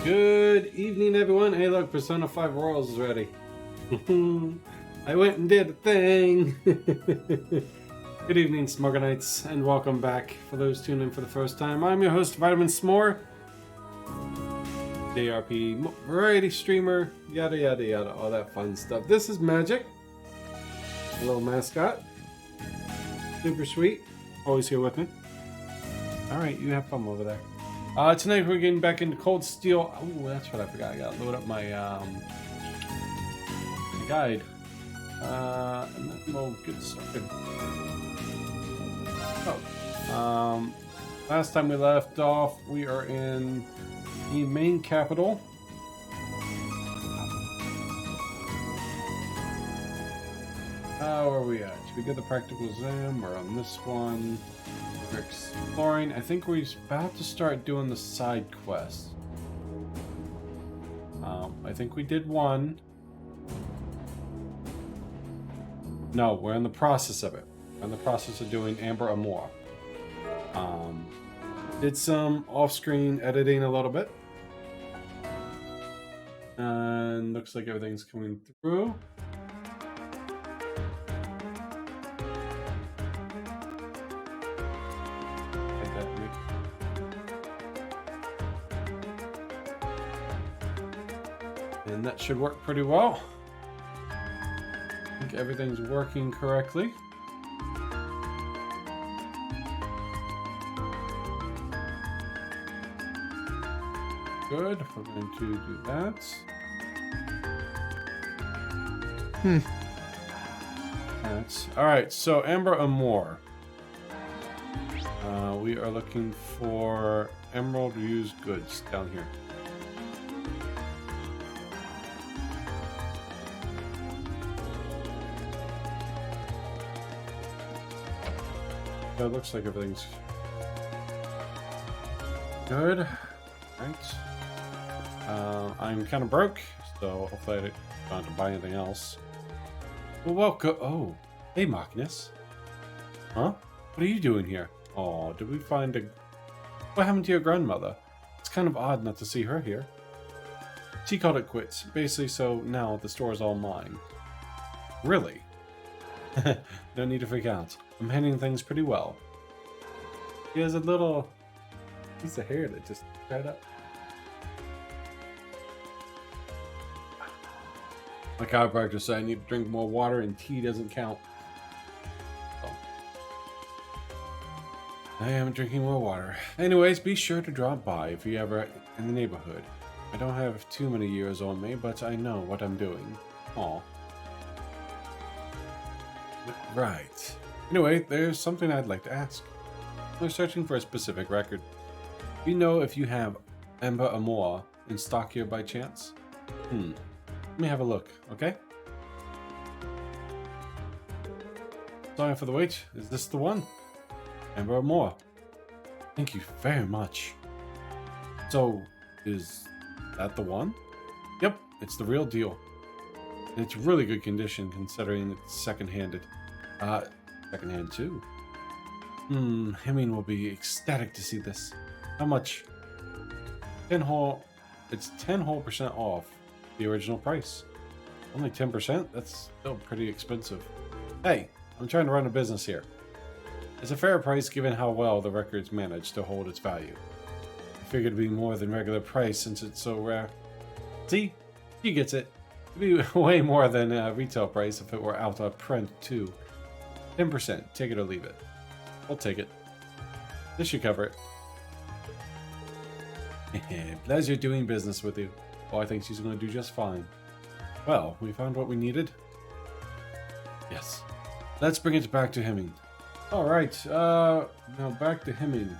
Good evening, everyone. Hey, look, Persona 5 Royals is ready. I went and did a thing. Good evening, Smorganites, and welcome back. For those tuning in for the first time, I'm your host, Vitamin S'more, JRP variety streamer, yada yada yada, all that fun stuff. This is Magic, a little mascot. Super sweet. Always here with me. Alright, you have fun over there. Tonight we're getting back into Cold Steel. Oh, that's what I forgot. I gotta load up my guide. And then we'll get started. Oh, last time we left off, we are in the main capital. Where are we at? Should we get the practical exam? We're on this one. We're exploring. I think we're about to start doing the side quests. I think we did one. No, we're in the process of it. We're in the process of doing Amber Amour. Did some off-screen editing a little bit. And looks like everything's coming through. And that should work pretty well. I think everything's working correctly. Good. We're going to do that. That's all right. So Amber Amour. We are looking for emerald used goods down here. So it looks like everything's good. Right. I'm kind of broke, so hopefully I don't have to buy anything else. Well, welcome. Oh, hey, Magnus. Huh? What are you doing here? Oh, did we find a... What happened to your grandmother? It's kind of odd not to see her here. She called it quits, basically, so now the store is all mine. Really? No need to freak out. I'm handling things pretty well. He has a little piece of hair that just dried up. My chiropractor said I need to drink more water and tea doesn't count. So, I am drinking more water. Anyways, be sure to drop by if you're ever in the neighborhood. I don't have too many years on me, but I know what I'm doing. Aw. Right. Anyway, there's something I'd like to ask. We're searching for a specific record. Do you know if you have Amber Amour in stock here by chance? Let me have a look, okay? Sorry for the wait. Is this the one? Amber Amour. Thank you very much. So, is that the one? Yep, it's the real deal. And it's really good condition considering it's second-handed. Second-hand too. Hemming will be ecstatic to see this. How much? 10 whole. It's 10 whole % off the original price. Only 10%? That's still pretty expensive. Hey, I'm trying to run a business here. It's a fair price given how well the record's managed to hold its value. I figured it'd be more than regular price since it's so rare. See? She gets it. It'd be way more than retail price if it were out of print too. 10%. Take it or leave it. I'll take it. This should cover it. Pleasure doing business with you. Oh, I think she's going to do just fine. Well, we found what we needed. Yes. Let's bring it back to Hemming. Alright, now back to Hemming.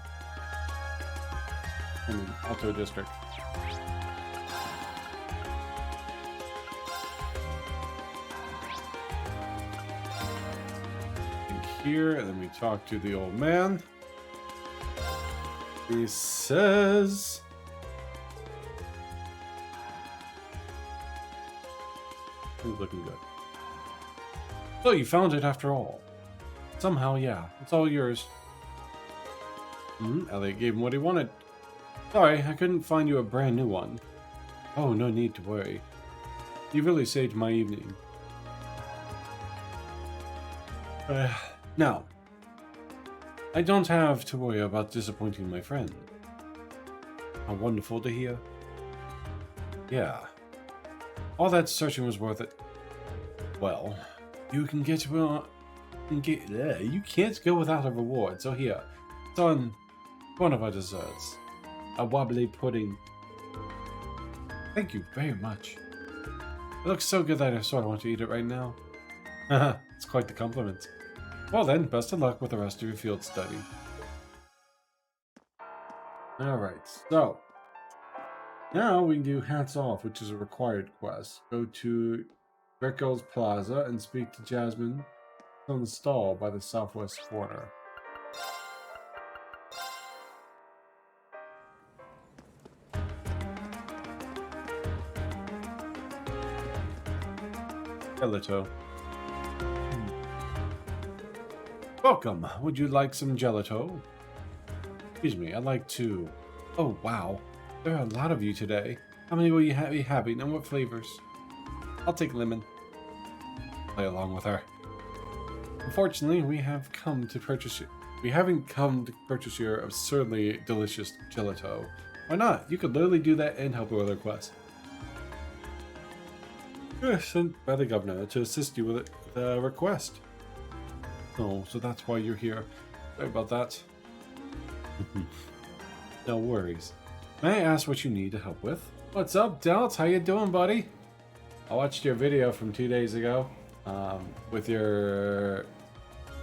Hemming, Alto District. Here, and then we talk to the old man. He says... He's looking good. So you found it after all. Somehow, yeah. It's all yours. Elliot gave him what he wanted. Sorry, I couldn't find you a brand new one. Oh, no need to worry. You really saved my evening. Now, I don't have to worry about disappointing my friend. How wonderful to hear. Yeah. All that searching was worth it. Well, you can get you can't go without a reward. So here, it's on one of our desserts. A wobbly pudding. Thank you very much. It looks so good that I sort of want to eat it right now. Haha, it's quite the compliment. Well then, best of luck with the rest of your field study. Alright, so now we can do Hats Off, which is a required quest. Go to Greco's Plaza and speak to Jasmine on the stall by the southwest corner. Gelato. Welcome. Would you like some gelato? Excuse me, I'd like to... Oh, wow. There are a lot of you today. How many will you be having and what flavors? I'll take lemon. Play along with her. Unfortunately, we haven't come to purchase your absurdly delicious gelato. Why not? You could literally do that and help her with her quest. You were sent by the governor to assist you with the request. Oh, so that's why you're here. Sorry about that. No worries. May I ask what you need to help with? What's up, Delts? How you doing, buddy? I watched your video from 2 days ago with your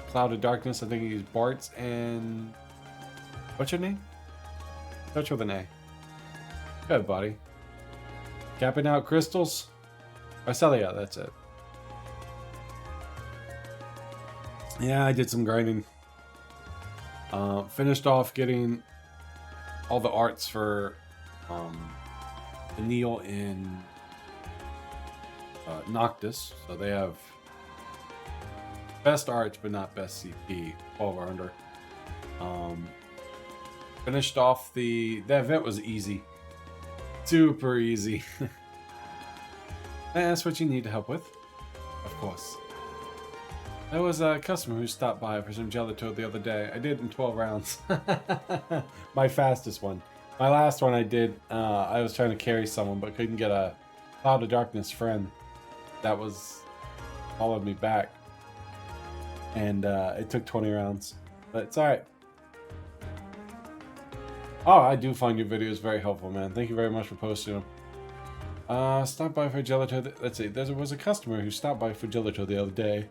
Cloud of Darkness. I think you used Bart's and... What's your name? Starts with an A. Good, buddy. Capping out crystals? Arcelia, that's it. Yeah, I did some grinding. Finished off getting all the arts for the Neil in Noctis. So they have best arts, but not best CP. 12 or under. Finished off the event was easy. Super easy. That's what you need to help with. Of course. There was a customer who stopped by for some gelato the other day. I did in 12 rounds. My fastest one. My last one I did, I was trying to carry someone but couldn't get a Cloud of Darkness friend that was followed me back. And it took 20 rounds. But it's alright. Oh, I do find your videos very helpful, man. Thank you very much for posting them. Stopped by for gelato. Let's see. There was a customer who stopped by for gelato the other day.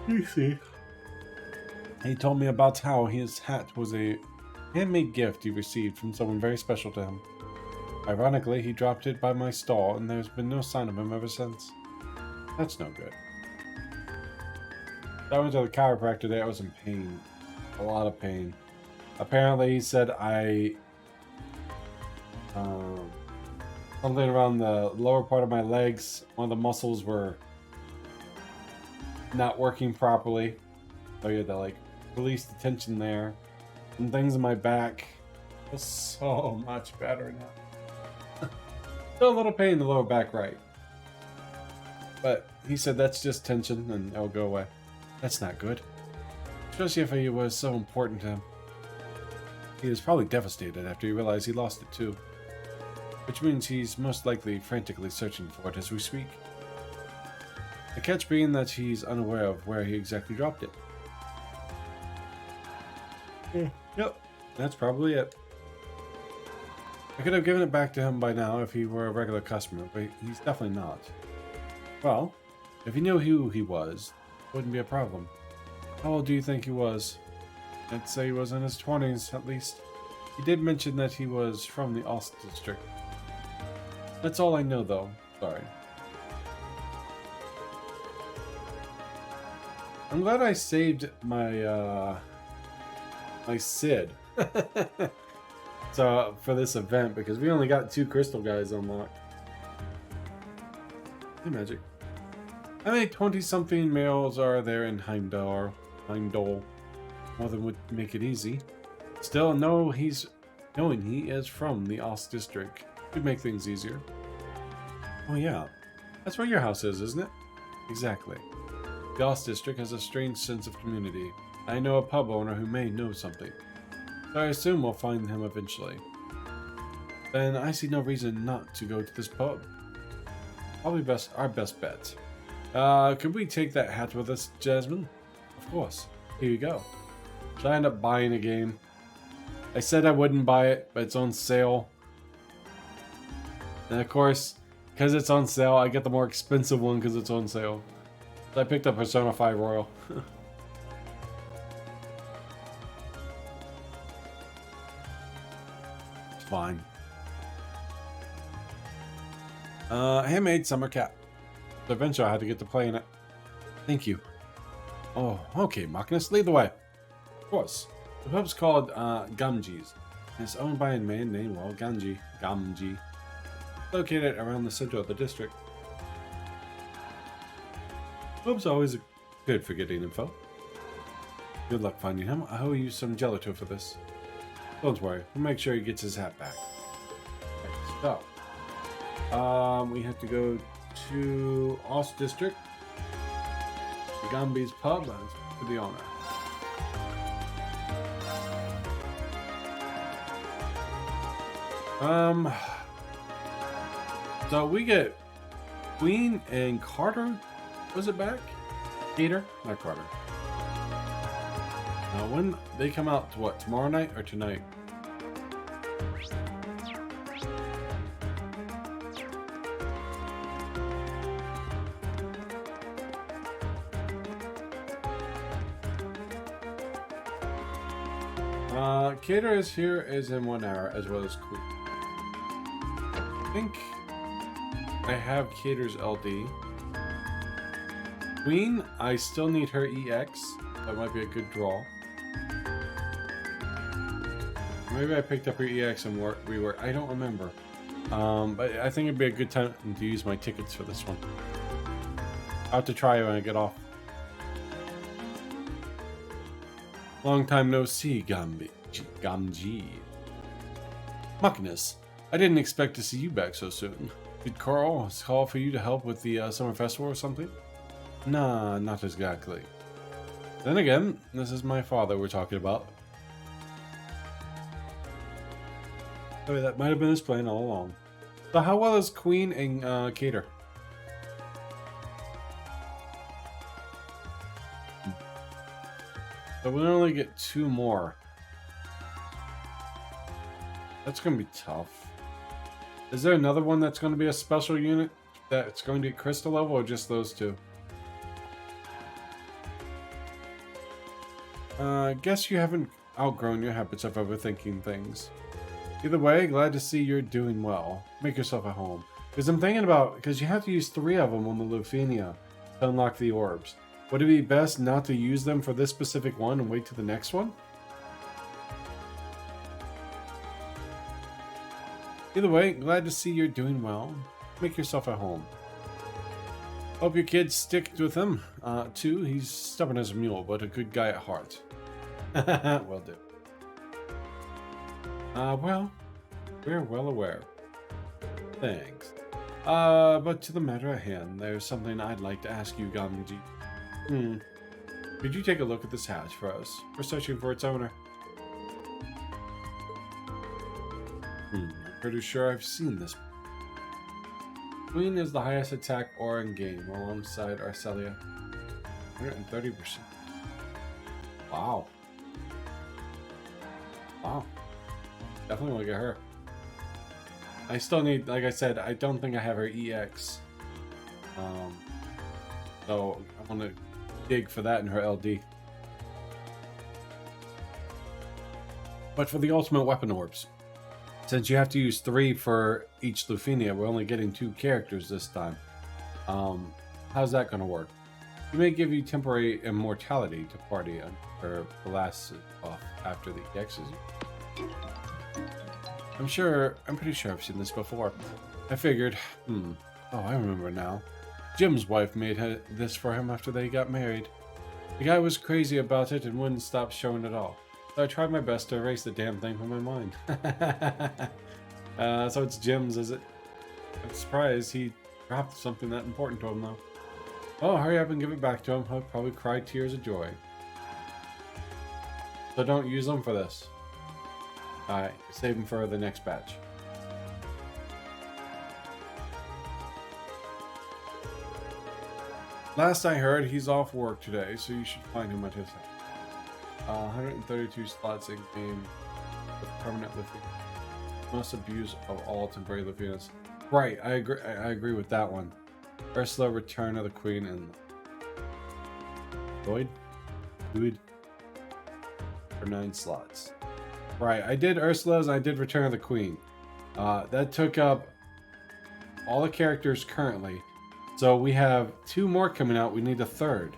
You see. He told me about how his hat was a handmade gift he received from someone very special to him. Ironically, he dropped it by my stall, and there's been no sign of him ever since. That's no good. I went to the chiropractor today. I was in pain. A lot of pain. Apparently, he said something around the lower part of my legs. One of the muscles were not working properly. So you had to like release the tension there. And things in my back feel so much better now. Still a little pain in the lower back right. But he said that's just tension and it'll go away. That's not good. Especially if it was so important to him. He was probably devastated after he realized he lost it too. Which means he's most likely frantically searching for it as we speak. The catch being that he's unaware of where he exactly dropped it. Yep, that's probably it. I could have given it back to him by now if he were a regular customer, but he's definitely not. Well, if he knew who he was, it wouldn't be a problem. How old do you think he was? I'd say he was in his 20s, at least. He did mention that he was from the Ost district. That's all I know, though. Sorry. I'm glad I saved my, my Sid. So, for this event, because we only got 2 crystal guys unlocked. Hey, magic. How many 20-something males are there in Heimdall? More than would make it easy. Still, knowing he is from the Ost district Could make things easier. Oh yeah, that's where your house is, isn't it? Exactly. The LoH district has a strange sense of community. I know a pub owner who may know something, so I assume we'll find him eventually. Then I see no reason not to go to this pub. Probably our best bet. Could we take that hat with us, Jasmine? Of course. Here you go. Should I end up buying a game? I said I wouldn't buy it, but it's on sale. And of course, because it's on sale, I get the more expensive one because it's on sale. So I picked up Persona 5 Royal. It's fine. Handmade summer cap. So eventually I had to get to play in it. Thank you. Oh, okay, Magnus, lead the way. Of course. The pub's called Gamji's. It's owned by a man named, well, Gamji. Located around the center of the district. Pub's always good for getting info. Good luck finding him. I owe you some gelato for this. Don't worry, we'll make sure he gets his hat back. So, we have to go to Os District, the Gambi's pub, for the owner. So we get Queen and Carter. Was it back? Peter, not Carter. When they come out to what? Tomorrow night or tonight? Cater is here is in 1 hour, as well as Queen. I think I have Cater's LD. Queen, I still need her EX. That might be a good draw. Maybe I picked up her EX and rework. I don't remember. But I think it'd be a good time to use my tickets for this one. I'll have to try it when I get off. Long time no see, Gamji. Magnus, I didn't expect to see you back so soon. Did Carl call for you to help with the summer festival or something? Nah, not exactly. Then again, this is my father we're talking about. Oh, that might have been his plan all along. So how well is Queen and Cater? So we only get 2 more. That's going to be tough. Is there another one that's going to be a special unit that's going to get crystal level, or just those 2? Guess you haven't outgrown your habits of overthinking things. Either way, glad to see you're doing well. Make yourself at home. Because I'm thinking about, because you have to use 3 of them on the Lufenia to unlock the orbs. Would it be best not to use them for this specific one and wait to the next one? Either way, glad to see you're doing well. Make yourself at home. Hope your kids stick with him, too. He's stubborn as a mule, but a good guy at heart. Will do. Well, we're well aware. Thanks. But to the matter at hand, there's something I'd like to ask you, Gamji. Could you take a look at this hatch for us? We're searching for its owner. I'm pretty sure I've seen this. Queen is the highest attack aura in game, alongside Arcelia. 130%. Wow. Wow. Definitely look at her. I still need, like I said, I don't think I have her EX. So I want to dig for that in her LD. But for the ultimate weapon orbs, since you have to use 3 for each Lufenia, we're only getting 2 characters this time. How's that going to work? You may give you temporary immortality to party for the last buff after the EXs. I'm pretty sure I've seen this before. I figured, oh, I remember now. Jim's wife made this for him after they got married. The guy was crazy about it and wouldn't stop showing it all. So I tried my best to erase the damn thing from my mind. So it's Jim's, is it? I'm surprised he dropped something that important to him, though. Oh, hurry up and give it back to him. He'll probably cry tears of joy. So don't use them for this. Alright, save them for the next batch. Last I heard, he's off work today, so you should find him at his house. 132 slots in game with permanent lifting. Most abuse of all temporary liftiness. Right, I agree with that one. Ursula, Return of the Queen, and Lloyd? Dude. For 9 slots. Right, I did Ursula's and I did Return of the Queen. That took up all the characters currently. So we have 2 more coming out. We need a 3rd.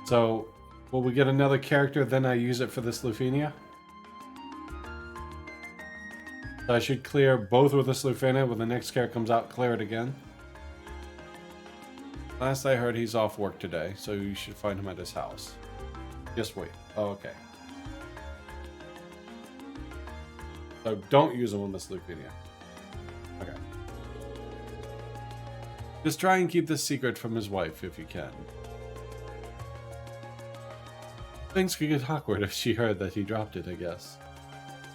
So will we get another character, then I use it for this Lufenia? So I should clear both with this Lufenia. When the next character comes out, clear it again. Last I heard, he's off work today, so you should find him at his house. Just wait. Oh, okay. So don't use him on this Lufenia. Okay. Just try and keep this secret from his wife if you can. Things could get awkward if she heard that he dropped it, I guess.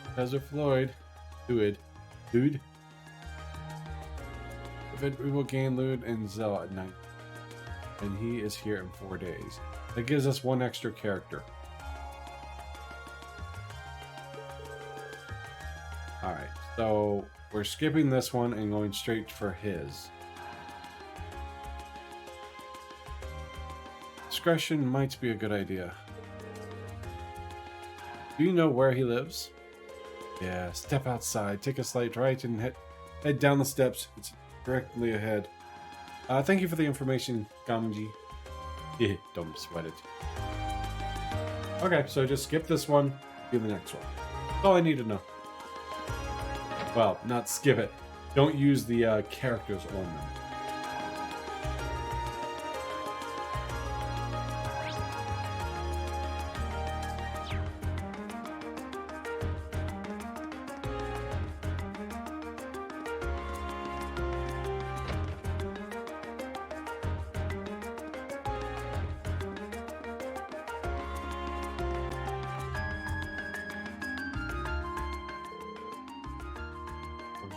Professor Floyd. Dude. If we will gain loot and Zell at night. And he is here in 4 days. That gives us 1 extra character. Alright, so we're skipping this one and going straight for his. Discretion might be a good idea. Do you know where he lives? Yeah, step outside, take a slight right, and head down the steps. It's directly ahead. Thank you for the information, Gamji. Yeah, don't sweat it. Okay, so just skip this one, do the next one. That's all I need to know. Well, not skip it. Don't use the characters on them.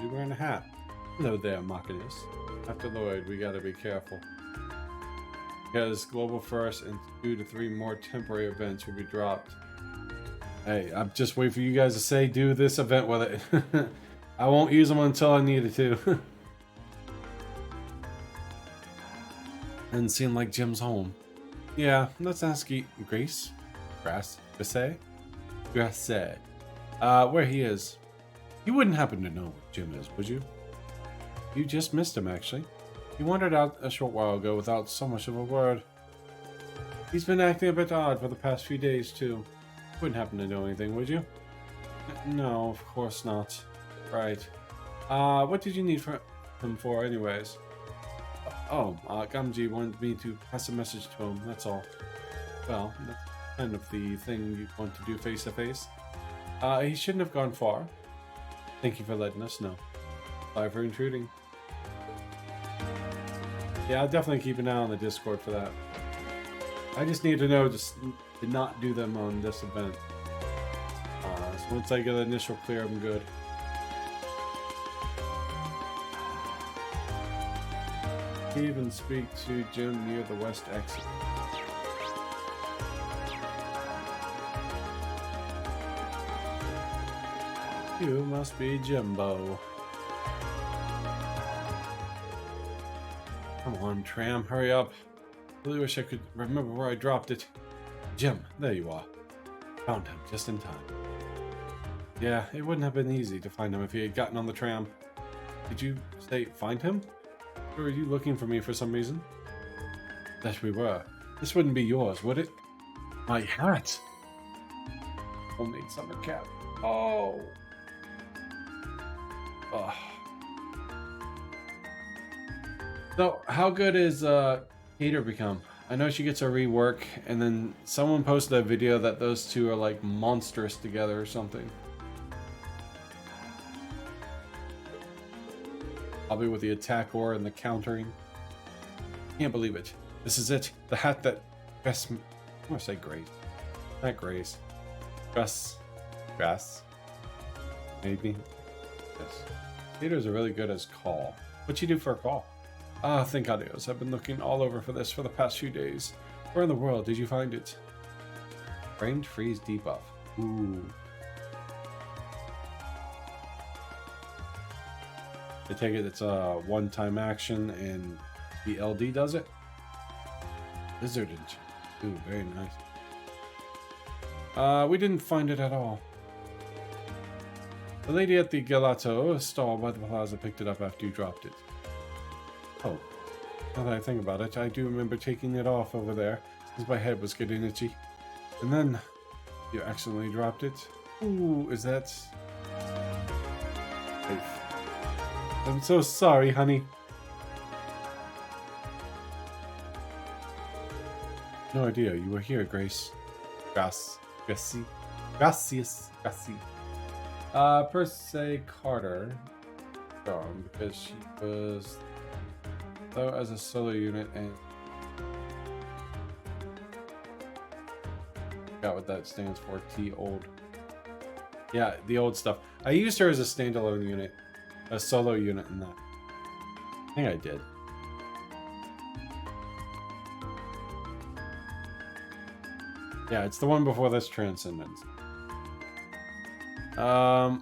You wearing a hat? Hello there, Machinus. After Lloyd, we gotta be careful. Because Global First and 2 to 3 more temporary events will be dropped. Hey, I'm just waiting for you guys to say do this event with it. I won't use them until I need it to. And seem like Jim's home. Yeah, let's ask Grace. Where he is. You wouldn't happen to know where Jim is, would you? You just missed him, actually. He wandered out a short while ago without so much of a word. He's been acting a bit odd for the past few days, too. Wouldn't happen to know anything, would you? No, of course not. Right. What did you need him for, anyways? Gamji wanted me to pass a message to him, that's all. Well, that's kind of the thing you want to do face to face. He shouldn't have gone far. Thank you for letting us know. Sorry for intruding. Yeah, I'll definitely keep an eye on the Discord for that. I just need to know just to not do them on this event. So once I get the initial clear, I'm good. Even speak to Jim near the west exit. You must be Jimbo. Come on, Tram, hurry up. Really wish I could remember where I dropped it. Jim, there you are. Found him just in time. Yeah, it wouldn't have been easy to find him if he had gotten on the tram. Did you say find him? Or were you looking for me for some reason? That we were. This wouldn't be yours, would it? My hat! Homemade summer cap. Oh! Ugh. So, how good is Hater become? I know she gets a rework, and then someone posted a video that those two are like monstrous together or something. Probably with the attack ore and the countering. Can't believe it. This is it. The hat that Grace... I'm gonna say Grace. Not Grace. Grass. Maybe. Yes. Leaders are really good as call. What'd you do for a call? Ah, thank adios. I've been looking all over for this for the past few days. Where in the world did you find it? Framed freeze debuff. Ooh. I take it it's a one-time action and the LD does it? Lizard. Ooh, very nice. We didn't find it at all. The lady at the gelato stall by the plaza picked it up after you dropped it. Oh, now that I think about it, I do remember taking it off over there since my head was getting itchy. And then you accidentally dropped it. Ooh, is that... I'm so sorry, honey. No idea you were here, Grace. Gracias. Per se Carter. Because she was though as a solo unit and forgot what that stands for. T old. Yeah, the old stuff. I used her as a standalone unit. A solo unit in that. I think I did. Yeah, it's the one before this Transcendence. I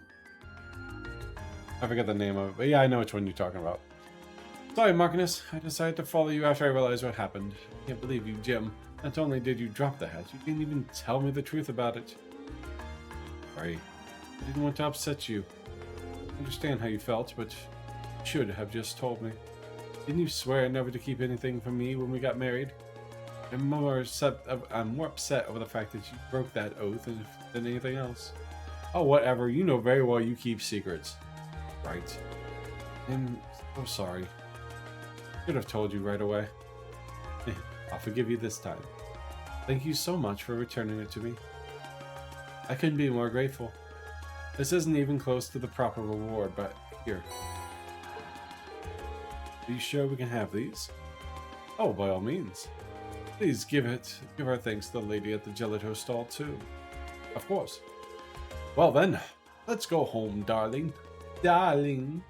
forget the name of it, but yeah, I know which one you're talking about. Sorry, Marcus. I decided to follow you after I realized what happened. I can't believe you, Jim. Not only did you drop the hat, you didn't even tell me the truth about it. Sorry. I didn't want to upset you. I understand how you felt, but you should have just told me. Didn't you swear never to keep anything from me when we got married? I'm more upset over the fact that you broke that oath than anything else. Oh, whatever. You know very well you keep secrets. Right. I'm so sorry. Should have told you right away. I'll forgive you this time. Thank you so much for returning it to me. I couldn't be more grateful. This isn't even close to the proper reward, but here. Are you sure we can have these? Oh, by all means. Please give our thanks to the lady at the gelato stall too. Of course. Well then, let's go home, darling. Darling.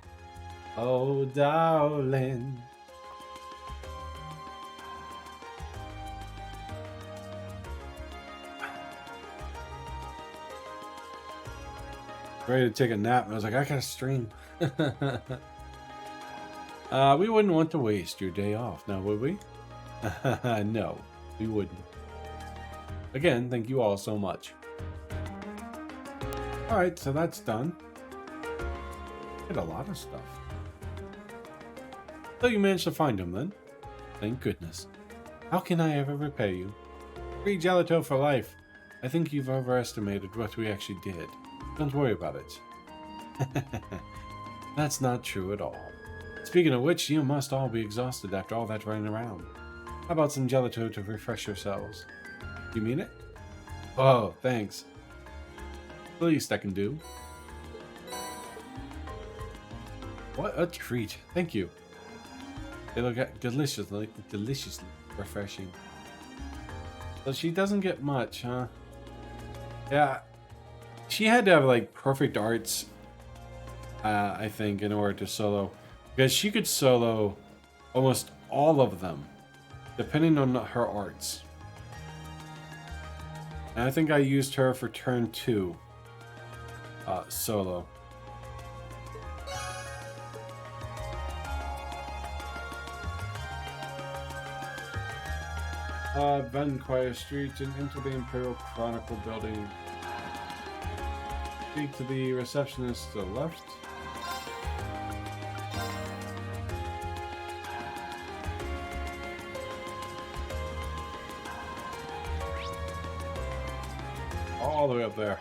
Oh, darling. Ready to take a nap, and I was like, I gotta stream. We wouldn't want to waste your day off, now would we? No, we wouldn't. Again, thank you all so much. Alright, so that's done. Did a lot of stuff. So you managed to find him then? Thank goodness. How can I ever repay you? Free gelato for life. I think you've overestimated what we actually did. Don't worry about it. That's not true at all. Speaking of which, you must all be exhausted after all that running around. How about some gelato to refresh yourselves? You mean it? Oh, thanks. The least I can do. What a treat. Thank you. They look deliciously refreshing. So she doesn't get much, huh? Yeah. She had to have like perfect arts, I think, in order to solo. Because she could solo almost all of them, depending on her arts. And I think I used her for turn 2 solo. Vampire Street and into the Imperial Chronicle building. Speak to the receptionist to the left. All the way up there.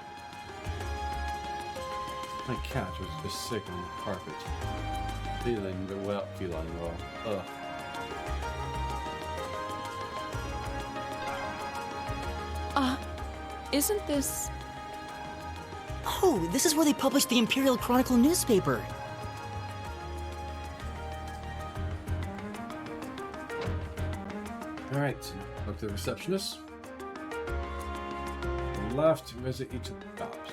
My cat was just sick on the carpet. Feeling well. Ugh. Isn't this... Oh, this is where they published the Imperial Chronicle newspaper. Alright, talk to the receptionist. Left, visit each of the shops.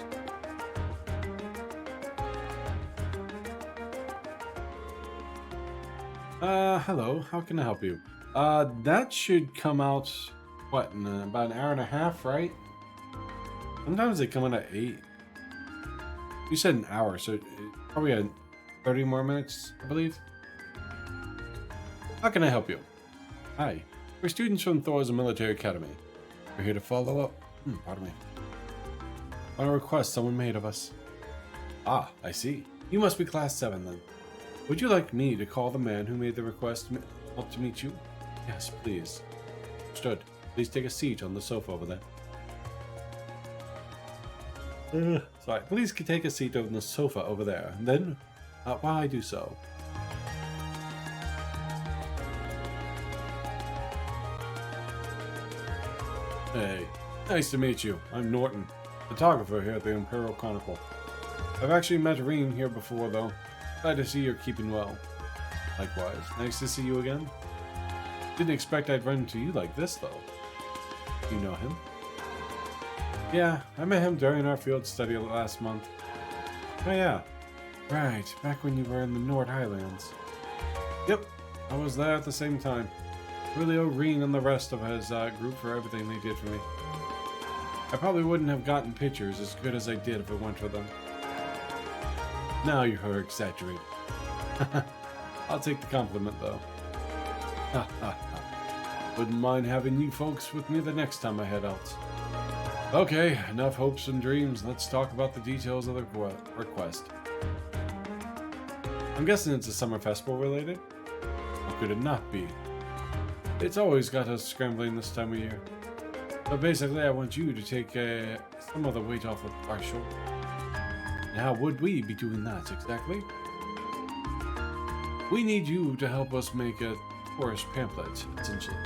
Hello, how can I help you? That should come out, what, in about an hour and a half, right? Sometimes they come in at 8. You said an hour, so probably had 30 more minutes, I believe. How can I help you? Hi, we're students from Thor's Military Academy. We're here to follow up. Pardon me. On a request someone made of us. Ah, I see. You must be Class 7 then. Would you like me to call the man who made the request to meet you? Yes, please. Understood. Please take a seat on the sofa over there. Sorry. Please take a seat on the sofa over there. And then, while I do so. Hey, nice to meet you. I'm Norton, photographer here at the Imperial Chronicle. I've actually met Reen here before, though. Glad to see you're keeping well. Likewise. Nice to see you again. Didn't expect I'd run into you like this, though. You know him? Yeah, I met him during our field study last month. Oh yeah. Right, back when you were in the North Highlands. Yep, I was there at the same time. Really owe Reen and the rest of his group for everything they did for me. I probably wouldn't have gotten pictures as good as I did if it weren't for them. Now you're exaggerating. I'll take the compliment, though. Wouldn't mind having you folks with me the next time I head out. Okay, enough hopes and dreams. Let's talk about the details of the request. I'm guessing it's a summer festival related? How could it not be? It's always got us scrambling this time of year. So basically, I want you to take some of the weight off of our shoulder. And how would we be doing that exactly? We need you to help us make a tourist pamphlet, essentially.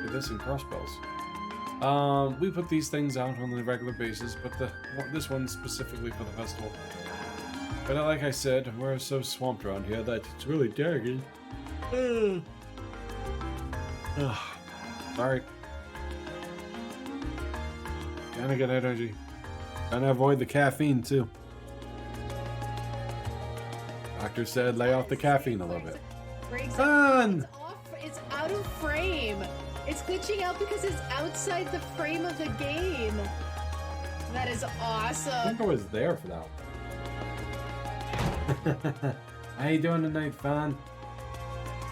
With this and crossbows. We put these things out on a regular basis, but this one's specifically for the festival. But like I said, we're so swamped around here that it's really dragging. Alright. Gotta get energy. Gotta avoid the caffeine too. Doctor said lay off the caffeine a little bit. Fun! It's out of frame. It's glitching out because it's outside the frame of the game. That is awesome. I think I was there for that. How you doing tonight, Fan?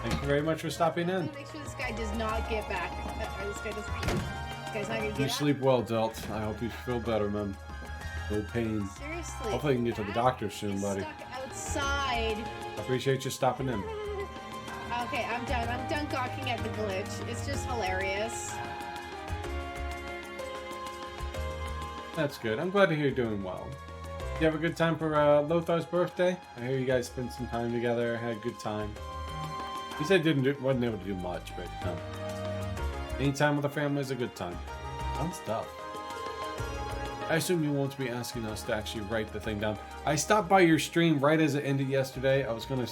Thank you very much for stopping in. Make sure this guy does not get back. Or this guy's not gonna get You out. sleep well, Delt. I hope you feel better, man. No pain. Seriously. Hopefully you can get to the doctor soon, buddy. Stuck outside. I appreciate you stopping in. Okay, I'm done. I'm done gawking at the glitch. It's just hilarious. That's good. I'm glad to hear you're doing well. You have a good time for Lothar's birthday? I hear you guys spent some time together, had a good time. He said wasn't able to do much, but any time with the family is a good time. Fun stuff. I assume you won't be asking us to actually write the thing down. I stopped by your stream right as it ended yesterday. I was gonna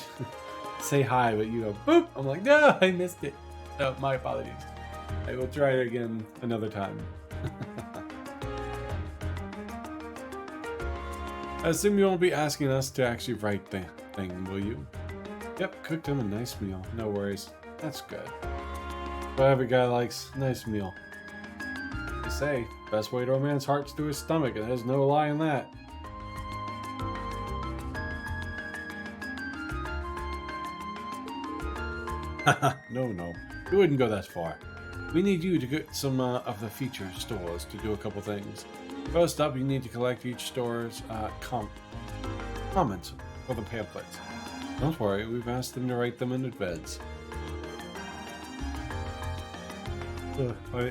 say hi, but you go boop. I'm like, no, I missed it. No, my apologies. I will try it again another time. I assume you won't be asking us to actually write the thing, will you? Yep, cooked him a nice meal. No worries. That's good. What every guy likes, nice meal. They say, best way to a man's heart's through his stomach, and there's no lie in that. No. We wouldn't go that far. We need you to get some of the feature stores to do a couple things. First up, you need to collect each store's comments for the pamphlets. Don't worry, we've asked them to write them in advance.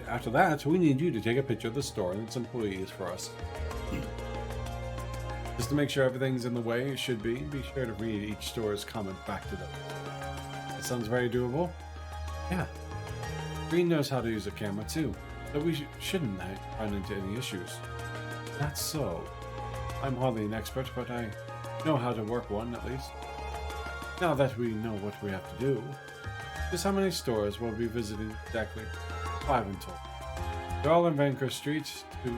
After that, we need you to take a picture of the store and its employees for us. Just to make sure everything's in the way it should be sure to read each store's comment back to them. That sounds very doable. Yeah. Green knows how to use a camera too, so we shouldn't run into any issues. That's so. I'm hardly an expert, but I know how to work one at least. Now that we know what we have to do. Just how many stores we'll be visiting exactly? 5 in total. They're all in Vancouver Street, too,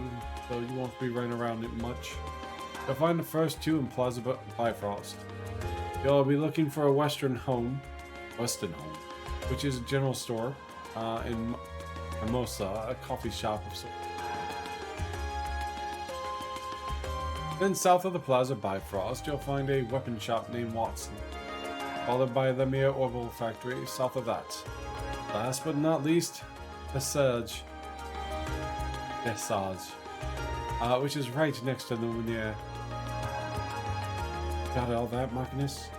so you won't be running around it much. You'll find the first 2 in Plaza Bifrost. You'll be looking for a Weston Home, which is a general store, in Hermosa, a coffee shop of sorts. Then south of the Plaza Bifrost, you'll find a weapon shop named Watson, followed by the Mere Orbital Factory south of that. Last but not least, Lesage, which is right next to the Lumiere. Got all that, Martinus?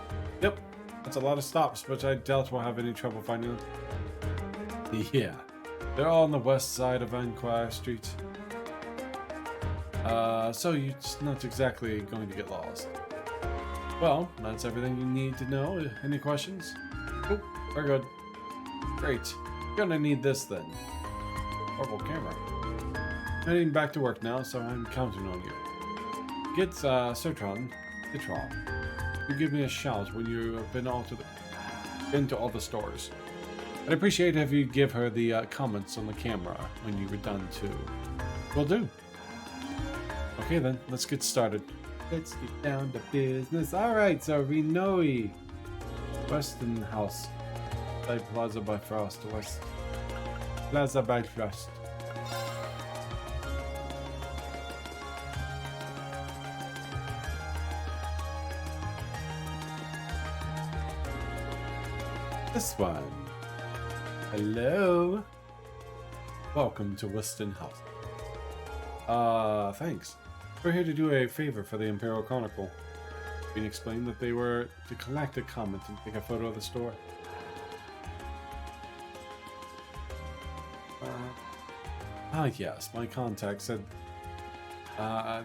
Yep, that's a lot of stops, but I doubt we'll have any trouble finding them. Yeah, they're all on the west side of Vancouver Street. So you're not exactly going to get lost. Well, that's everything you need to know. Any questions? Oh, we're good. Great. You're gonna need this then. Portable camera. Heading back to work now, so I'm counting on you. Get Citron. You give me a shout when you've been to all the stores. I'd appreciate if you give her the comments on the camera when you were done too. Will do. Okay then, let's get started. Let's get down to business. Alright, so Renoe. Weston House. By Plaza Bifrost. West. Plaza Bifrost. This one. Hello. Welcome to Weston House. Thanks. We're here to do a favor for the Imperial Chronicle. Being explained that they were to collect a comment and take a photo of the store. Yes, my contact said,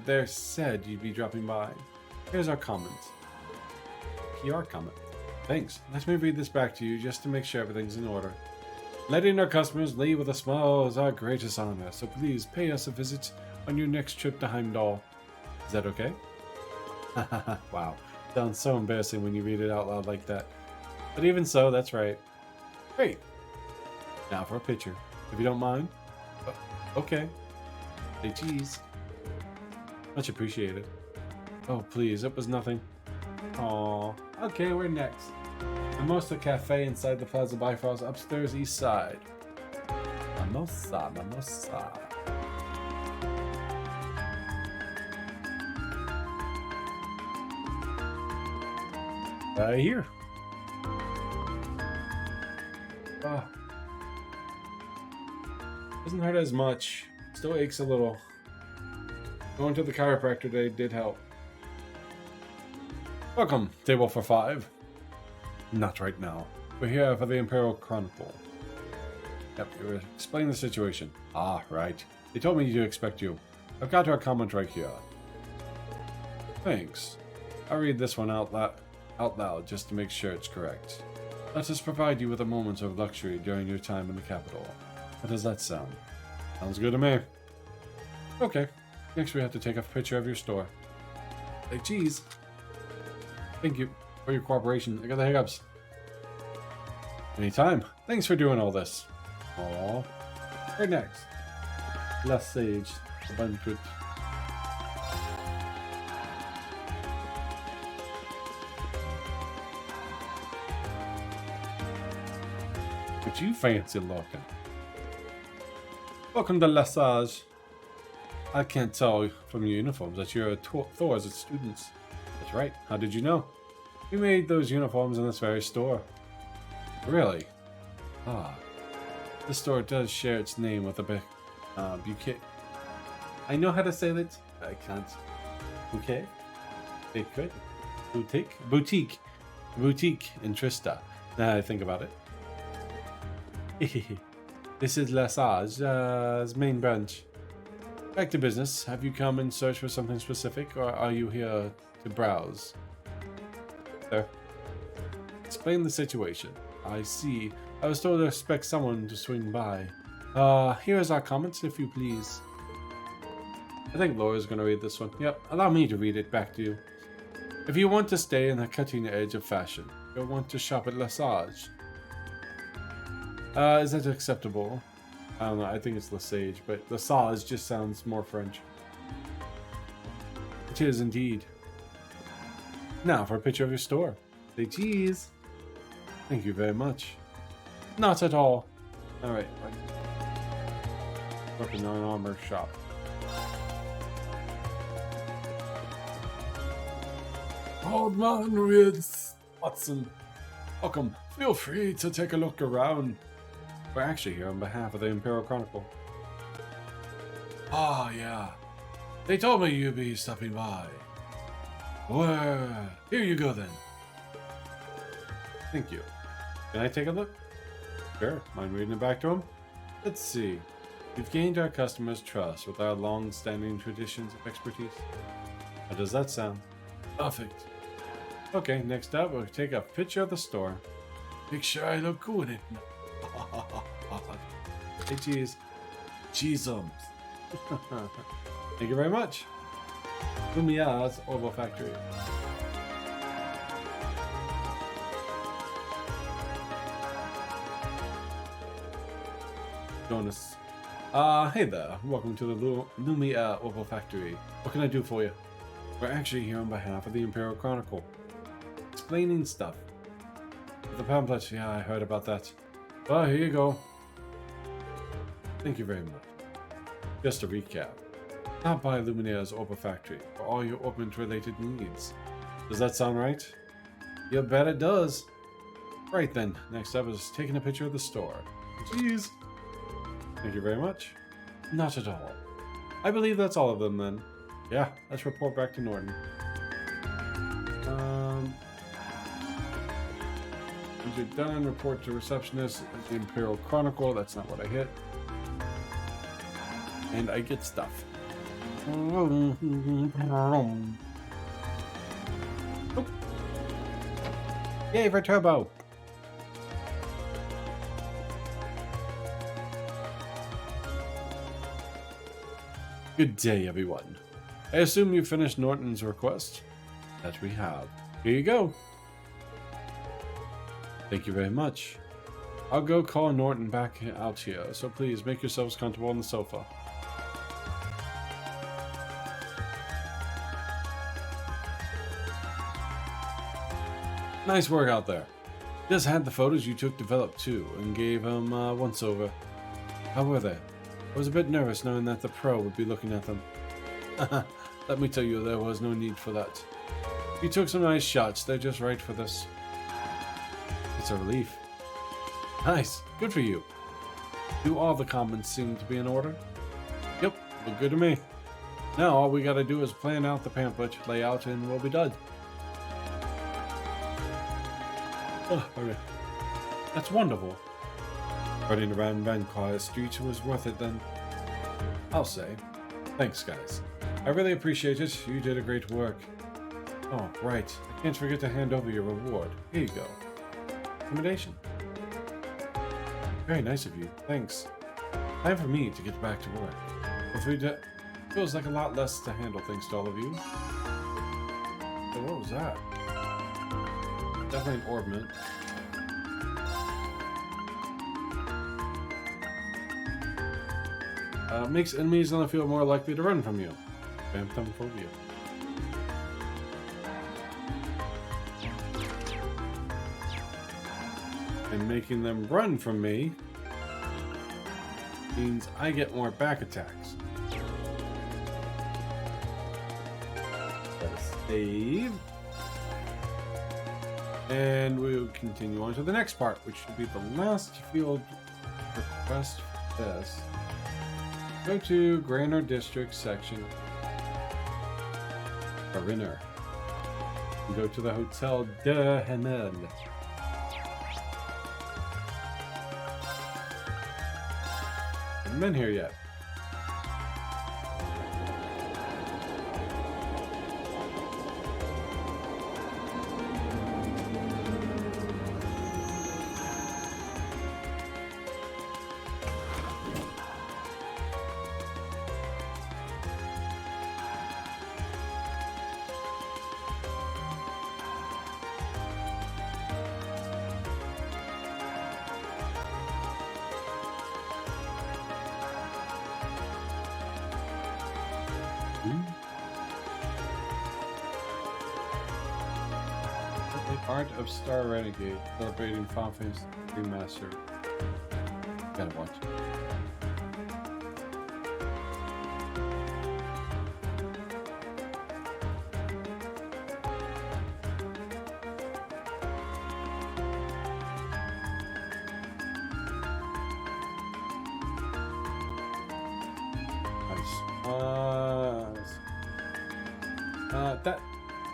there said you'd be dropping by. Here's our comment. PR comment. Thanks. Let me read this back to you just to make sure everything's in order. Letting our customers leave with a smile is our greatest honor, so please pay us a visit on your next trip to Heimdall. Is that okay? Wow. Sounds so embarrassing when you read it out loud like that. But even so, that's right. Great. Now for a picture, if you don't mind. Okay. Say cheese. Much appreciated. Oh, please, it was nothing. Aww. Okay, we're next. Mimosa Cafe inside the Plaza Bifrost, upstairs east side. Mimosa. Right here. Oh. Doesn't hurt as much. Still aches a little. Going to the chiropractor today did help. Welcome, table for 5. Not right now. We're here for the Imperial Chronicle. Yep, you were explaining the situation. Ah, right. They told me to expect you. I've got our comment right here. Thanks. I'll read this one out loud just to make sure it's correct. Let us provide you with a moment of luxury during your time in the capital. How does that sound? Sounds good to me. Okay. Next we have to take a picture of your store. Hey, cheese. Thank you for your cooperation. I got the hiccups. Anytime. Thanks for doing all this. Aww. Right next. Last Sage. Banquet. But you fancy looking. Welcome to Lesage. I can't tell from your uniforms that you're Thor's students. That's right. How did you know? We made those uniforms in this very store. Really? Ah. This store does share its name with a bouquet. I know how to say that. I can't. Bouquet? They could. Boutique. Boutique in Trista. Now I think about it. This is Lesage's main branch. Back to business. Have you come in search for something specific, or are you here to browse? Sir. Explain the situation. I see. I was told to expect someone to swing by. Here is our comments, if you please. I think Laura's going to read this one. Yep, allow me to read it back to you. If you want to stay in the cutting edge of fashion, you'll want to shop at Lesage. Is that acceptable? I don't know. I think it's LoH, but LaSalle just sounds more French. It is indeed. Now for a picture of your store. Say cheese. Thank you very much. Not at all. Alright. Working on an armor shop. Old man with Watson. Welcome. Feel free to take a look around. We're actually here on behalf of the Imperial Chronicle. Ah, yeah. They told me you'd be stopping by. Well, here you go then. Thank you. Can I take a look? Sure. Mind reading it back to him? Let's see. We've gained our customers' trust with our long-standing traditions of expertise. How does that sound? Perfect. Okay, next up, we'll take a picture of the store. Make sure I look cool in it. Hey, cheese. Cheeseums. Thank you very much. Lumia's Orbital Factory. Jonas. Hey there. Welcome to the Lumia Orbital Factory. What can I do for you? We're actually here on behalf of the Imperial Chronicle. Explaining stuff. The pamphlet, yeah, I heard about that. Well, here you go. Thank you very much. Just to recap. Stop by Lumina's Orbital Factory for all your orbit-related needs. Does that sound right? You bet it does. Right then, next up is taking a picture of the store. Jeez. Thank you very much. Not at all. I believe that's all of them then. Yeah, let's report back to Norton. Once you're done, report to receptionist at the Imperial Chronicle. That's not what I hit. And I get stuff. Oh. Yay for turbo! Good day, everyone. I assume you finished Norton's request? That we have. Here you go. Thank you very much. I'll go call Norton back out here, so please make yourselves comfortable on the sofa. Nice work out there. Just had the photos you took developed too, and gave them once over. How were they? I was a bit nervous knowing that the pro would be looking at them. Let me tell you, there was no need for that. You took some nice shots, they're just right for this. It's a relief. Nice, good for you. Do all the comments seem to be in order? Yep, look good to me. Now all we gotta do is plan out the pamphlet, layout, and we'll be done. Oh, okay. That's wonderful. Running around Vancouver streets was worth it then. I'll say. Thanks, guys. I really appreciate it. You did a great work. Oh, right. I can't forget to hand over your reward. Here you go. Accommodation. Very nice of you. Thanks. Time for me to get back to work. Hopefully, feels like a lot less to handle thanks to all of you. So what was that? Definitely an orbment. Makes enemies on the field more likely to run from you. Phantomphobia. And making them run from me means I get more back attacks. Save. And we'll continue on to the next part, which should be the last field request for this. Go to Grainer District section. Grainer. Go to the Hotel de Hamed. Haven't been here yet. The Art of Star Renegade, celebrating Final Fantasy Remaster. Gotta watch it.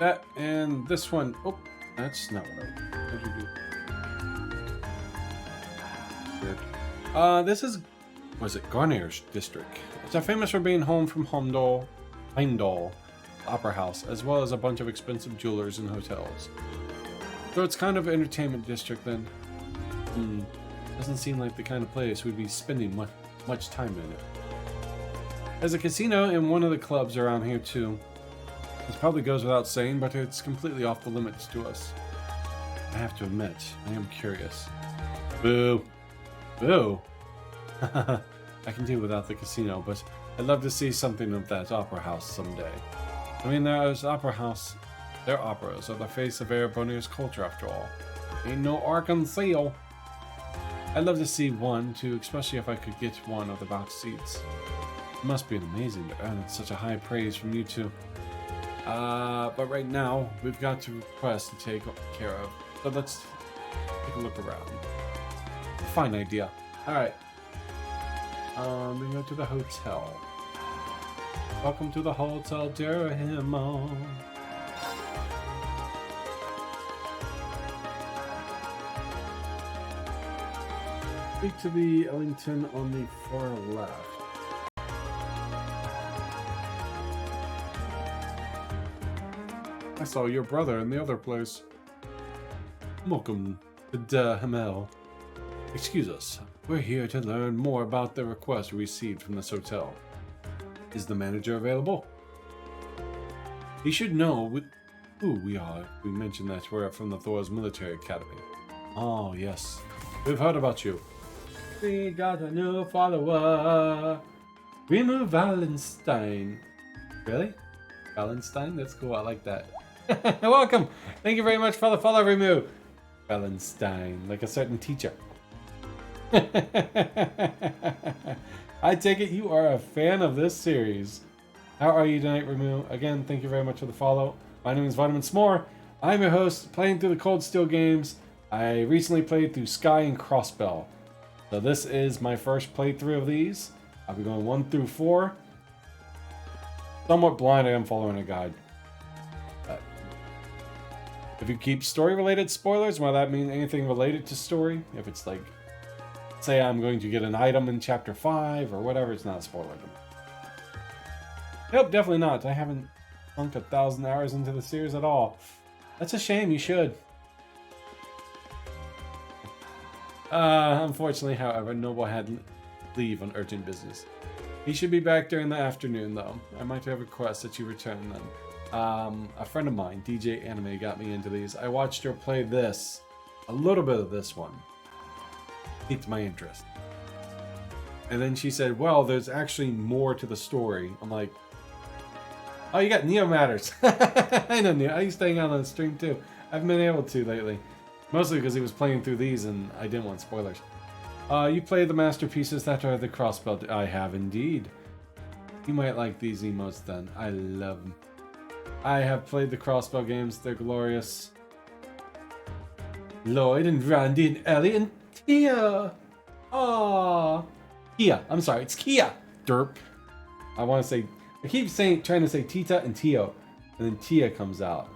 That and this one. Oh, that's not what I did. You do? Weird. This is, was it Garnier's district? It's famous for being home from Heimdall Opera House, as well as a bunch of expensive jewelers and hotels. So it's kind of an entertainment district then. Doesn't seem like the kind of place we'd be spending much time in it. There's a casino in one of the clubs around here too. This probably goes without saying, but it's completely off the limits to us. I have to admit, I am curious. Boo. Boo. I can do without the casino, but I'd love to see something of that opera house someday. I mean, there's opera house. Their operas are the face of Erebonia's culture, after all. Ain't no Arkansas. I'd love to see one, too, especially if I could get one of the box seats. It must be amazing to earn such a high praise from you two. But right now, we've got to request to take care of. So let's take a look around. Fine idea. Alright. We go to the hotel. Welcome to the Hotel Durham. Speak to the Ellington on the far left. I saw your brother in the other place. Welcome to Hamel. Excuse us. We're here to learn more about the request we received from this hotel. Is the manager available? He should know who we are. We mentioned that we're from the Thor's Military Academy. Oh, yes. We've heard about you. We got a new follower. Remove Wallenstein. Really? Wallenstein? That's cool. I like that. Welcome. Thank you very much for the follow, Remove. Wallenstein, like a certain teacher. I take it you are a fan of this series. How are you tonight, Remu? Again, thank you very much for the follow. My name is Vitamin S'more. I'm your host, playing through the Cold Steel games. I recently played through Sky and Crossbell. So this is my first playthrough of these. I'll be going 1 through 4. Somewhat blind, I am following a guide. If you keep story-related spoilers, well, that means anything related to story. If it's like, say I'm going to get an item in Chapter 5 or whatever, it's not a spoiler. Nope, definitely not. I haven't sunk 1,000 hours into the series at all. That's a shame, you should. Unfortunately, however, Noble had to leave on urgent business. He should be back during the afternoon, though. I might have a request that you return then. A friend of mine, DJ Anime, got me into these. I watched her play this, a little bit of this one. Piqued my interest. And then she said, well, there's actually more to the story. I'm like, oh, you got Neo Matters. I know Neo. I used to hang out on the stream too. I've been able to lately. Mostly because he was playing through these and I didn't want spoilers. You play the masterpieces that are the Crossbell. I have indeed. You might like these emotes then. I love them. I have played the Crossbell games. They're glorious. Lloyd and Randy and Ellie and Tia. Aww. Kia. I'm sorry. It's Kia. Derp. I want to say... I keep trying to say Tita and Tio. And then Tia comes out.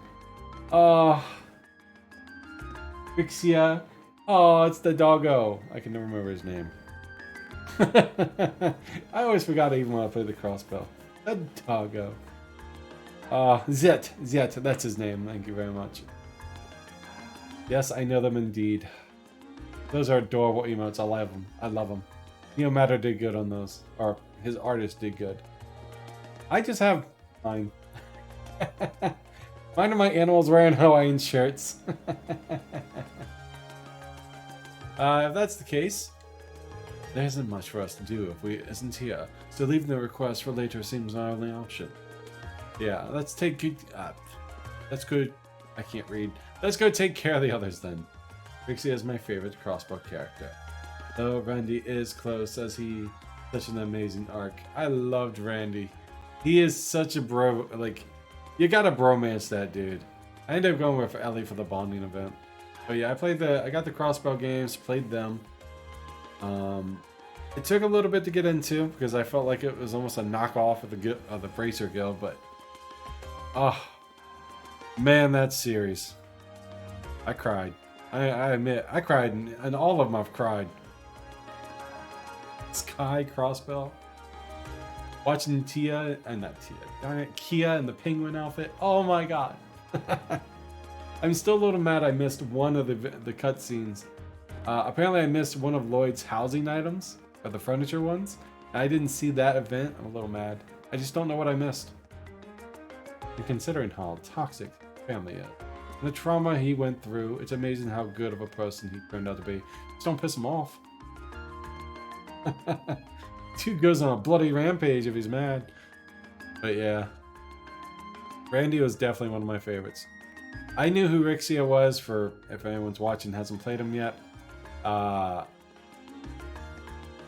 Rixia. Oh, it's the doggo. I can never remember his name. I always forgot even when I played the Crossbell. The doggo. Zet, that's his name. Thank you very much. Yes, I know them indeed. Those are adorable emotes. I love them. I love them. Neo Matter did good on those. Or his artist did good. I just have mine. Mine are my animals wearing Hawaiian shirts. If that's the case, there isn't much for us to do if we isn't here. So leaving the request for later seems our only option. Yeah, let's take good. Let's go. I can't read. Let's go take care of the others then. Rixie is my favorite crossbow character. Though Randy is close, as he such an amazing arc. I loved Randy. He is such a bro. Like, you gotta bromance that dude. I ended up going with Ellie for the bonding event. But yeah, I got the crossbow games, played them. It took a little bit to get into because I felt like it was almost a knockoff of the Bracer Guild, but oh man, that series, I cried. I admit, I cried, and all of them I've cried. Sky Crossbow, watching Tia, and not Tia, darn it, Kia in the penguin outfit. Oh my god. I'm still a little mad I missed one of the cutscenes. Apparently I missed one of Lloyd's housing items, or the furniture ones. I didn't see that event. I'm a little mad. I just don't know what I missed. And considering how toxic family is, and the trauma he went through, it's amazing how good of a person he turned out to be. Just don't piss him off. Dude goes on a bloody rampage if he's mad. But yeah. Randy was definitely one of my favorites. I knew who Rixia was, for if anyone's watching hasn't played him yet.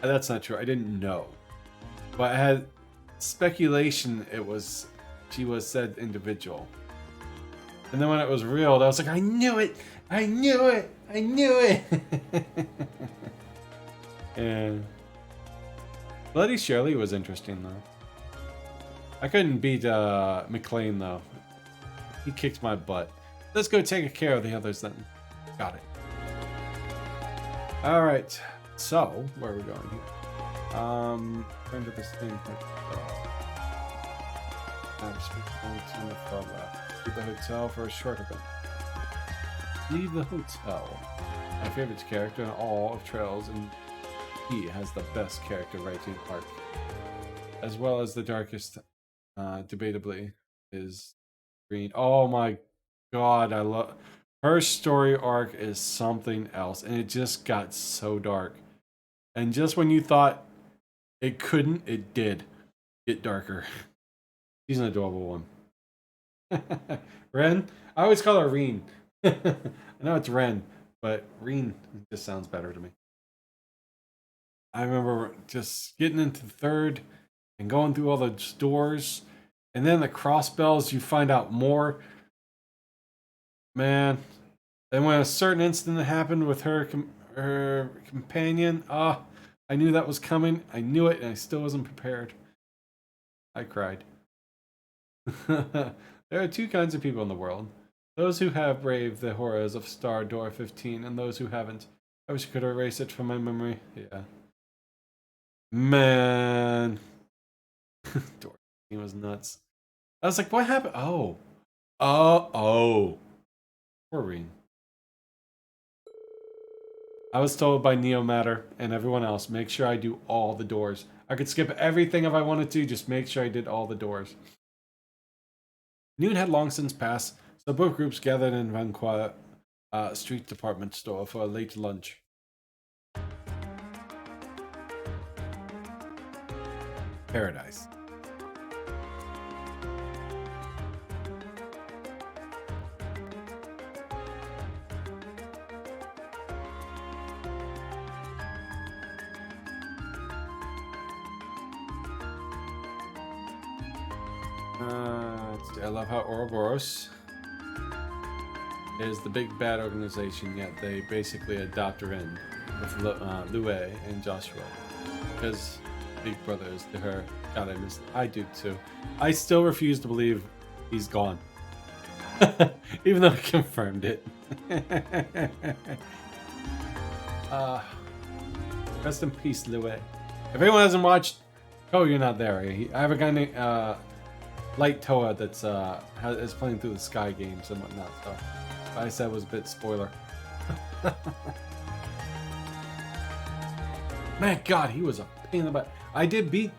That's not true. I didn't know. But I had speculation she was said individual. And then when it was real, I was like, I knew it! I knew it! I knew it! And Bloody Shirley was interesting though. I couldn't beat McLean though. He kicked my butt. Let's go take care of the others then. Got it. Alright. So, where are we going here? Turn to this thing. Leave the hotel for a short event. Leave the hotel. My favorite character in all of Trails, and he has the best character writing arc. As well as the darkest, debatably, is Green. Oh my god, I love her story arc is something else, and it just got so dark. And just when you thought it couldn't, it did get darker. She's an adorable one. Ren? I always call her Reen. I know it's Ren, but Reen just sounds better to me. I remember just getting into the third and going through all the doors, and then the crossbells, you find out more. Man. And when a certain incident happened with her companion, I knew that was coming. I knew it, and I still wasn't prepared. I cried. There are two kinds of people in the world. Those who have braved the horrors of Star Door 15, and those who haven't. I wish I could erase it from my memory. Yeah. Man. Door 15 was nuts. I was like, what happened? Oh. Oh. Poor Reen. I was told by Neomatter and everyone else, make sure I do all the doors. I could skip everything if I wanted to, just make sure I did all the doors. Noon had long since passed, so both groups gathered in Vanqua Street department store for a late lunch. Paradise. I love how Ouroboros is the big bad organization, yet they basically adopt her in with Lue and Joshua. Because Big Brother is to her. God, I do too. I still refuse to believe he's gone. Even though I confirmed it. Rest in peace, Lue. If anyone hasn't watched, oh, you're not there. I have a guy named Light Toa that's is playing through the Sky games and whatnot. So what I said was a bit spoiler. Man, God, he was a pain in the butt. I did beat.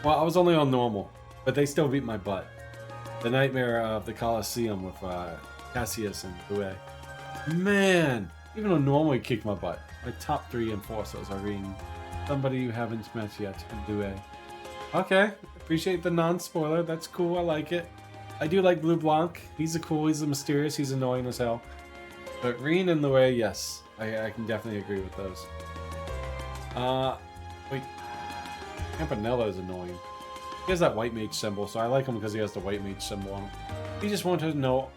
Well, I was only on normal, but they still beat my butt. The Nightmare of the Colosseum with Cassius and Lue. Man, even on normal, he kicked my butt. My top 3 enforcers are Irene, somebody you haven't met yet, and Lue. Okay, appreciate the non-spoiler. That's cool. I like it. I do like Blue Blanc. He's a mysterious. He's annoying as hell. But Reen and Lue, yes, I can definitely agree with those. Wait, Campanella is annoying. He has that white mage symbol, so I like him because he has the white mage symbol on him. He just wanted to know.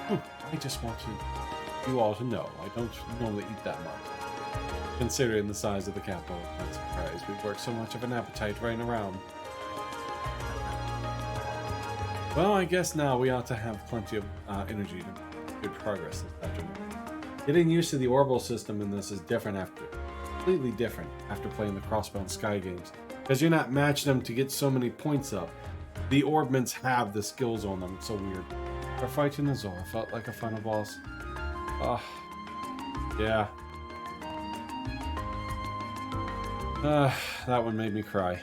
I just want you all to know I don't normally eat that much. Considering the size of the capital, not surprised. We've worked so much of an appetite running around. Well, I guess now we ought to have plenty of energy to make good progress this afternoon. Getting used to the orbital system in this is completely different after playing the Crossbound Sky games. Because you're not matching them to get so many points up. The Orbments have the skills on them, it's so weird. Our fight in Azor felt like a final boss. Yeah. That one made me cry.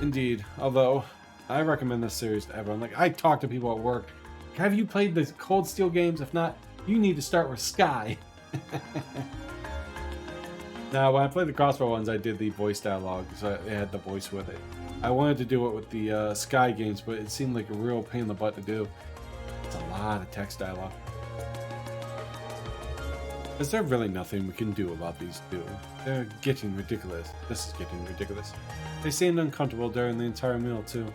Indeed, although I recommend this series to everyone. Like, I talk to people at work. Have you played the Cold Steel games? If not, you need to start with Sky. Now, when I played the Crossbow ones, I did the voice dialogue, so it had the voice with it. I wanted to do it with the Sky games, but it seemed like a real pain in the butt to do. It's a lot of text dialogue. Is there really nothing we can do about these two? They're getting ridiculous. This is getting ridiculous. They seemed uncomfortable during the entire meal, too.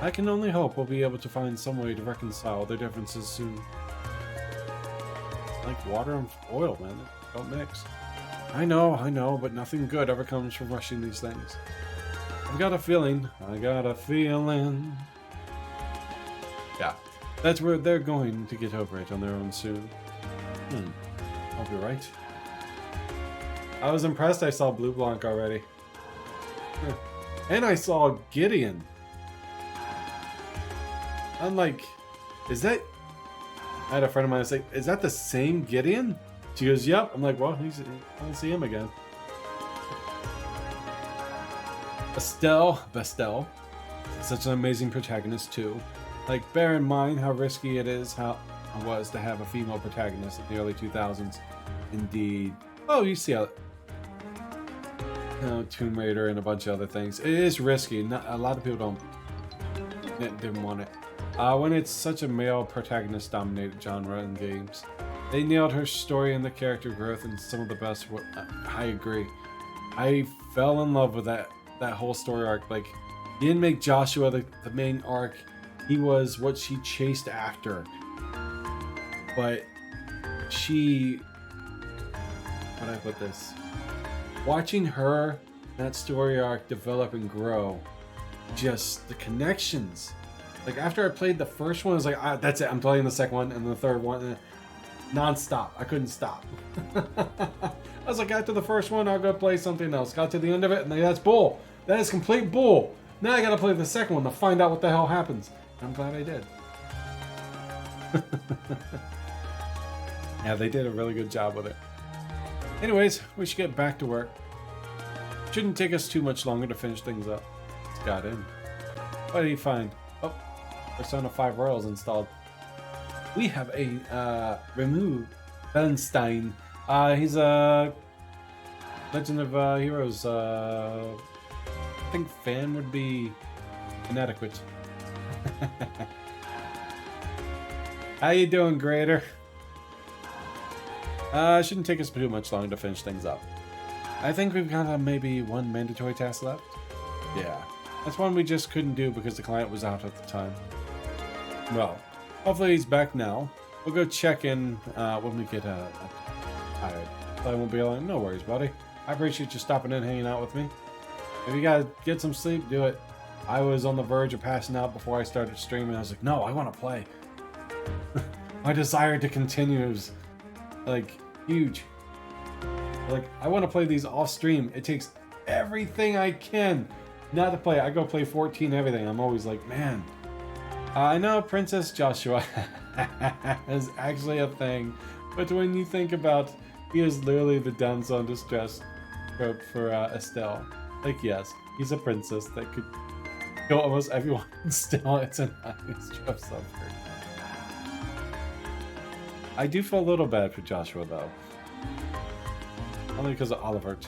I can only hope we'll be able to find some way to reconcile their differences soon. Like water and oil, man. They don't mix. I know, but nothing good ever comes from rushing these things. I got a feeling. Yeah, that's where they're going to get over it on their own soon. I'll be right. I was impressed I saw Blue Blanc already. And I saw Gideon. I'm like, is that... I had a friend of mine say, is that the same Gideon? She goes, yep. I'm like, well, I don't see him again. Bestel. Such an amazing protagonist, too. Like, bear in mind how risky it was to have a female protagonist in the early 2000s. Indeed. Oh, you see how... Tomb Raider and a bunch of other things. It is risky. A lot of people didn't want it. When it's such a male protagonist-dominated genre in games. They nailed her story and the character growth and some of the best. I agree. I fell in love with that whole story arc. Like, he didn't make Joshua the main arc. He was what she chased after. But she... How do I put this? Watching her, that story arc develop and grow. Just the connections. Like, after I played the first one, I was like, that's it. I'm playing the second one and the third one. Non-stop. I couldn't stop. I was like, after the first one, I'll go play something else. Got to the end of it, and that's bull. That is complete bull. Now I gotta play the second one to find out what the hell happens. I'm glad I did. Yeah, they did a really good job with it. Anyways, we should get back to work. Shouldn't take us too much longer to finish things up. It's got in. What did he find? Oh, Persona 5 Royals installed. We have a Remu Bernstein. He's a Legend of Heroes. I think fan would be inadequate. How you doing, Grader? Shouldn't take us too much longer to finish things up. I think we've got maybe one mandatory task left. Yeah, that's one we just couldn't do because the client was out at the time. Well, hopefully he's back now. We'll go check in when we get tired. I won't be alone. No worries, buddy. I appreciate you stopping in, hanging out with me. If you gotta get some sleep, do it. I was on the verge of passing out before I started streaming. I was like, no, I want to play. My desire to continue is like huge. Like, I want to play these off stream. It takes everything I can not to play. I go play 14 everything. I'm always like, man. I know Princess Joshua is actually a thing, but when you think about, he is literally the damsel in distress trope for Estelle. Like, yes, he's a princess that could kill almost everyone. Still, it's a nice trope subject. I do feel a little bad for Joshua, though. Only because of Olivert.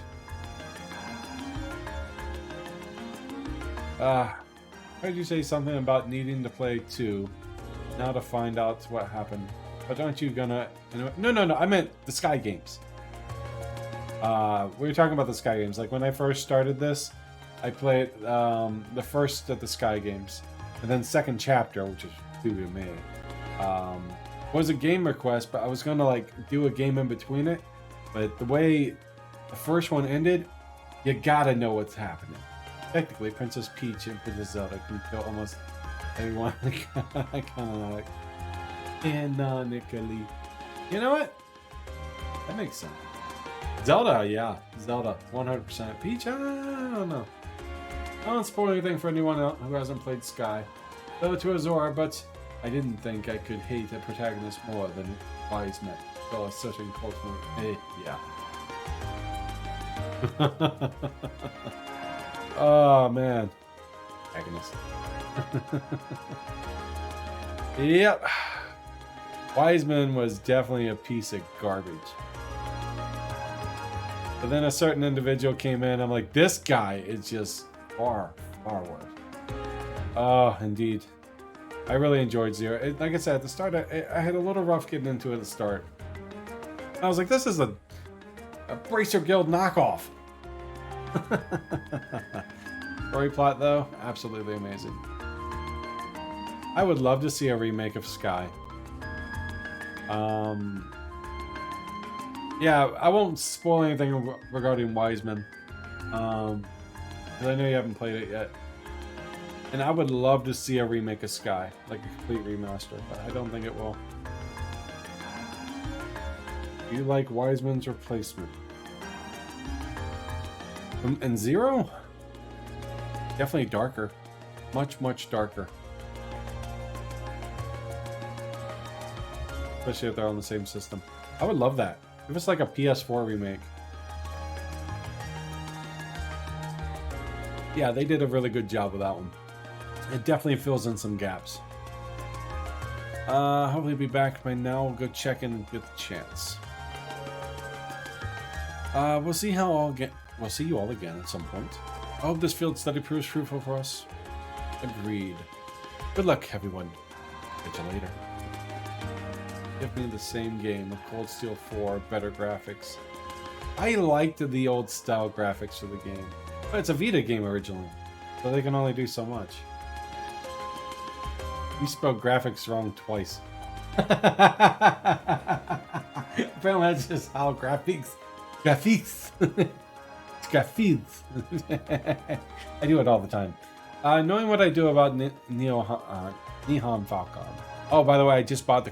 Heard you say something about needing to play 2. Now to find out what happened. But aren't you gonna... No. I meant the Sky games. We were talking about the Sky games. Like, when I first started this, I played the first of the Sky games. And then second chapter, which is due to me, was a game request, but I was gonna, like, do a game in between it. But the way the first one ended, you gotta know what's happening. Technically, Princess Peach and Princess Zelda can kill almost everyone. I kind of like canonically. You know what? That makes sense. Zelda, yeah. Zelda, 100%. Peach, I don't know. I don't spoil anything for anyone who hasn't played Sky. Though to Azora, but I didn't think I could hate a protagonist more than Wise Men. Well, such an ultimate. Yeah. Oh, man. Protagonist. Yep. Wiseman was definitely a piece of garbage. But then a certain individual came in. I'm like, this guy is just far worse. Oh, indeed. I really enjoyed Zero. Like I said, at the start, I had a little rough getting into it at the start. I was like, this is a Bracer Guild knockoff. Story plot, though, absolutely amazing. I would love to see a remake of Sky. Yeah, I won't spoil anything regarding Wiseman. Because I know you haven't played it yet. And I would love to see a remake of Sky. Like a complete remaster, but I don't think it will. Do you like Wiseman's replacement? And Zero? Definitely darker. Much darker. Especially if they're on the same system. I would love that. If it's like a PS4 remake. Yeah, they did a really good job with that one. It definitely fills in some gaps. Hopefully be back by now. We'll go check in and get the chance. We'll see you all again at some point. I hope this field study proves fruitful for us. Agreed. Good luck, everyone. Catch you later. Give me the same game with Cold Steel 4, better graphics. I liked the old style graphics for the game. But it's a Vita game originally, so they can only do so much. You spelled graphics wrong twice. Apparently that's just how graphics. It's graphics. I do it all the time. Knowing what I do about Nihon Falcon. Oh, by the way, I just bought the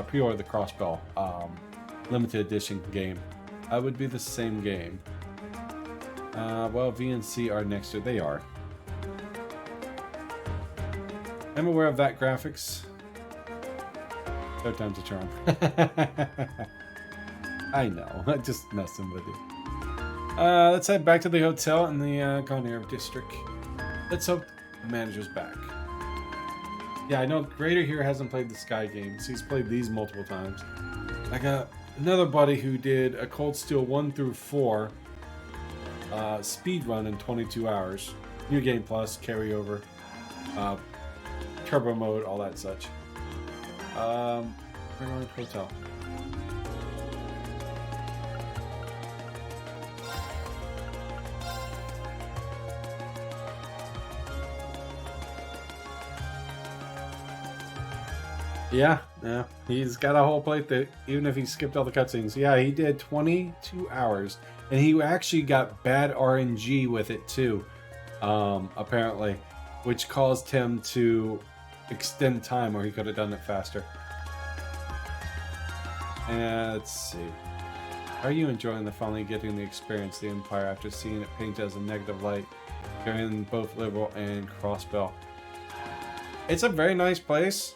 pre-ordered the Crossbell limited edition game. I would be the same game. Well, V and C are next to. They are. I'm aware of that graphics. Third time's a charm. I know. I'm just messing with you. Let's head back to the hotel in the Garnier district. Let's hope the manager's back. Yeah, I know Grader here hasn't played the Sky games. He's played these multiple times. I got another buddy who did a Cold Steel 1 through 4 speed run in 22 hours. New Game Plus, carryover, turbo mode, all that such. We're going to hotel. Yeah, he's got a whole playthrough, even if he skipped all the cutscenes. Yeah, he did 22 hours, and he actually got bad RNG with it too, apparently, which caused him to extend time where he could have done it faster. And let's see. Are you enjoying finally getting the experience the Empire after seeing it painted as a negative light during both Liberal and Crossbell? It's a very nice place.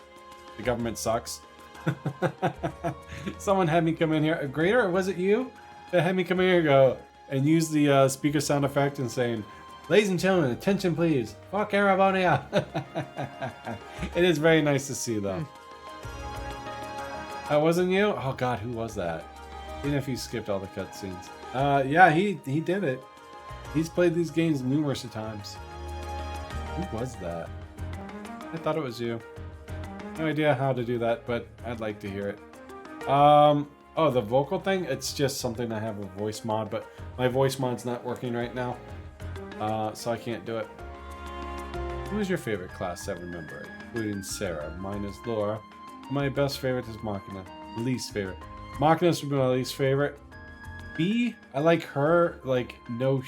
The government sucks. Someone had me come in here. Grader, or was it you that had me come in here and use the speaker sound effect and saying, "Ladies and gentlemen, attention please. Fuck Arabonia." It is very nice to see though. That wasn't you? Oh god, who was that? Even if he skipped all the cutscenes. Yeah, he did it. He's played these games numerous times. Who was that? I thought it was you. No idea how to do that, but I'd like to hear it. Oh, the vocal thing? It's just something I have a voice mod, but my voice mod's not working right now. So I can't do it. Who is your favorite class 7 member? Including Sarah. Mine is Laura. My best favorite is Machina. Least favorite. Machina's would be my least favorite. B, I like her, like, no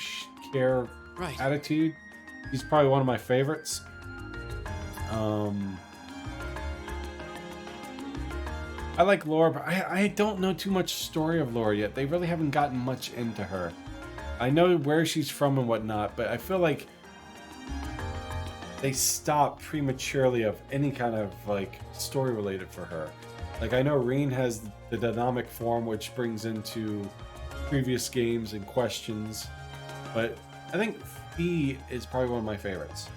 care attitude. She's probably one of my favorites. I like Laura, but I don't know too much story of Laura yet. They really haven't gotten much into her. I know where she's from and whatnot, but I feel like they stopped prematurely of any kind of, like, story related for her. Like, I know Reen has the dynamic form, which brings into previous games and questions, but I think Fee is probably one of my favorites.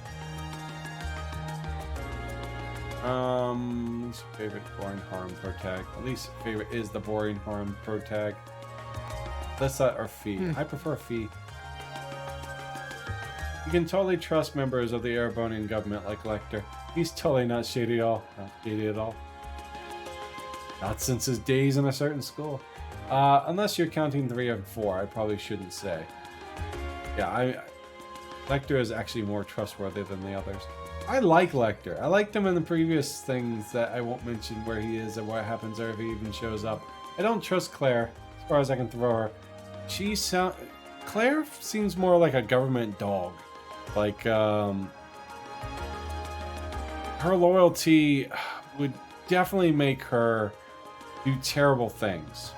Least favorite boring harem pro tag. At least favorite is the boring harem pro tag. That's that or Fee. I prefer Fee. You can totally trust members of the Erebonian government like Lecter. He's totally not shady at all. Not shady at all. Not since his days in a certain school. Unless you're counting 3 and 4, I probably shouldn't say. Yeah, Lecter is actually more trustworthy than the others. I like Lecter. I liked him in the previous things that I won't mention where he is and what happens or if he even shows up. I don't trust Claire, as far as I can throw her. Claire seems more like a government dog. Like, her loyalty would definitely make her do terrible things.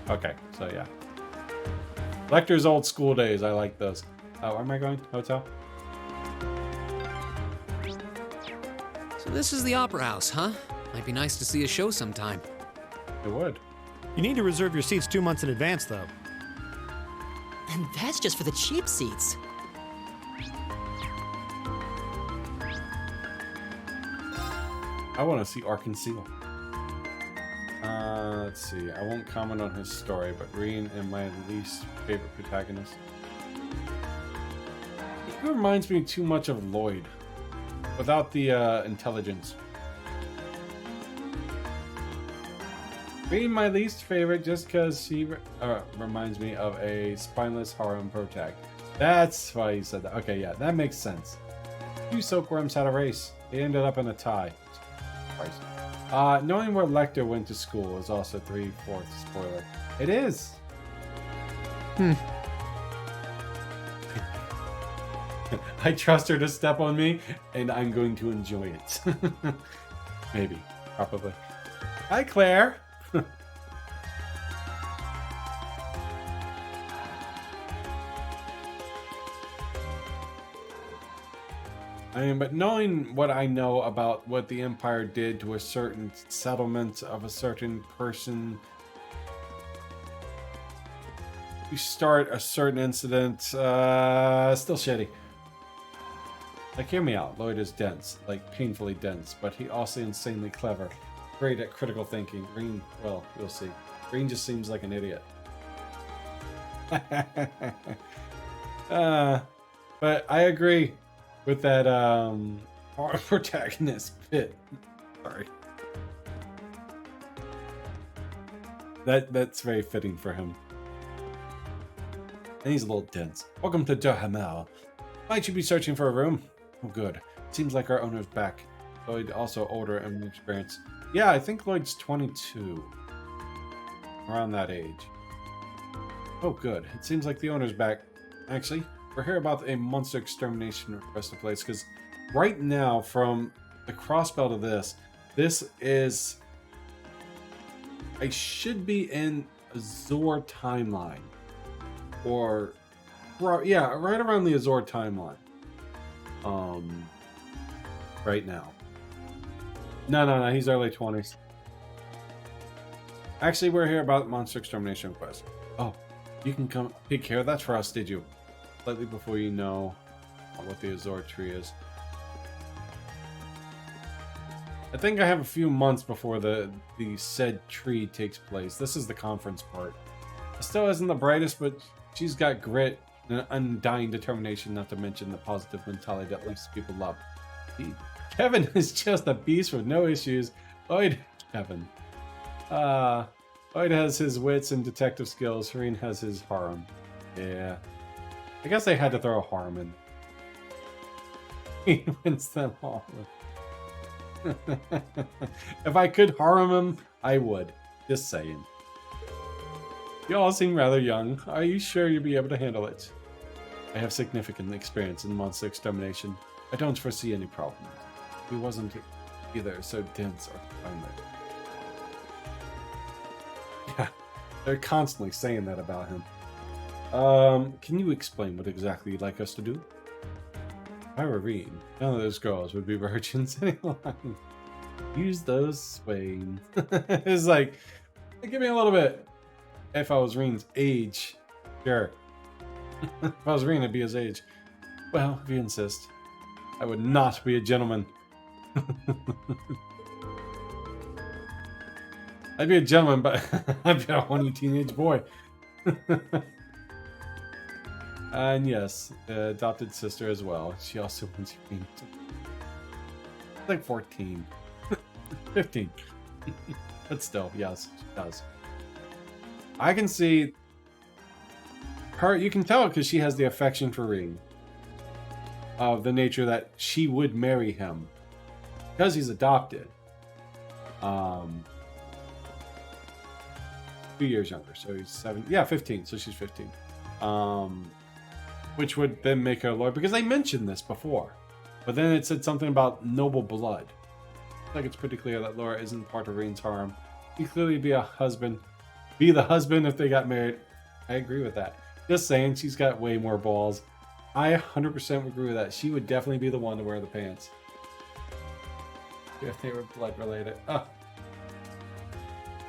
Okay, so yeah. Lecter's old school days, I like those. Oh, where am I going? Hotel? So this is the Opera House, huh? Might be nice to see a show sometime. It would. You need to reserve your seats 2 months in advance, though. And that's just for the cheap seats. I want to see Arkansas. Let's see. I won't comment on his story, but Reen and my least favorite protagonist. He reminds me too much of Lloyd, without the intelligence. Reen, my least favorite, just because she reminds me of a spineless harem protag. That's why you said that. Okay, yeah, that makes sense. 2 silkworms had a race. They ended up in a tie. Christ. Knowing where Lecter went to school is also 3/4 spoiler. It is. I trust her to step on me, and I'm going to enjoy it. Maybe. Probably. Hi, Claire. I mean, but knowing what I know about what the Empire did to a certain settlement of a certain person, you start a certain incident, still shitty. Like, hear me out. Lloyd is dense, like painfully dense, but he also insanely clever. Great at critical thinking. Reen, well, we'll see. Reen just seems like an idiot. But I agree with that protagonist bit. Sorry. That's very fitting for him. And he's a little dense. Welcome to Dohamel. Might you be searching for a room? Oh, good. Seems like our owner's back. Lloyd also older and experienced. Yeah, I think Lloyd's 22. Around that age. Oh, good. It seems like the owner's back. Actually, we're here about a monster extermination across the place, because right now, from the crossbelt of this is... I should be in Azor timeline. Or... yeah, right around the Azor timeline. Right now. No, he's early 20s. Actually, we're here about monster extermination quest. Oh, you can come take care of that for us, did you? Slightly before you know what the Azor tree is. I think I have a few months before the said tree takes place. This is the conference part. Estelle isn't the brightest, but she's got grit and an undying determination, not to mention the positive mentality that lifts people up. Kevin is just a beast with no issues. Kevin. Lloyd has his wits and detective skills. Serene has his harem. Yeah. I guess they had to throw a harem in. He wins them all. If I could harem him, I would. Just saying. You all seem rather young. Are you sure you'll be able to handle it? I have significant experience in monster extermination. I don't foresee any problems. He wasn't either so dense or violent. Yeah, they're constantly saying that about him. Can you explain what exactly you'd like us to do? If I were Reed, none of those girls would be virgins anymore. Use those swings. It's like, give me a little bit. If I was Reen's age, sure. If I was Reen, I'd be his age. Well, if you insist, I would not be a gentleman. I'd be a gentleman, but I'd be a horny teenage boy. And yes, adopted sister as well. She also wants you to like 14. 15. But still, yes, she does. I can see her, you can tell because she has the affection for Ring. Of the nature that she would marry him. Because he's adopted. 2 years younger, so he's 7. Yeah, 15, so she's 15. Which would then make her a lord, because I mentioned this before. But then it said something about noble blood. I think it's pretty clear that Laura isn't part of Reen's harem. He'd clearly be a husband. Be the husband if they got married. I agree with that. Just saying, she's got way more balls. I 100% agree with that. She would definitely be the one to wear the pants. If they were blood related. Oh.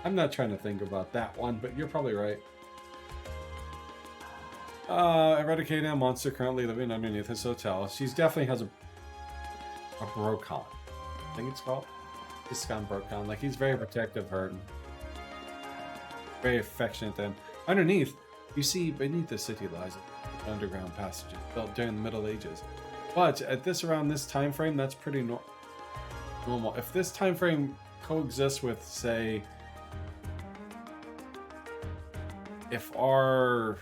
I'm not trying to think about that one, but you're probably right. Eradicating a monster currently living underneath his hotel. She's definitely has a Brocon. I think it's called. Iskan Brocon. Like, he's very protective of her. Very affectionate to him. Underneath, you see, beneath the city lies an underground passage built during the Middle Ages. But at around this time frame, that's pretty normal. If this time frame coexists with, say, if our,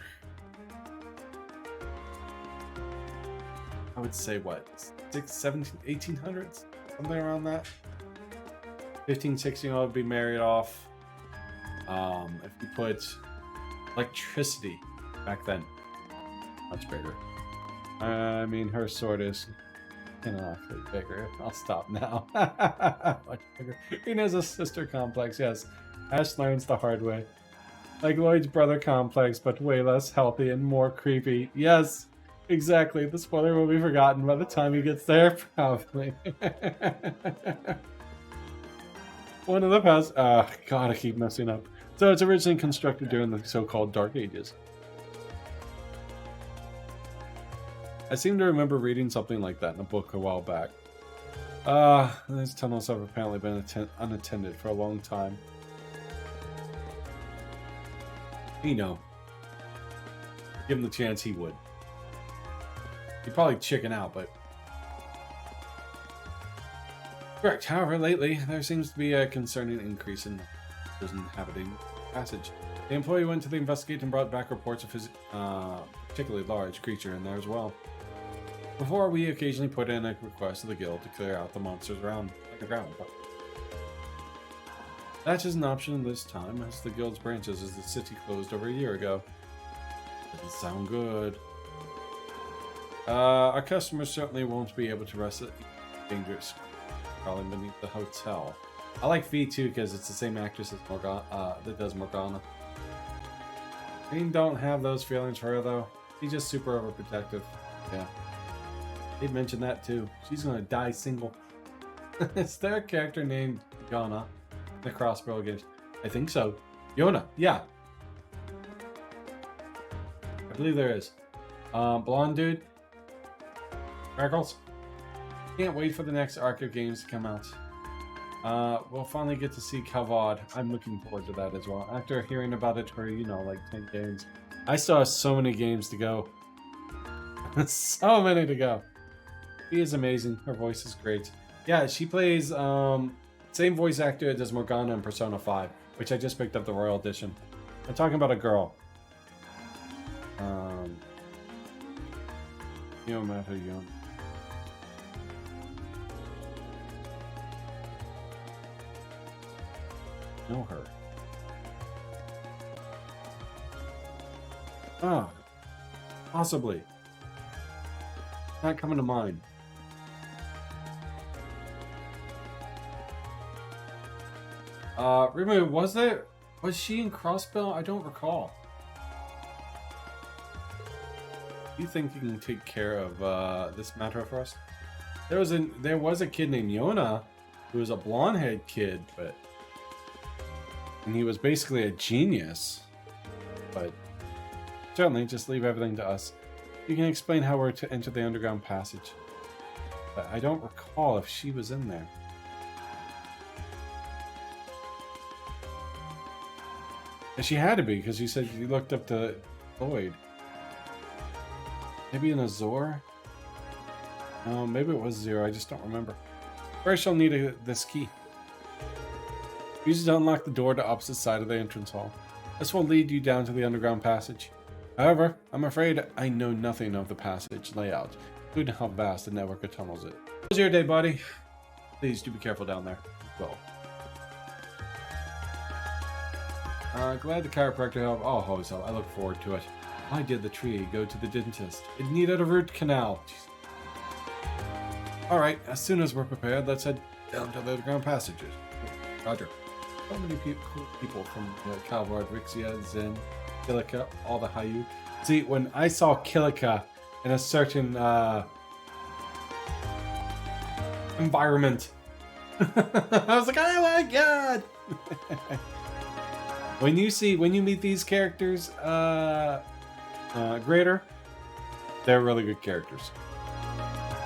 I would say what, 1800s, something around that. 15, 16 would be married off. If you put electricity back then, much bigger. I mean, her sword is infinitely bigger. I'll stop now. Much bigger. He has a sister complex, yes. Ash learns the hard way. Like Lloyd's brother complex, but way less healthy and more creepy. Yes, exactly. The spoiler will be forgotten by the time he gets there, probably. One of the past... God, I keep messing up. So it's originally constructed during the so-called Dark Ages. I seem to remember reading something like that in a book a while back. These tunnels have apparently been unattended for a long time. You know. Give him the chance, he would. He'd probably chicken out, but... Correct. However, lately, there seems to be a concerning increase in those inhabiting the passage. The employee went to the investigate and brought back reports of his particularly large creature in there as well. Before, we occasionally put in a request to the guild to clear out the monsters around underground. But that is an option this time, as the guild's branches as the city closed over a year ago. Doesn't sound good. Our customers certainly won't be able to rest at dangerous crawling beneath the hotel. I like V too because it's the same actress as Morgana, that does Morgana. Green don't have those feelings for her though. He's just super overprotective. Yeah. They mentioned that too. She's gonna die single. Is there a character named Yona in the Crossbow games? I think so. Yona, yeah. I believe there is. Blonde dude. Freckles. Can't wait for the next arc of games to come out. We'll finally get to see Kavod. I'm looking forward to that as well. After hearing about it for, you know, like 10 games. I still have so many games to go. So many to go. She is amazing. Her voice is great. Yeah, she plays, same voice actor that does Morgana in Persona 5, which I just picked up the Royal Edition. I'm talking about a girl. You met her young. Know her. Ah, possibly. Not coming to mind. Rimu, was she in Crossbell? I don't recall. You think you can take care of this matter for us? There was a kid named Yona who was a blonde-haired kid, and he was basically a genius. But certainly, just leave everything to us. You can explain how we're to enter the underground passage. But I don't recall if she was in there. And she had to be, because you said you looked up to Lloyd. Maybe an Azor? No, maybe it was Zero, I just don't remember. First, I'll need this key. Use it to unlock the door to opposite side of the entrance hall. This will lead you down to the underground passage. However, I'm afraid I know nothing of the passage layout, including how vast the network of tunnels is. How's your day, buddy? Please do be careful down there. Well. Glad the chiropractor helped. Oh, hoes up. I look forward to it. Why did the tree go to the dentist? It needed a root canal. Alright, as soon as we're prepared, let's head down to the underground passages. Roger. So many people from Calvard, Rixia, Zen, Kilika, all the Hayu. See, when I saw Kilika in a certain environment, I was like, oh my god! When you meet these characters, Greater, they're really good characters.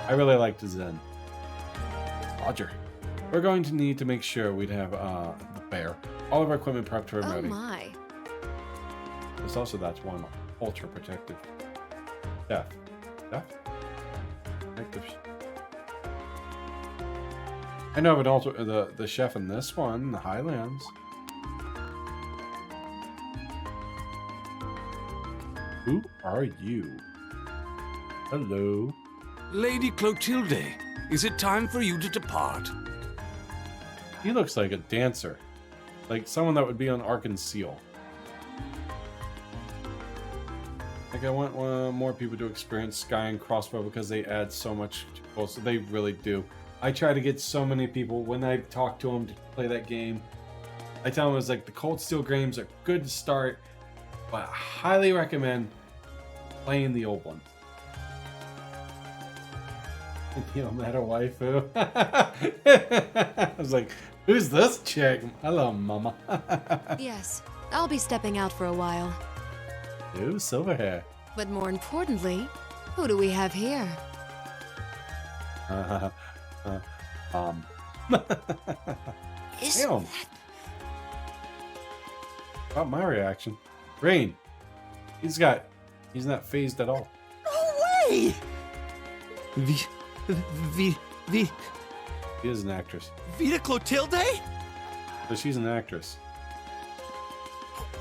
I really liked Zen. Roger. We're going to need to make sure we'd have the bear. All of our equipment prepped for Oh remoting. my. There's also that one ultra protective. Chef. Chef? Protective. I know, but the chef in this one, the Highlands. Who are you? Hello. Lady Clotilde, is it time for you to depart? He looks like a dancer. Like someone that would be on Ark and Seal. Like I want more people to experience Sky and Crossbow because they add so much to both. So they really do. I try to get so many people, when I talk to them to play that game, I tell them it's like the Cold Steel games are good to start, but I highly recommend playing the old ones. You know, met a waifu. I was like, who's this chick? Hello, mama. Yes, I'll be stepping out for a while. Ooh, silver hair. But more importantly, who do we have here? Is Damn. About my reaction. Rain. He's not phased at all. no way! She is an actress. Vita Clotilde? So she's an actress.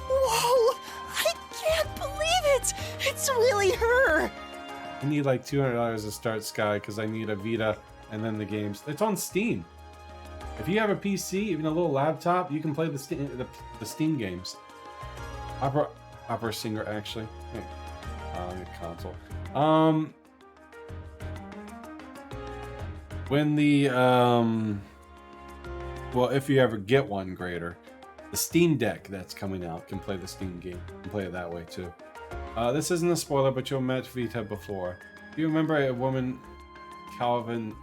Whoa! I can't believe it! It's really her! I need like $200 to start Sky because I need a Vita and then the games. It's on Steam. If you have a PC, even a little laptop, you can play the Steam games. Opera singer, actually. Console. When the well, if you ever get one, Greater, the Steam Deck that's coming out can play the Steam game. You can play it that way too. This isn't a spoiler, but you'll met Vita before. Do you remember a woman Kevin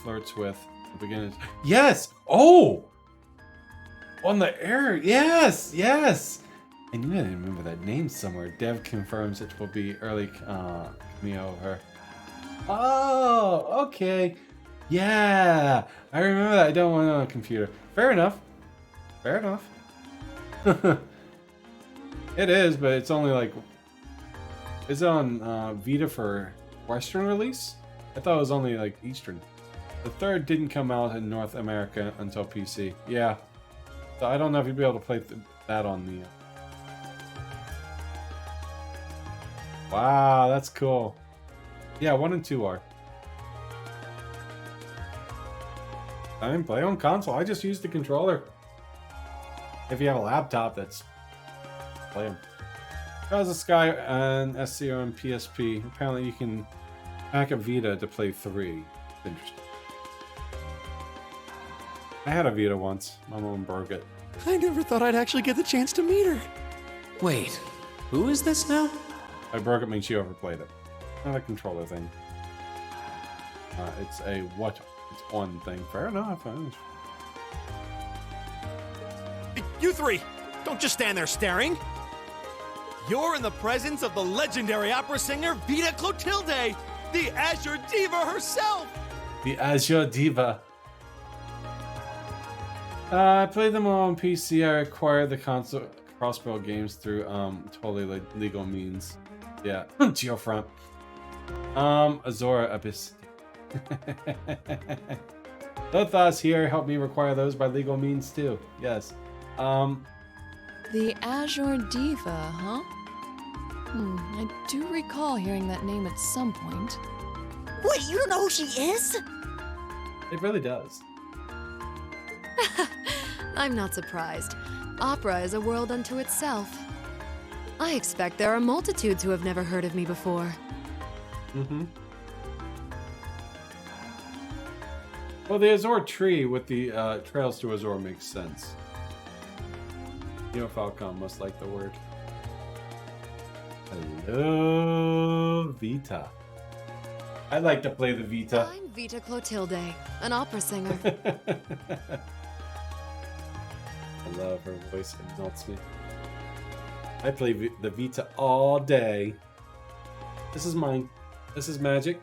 flirts with at the beginning? Yes! Oh! On the air! Yes! Yes! I knew I didn't remember that name somewhere. Dev confirms it will be early cameo of her. Oh, okay. Yeah, I remember that. I don't want it on a computer. Fair enough. Fair enough. It is, but it's only like... Is it on Vita for Western release? I thought it was only like Eastern. The third didn't come out in North America until PC. Yeah. So I don't know if you'd be able to play that on the... Wow, that's cool. Yeah, 1 and 2 are. I didn't play on console. I just used the controller. If you have a laptop, that's... Play them. Trials of Sky and SCO and PSP. Apparently you can hack a Vita to play 3. Interesting. I had a Vita once. My mom broke it. I never thought I'd actually get the chance to meet her. Wait, who is this now? I broke it means she overplayed it. Not a controller thing. It's a what? It's on thing. Fair enough. You three, don't just stand there staring. You're in the presence of the legendary opera singer Vita Clotilde, the Azure Diva herself. The Azure Diva. I played them all on PC. I acquired the console crossbow games through totally legal means. Yeah, Geofront. Azora Abyss. Lothos here helped me acquire those by legal means too. Yes. The Azure Diva, huh? I do recall hearing that name at some point. Wait, you don't know who she is? It really does. I'm not surprised. Opera is a world unto itself. I expect there are multitudes who have never heard of me before. Mm-hmm. Well, the Azor tree with the trails to Azor makes sense. Neo Falcon must like the word. Hello, Vita. I like to play the Vita. I'm Vita Clotilde, an opera singer. I love her voice, it melts me. I play the Vita all day. This is mine. This is Magic.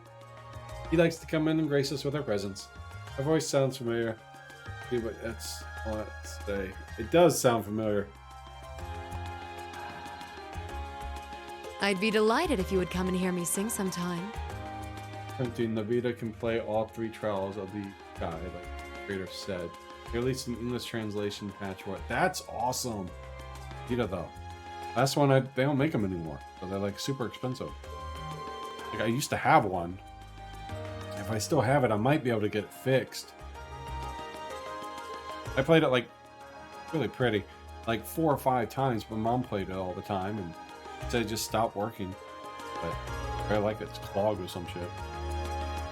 He likes to come in and grace us with her presence. Her voice sounds familiar. Yeah, but that's all I have to say. It does sound familiar. I'd be delighted if you would come and hear me sing sometime. Tempting, the Vita can play all 3 trials of the sky, like the creator said. They released an English translation patchwork. That's awesome. Vita though. Last one, they don't make them anymore, so they're like super expensive. Like I used to have one. If I still have it, I might be able to get it fixed. I played it like really pretty, like 4 or 5 times. My mom played it all the time, and it just stopped working. But I like it. It's clogged with some shit.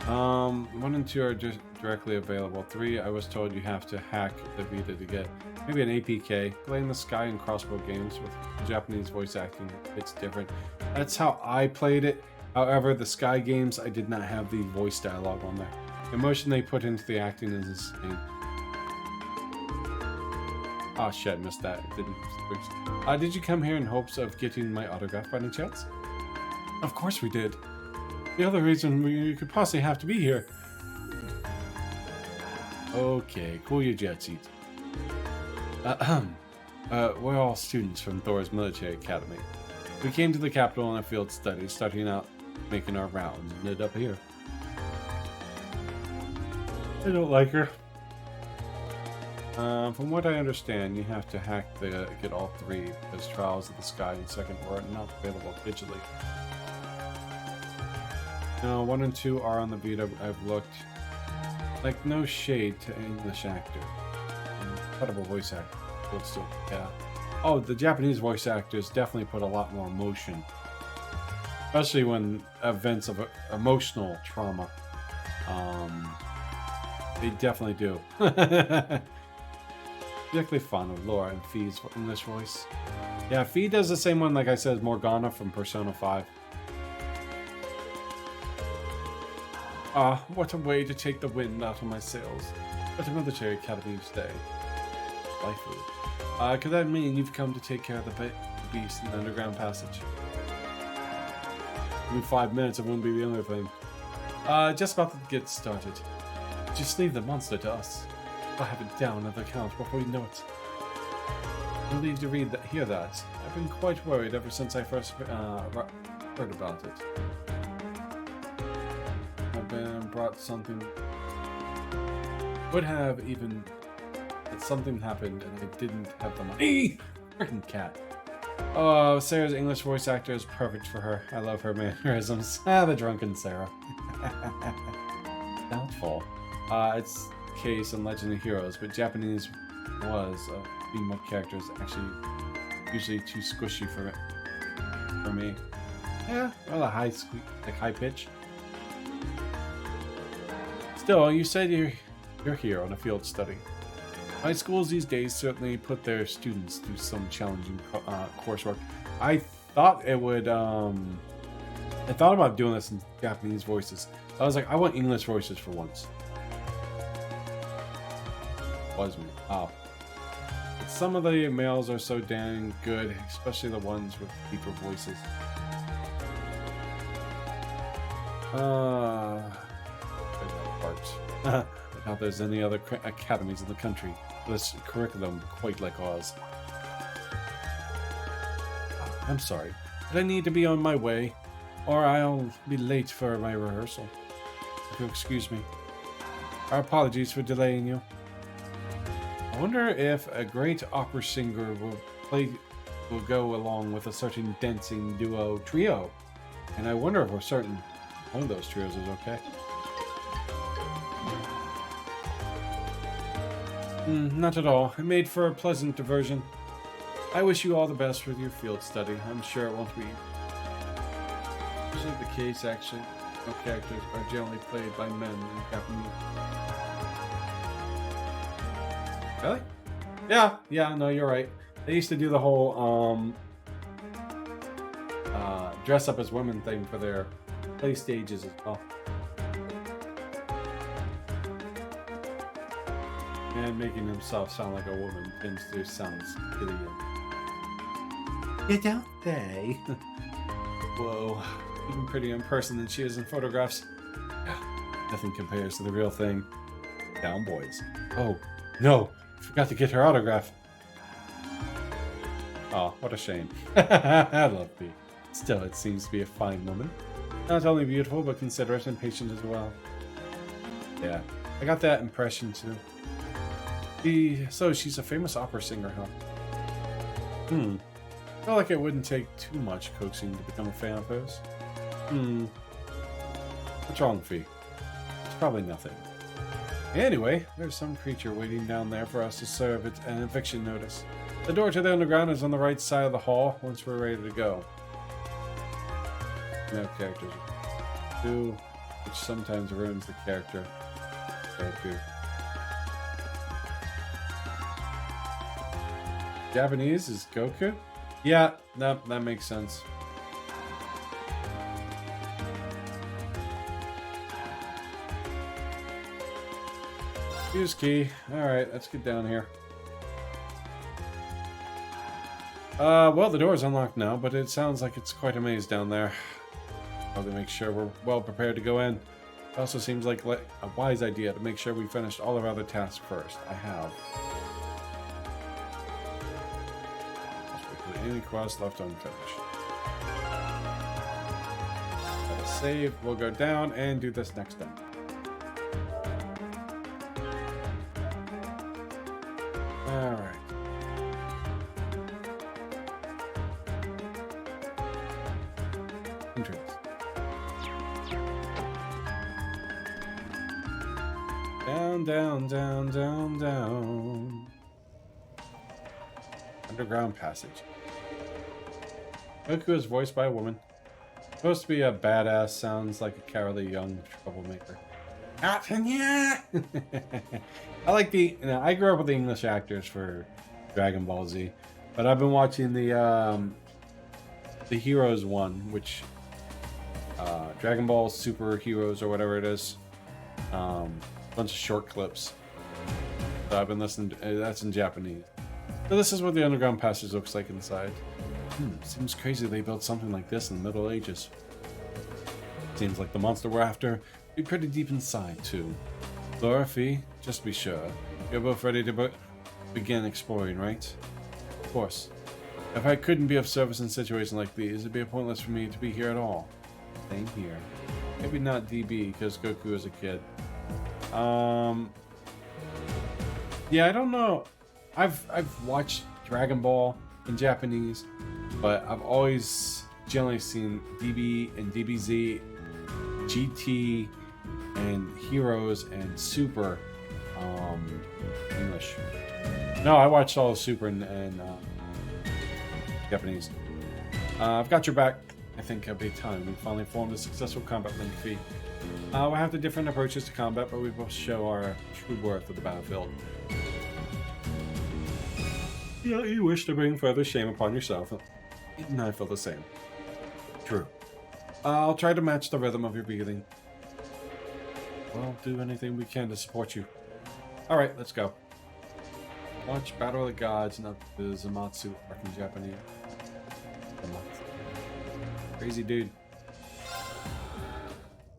1 and 2 are just directly available. 3, I was told you have to hack the Vita to get maybe an APK. Playing the Sky and Crossbow games with Japanese voice acting, it's different. That's how I played it. However, the Sky games, I did not have the voice dialogue on there. The emotion they put into the acting is insane. Oh shit, missed that. It didn't. Did you come here in hopes of getting my autograph by any chance? Of course we did. The other reason we could possibly have to be here. Okay, cool your jet seat. We're all students from Thor's military academy. We came to the capital on a field study, starting out making our rounds, and ended up here. I don't like her. From what I understand, you have to hack get all 3 because Trials of the Sky and Second are not available digitally. No, 1 and 2 are on the Vita. I've looked. Like, no shade to English actor. Incredible voice actor. But still, yeah. Oh, the Japanese voice actors definitely put a lot more emotion. Especially when events of emotional trauma. They definitely do. Particularly fond of Laura and Fee's English voice. Yeah, Fee does the same one, like I said, as Morgana from Persona 5. Ah, what a way to take the wind out of my sails. But a military academy stay. Waifu. Could that mean you've come to take care of the beast in the underground passage? In 5 minutes, it won't be the only thing. Just about to get started. Just leave the monster to us. I'll have it down at the count before we know it. I'm relieved to hear that. I've been quite worried ever since I first heard about it. I've been brought something. Would have even that something happened and I didn't have the money. Freaking cat. Oh, Sarah's English voice actor is perfect for her. I love her mannerisms. The drunken Sarah. Doubtful. It's the case in Legend of Heroes, but Japanese was female characters actually usually too squishy for me. Yeah, well, a high squeak, like high pitch. Still, you said you're here on a field study. High schools these days certainly put their students through some challenging coursework. I thought it would. I thought about doing this in Japanese voices. I was like, I want English voices for once. Was me. Oh. But some of the males are so dang good, especially the ones with deeper voices. I doubt there's any other academies in the country with this curriculum quite like ours. I'm sorry, but I need to be on my way, or I'll be late for my rehearsal. If you'll excuse me. Our apologies for delaying you. I wonder if a great opera singer will go along with a certain dancing duo trio. And I wonder if one of those trios is okay. Not at all. It made for a pleasant diversion. I wish you all the best with your field study. I'm sure it won't be usually the case, actually. No characters are generally played by men in Japanese. Really? Yeah, no, you're right. They used to do the whole dress up as women thing for their play stages as well. And making himself sound like a woman tends to sound silly. You don't they? Whoa. Even prettier in person than she is in photographs. Nothing compares to the real thing. Down, boys. Oh, no. Forgot to get her autograph. Oh, what a shame. I love Bea. Still, it seems to be a fine woman. Not only beautiful, but considerate and patient as well. Yeah, I got that impression too. So she's a famous opera singer, huh? I feel like it wouldn't take too much coaxing to become a fan of hers. What's wrong, Fee? It's probably nothing. Anyway, there's some creature waiting down there for us to serve an eviction notice. The door to the underground is on the right side of the hall once we're ready to go. No characters. Two, which sometimes ruins the character. Goku. Japanese is Goku? Yeah, that makes sense. Use key. Alright, let's get down here. Well, the door is unlocked now, but it sounds like it's quite a maze down there. Probably make sure we're well prepared to go in. It also seems like a wise idea to make sure we finished all of our other tasks first. I have. Any quest left unfinished. Gotta save. We'll go down and do this next time. Alright. Entrance. Down, down, down, down, down. Underground passage. Goku is voiced by a woman. Supposed to be a badass, sounds like a cowardly young troublemaker. I like I grew up with the English actors for Dragon Ball Z, but I've been watching the Heroes one, which Dragon Ball Super Heroes or whatever it is. Bunch of short clips. So I've been listening. That's in Japanese. So this is what the underground passage looks like inside. Seems crazy they built something like this in the Middle Ages. Seems like the monster we're after be pretty deep inside too. Dorothy, just be sure. You're both ready to begin exploring, right? Of course. If I couldn't be of service in situations like these, it'd be pointless for me to be here at all. Same here. Maybe not DB, because Goku is a kid. Yeah, I don't know. I've watched Dragon Ball in Japanese, but I've always generally seen DB and DBZ, GT, and Heroes and Super English. No, I watched all of Super and Japanese. I've got your back. I think it'll be time we finally formed a successful combat link fee. We'll have the different approaches to combat, but we both show our true worth of the battlefield. Yeah, you wish to bring further shame upon yourself, and I feel the same. True. I'll try to match the rhythm of your breathing. We'll do anything we can to support you. Alright, let's go. Watch Battle of the Gods, not the Zamatsu arc in Japanese. Crazy dude.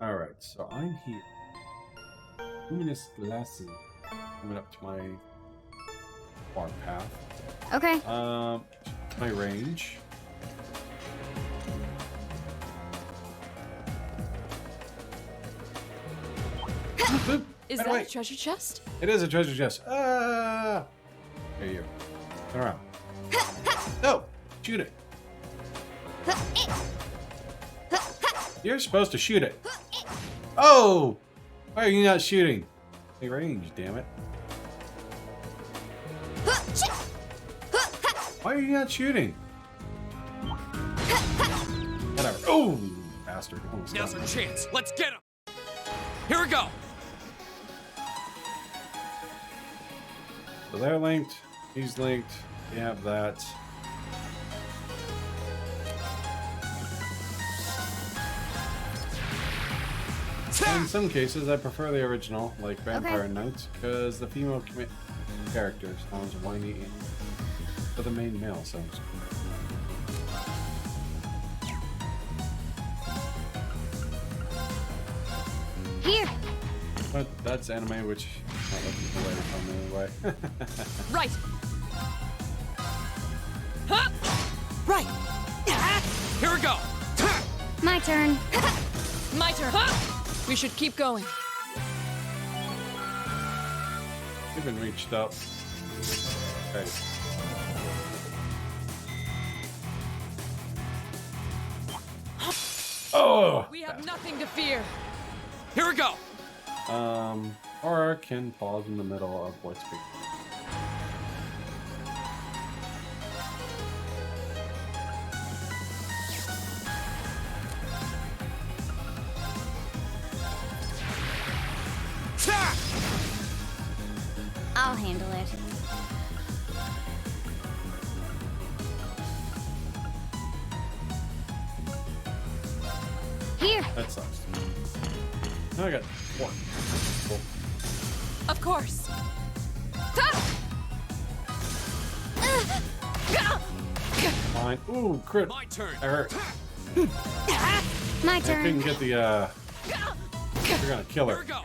Alright, so I'm here. Luminous glasses. Coming up to my far path. Okay. My range. Is that a treasure chest? It is a treasure chest. Ah! There you go. Turn around. No! Shoot it. You're supposed to shoot it. Oh! Why are you not shooting? Hey, range, damn it. Why are you not shooting? Whatever. Oh, bastard. Almost Now's got our me. chance. Let's get him. Here we go. So they're linked. He's linked. We have that. In some cases, I prefer the original, like Vampire Knights, because the female character sounds whiny, but the main male sounds Here. But that's anime, which I'm not looking away from anyway. Right. Huh? Right. Here we go. My turn. My turn. We should keep going. We've been reached up. Okay. Oh! We have nothing to fear. Here we go. Or can pause in the middle of what's speaking. I'll handle it. Here. That sucks. Now I got one. Cool. Of course. Fine. Ooh, crit. My turn. I hurt. My I turn. couldn't get the, You're gonna kill Here her. we go.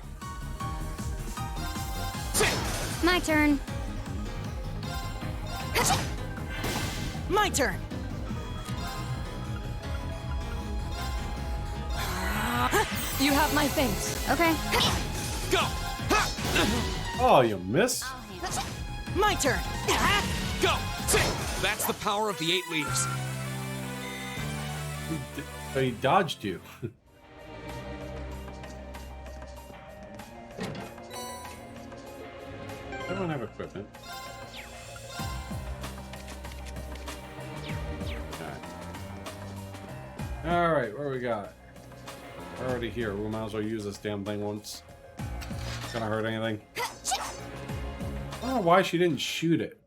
My turn. My turn. You have my things. Okay. Go. Oh, you missed? I'll handle it. My turn. Go. That's the power of the 8 leaves. So he dodged you. I don't have equipment. Alright, what we got? We're already here. We might as well use this damn thing once. It's gonna hurt anything. I don't know why she didn't shoot it.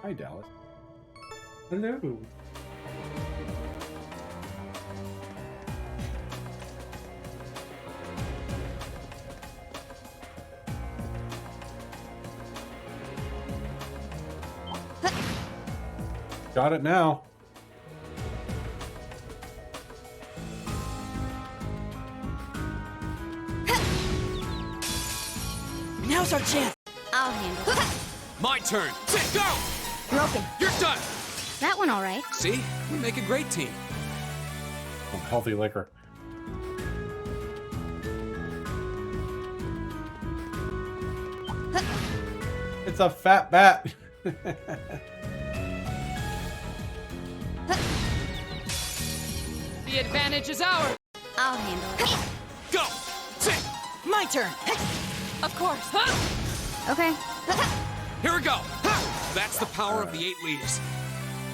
Hi, Dallas. Hello. Got it now. our chance. I'll handle it. My turn. Sit, go! Broken. You're done! That one all right. See? We make a great team. Some healthy liquor. It's a fat bat. The advantage is ours. I'll handle it. Go! Sit! My turn. Of course. Huh? Okay. Here we go! That's the power of the 8 leaders.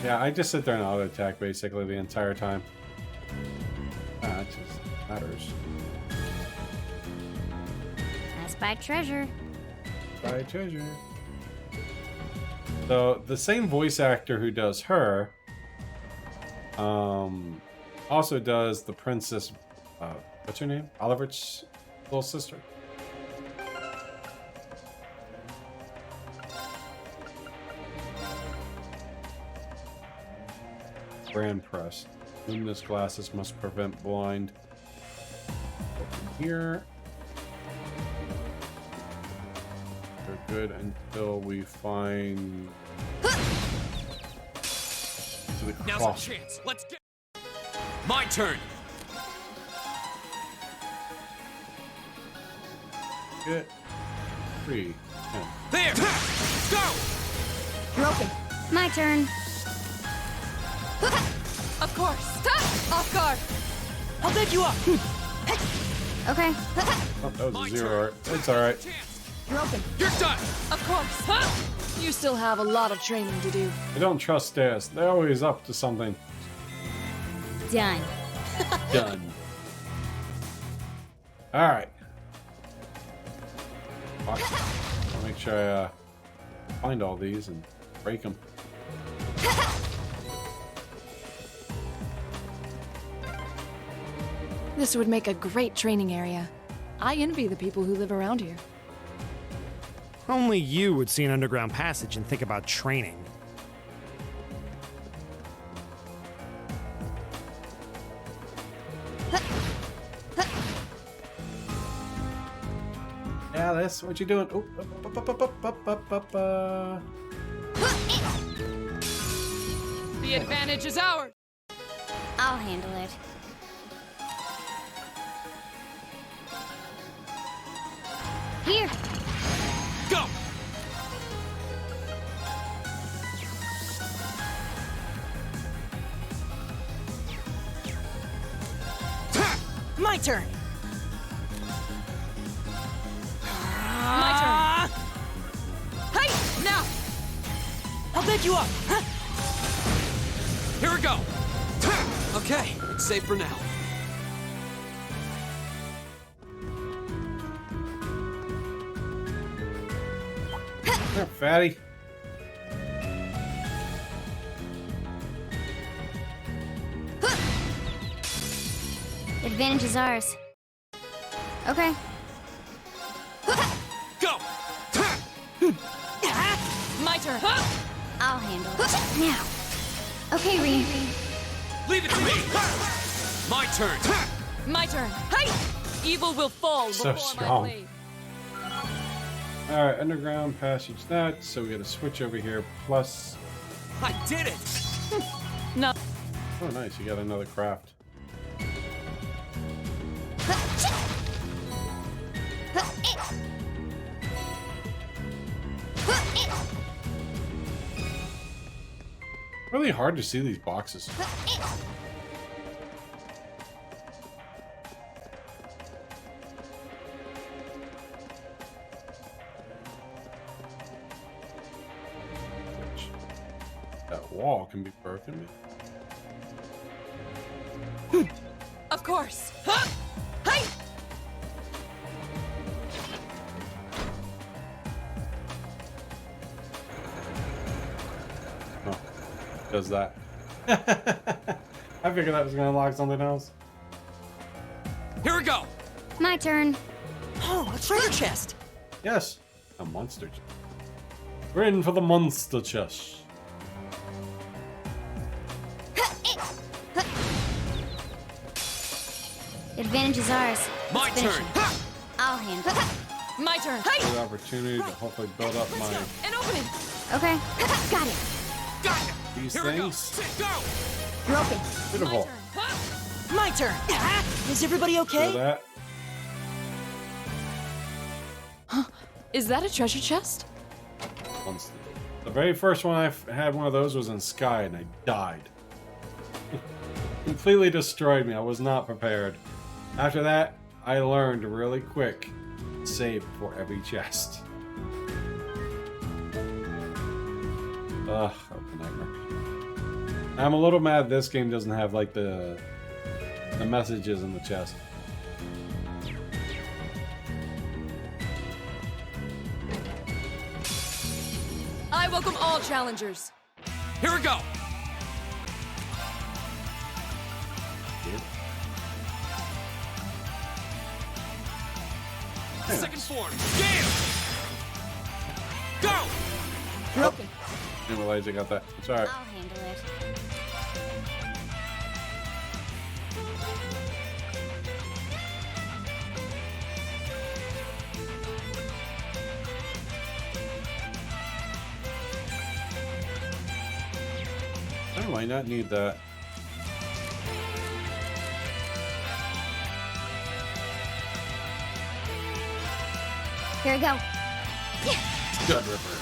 Yeah, I just sit there and auto attack basically the entire time. That just matters. That's by treasure. By treasure. So the same voice actor who does her, also does the princess. What's her name? Oliver's little sister. Brand press. Luminous glasses must prevent blind. Open here. They're good until we find. To the Now's our cross. chance. Let's get. My turn. Get 3. 10. There! Go! Broken. My turn. Of course. Ha! Off guard. I'll pick you up. Okay. Oh, that was My a 0. turn. It's alright. Chance. Broken. You're done! Of course. Huh? You still have a lot of training to do. I don't trust stairs. They're always up to something. Done. Done. Alright. I'll make sure I find all these and break them. This would make a great training area. I envy the people who live around here. Only you would see an underground passage and think about training. Alice, what you doing? Oh, The advantage is ours. I'll handle it. Here. Go! My turn. My turn. Hey! Now! I'll pick you up. Here we go! Okay, it's safe for now. There, fatty. Advantage is ours. Okay. Go! My turn. Huh? I'll handle it. Now. Okay, Reen. Leave it to me! My turn! My turn. Hey! Evil will fall So before strong. my blade. Alright, underground passage that. So we gotta switch over here. Plus. I did it! No. Oh, nice. You got another craft. Really hard to see these boxes. That wall can be broken. Of course. Huh? Hey! Oh, does that. I figured that was gonna unlock something else. Here we go! My turn. Oh, a treasure chest. Yes, a monster chest. We're in for the monster chest. Advantage is ours. My Let's finish turn! it. I'll handle it. My turn. Good opportunity to hopefully build up Let's my go. And open it. Okay, got it. Gotcha! these Here we go. things. Sit, go! Broken. Beautiful. My turn. Is everybody Feel okay? that? Is that a treasure chest? Once the very first one I had one of those was in Sky, and I died. Completely destroyed me. I was not prepared. After that, I learned really quick. Save for every chest. Ugh, open nightmare. I'm a little mad this game doesn't have like the messages in the chest. I welcome all challengers. Here we go! Second form, game! Go! Broken. Didn't realize I got that. It's alright. I'll handle it. I might not need that. Here we go. Good Ripper.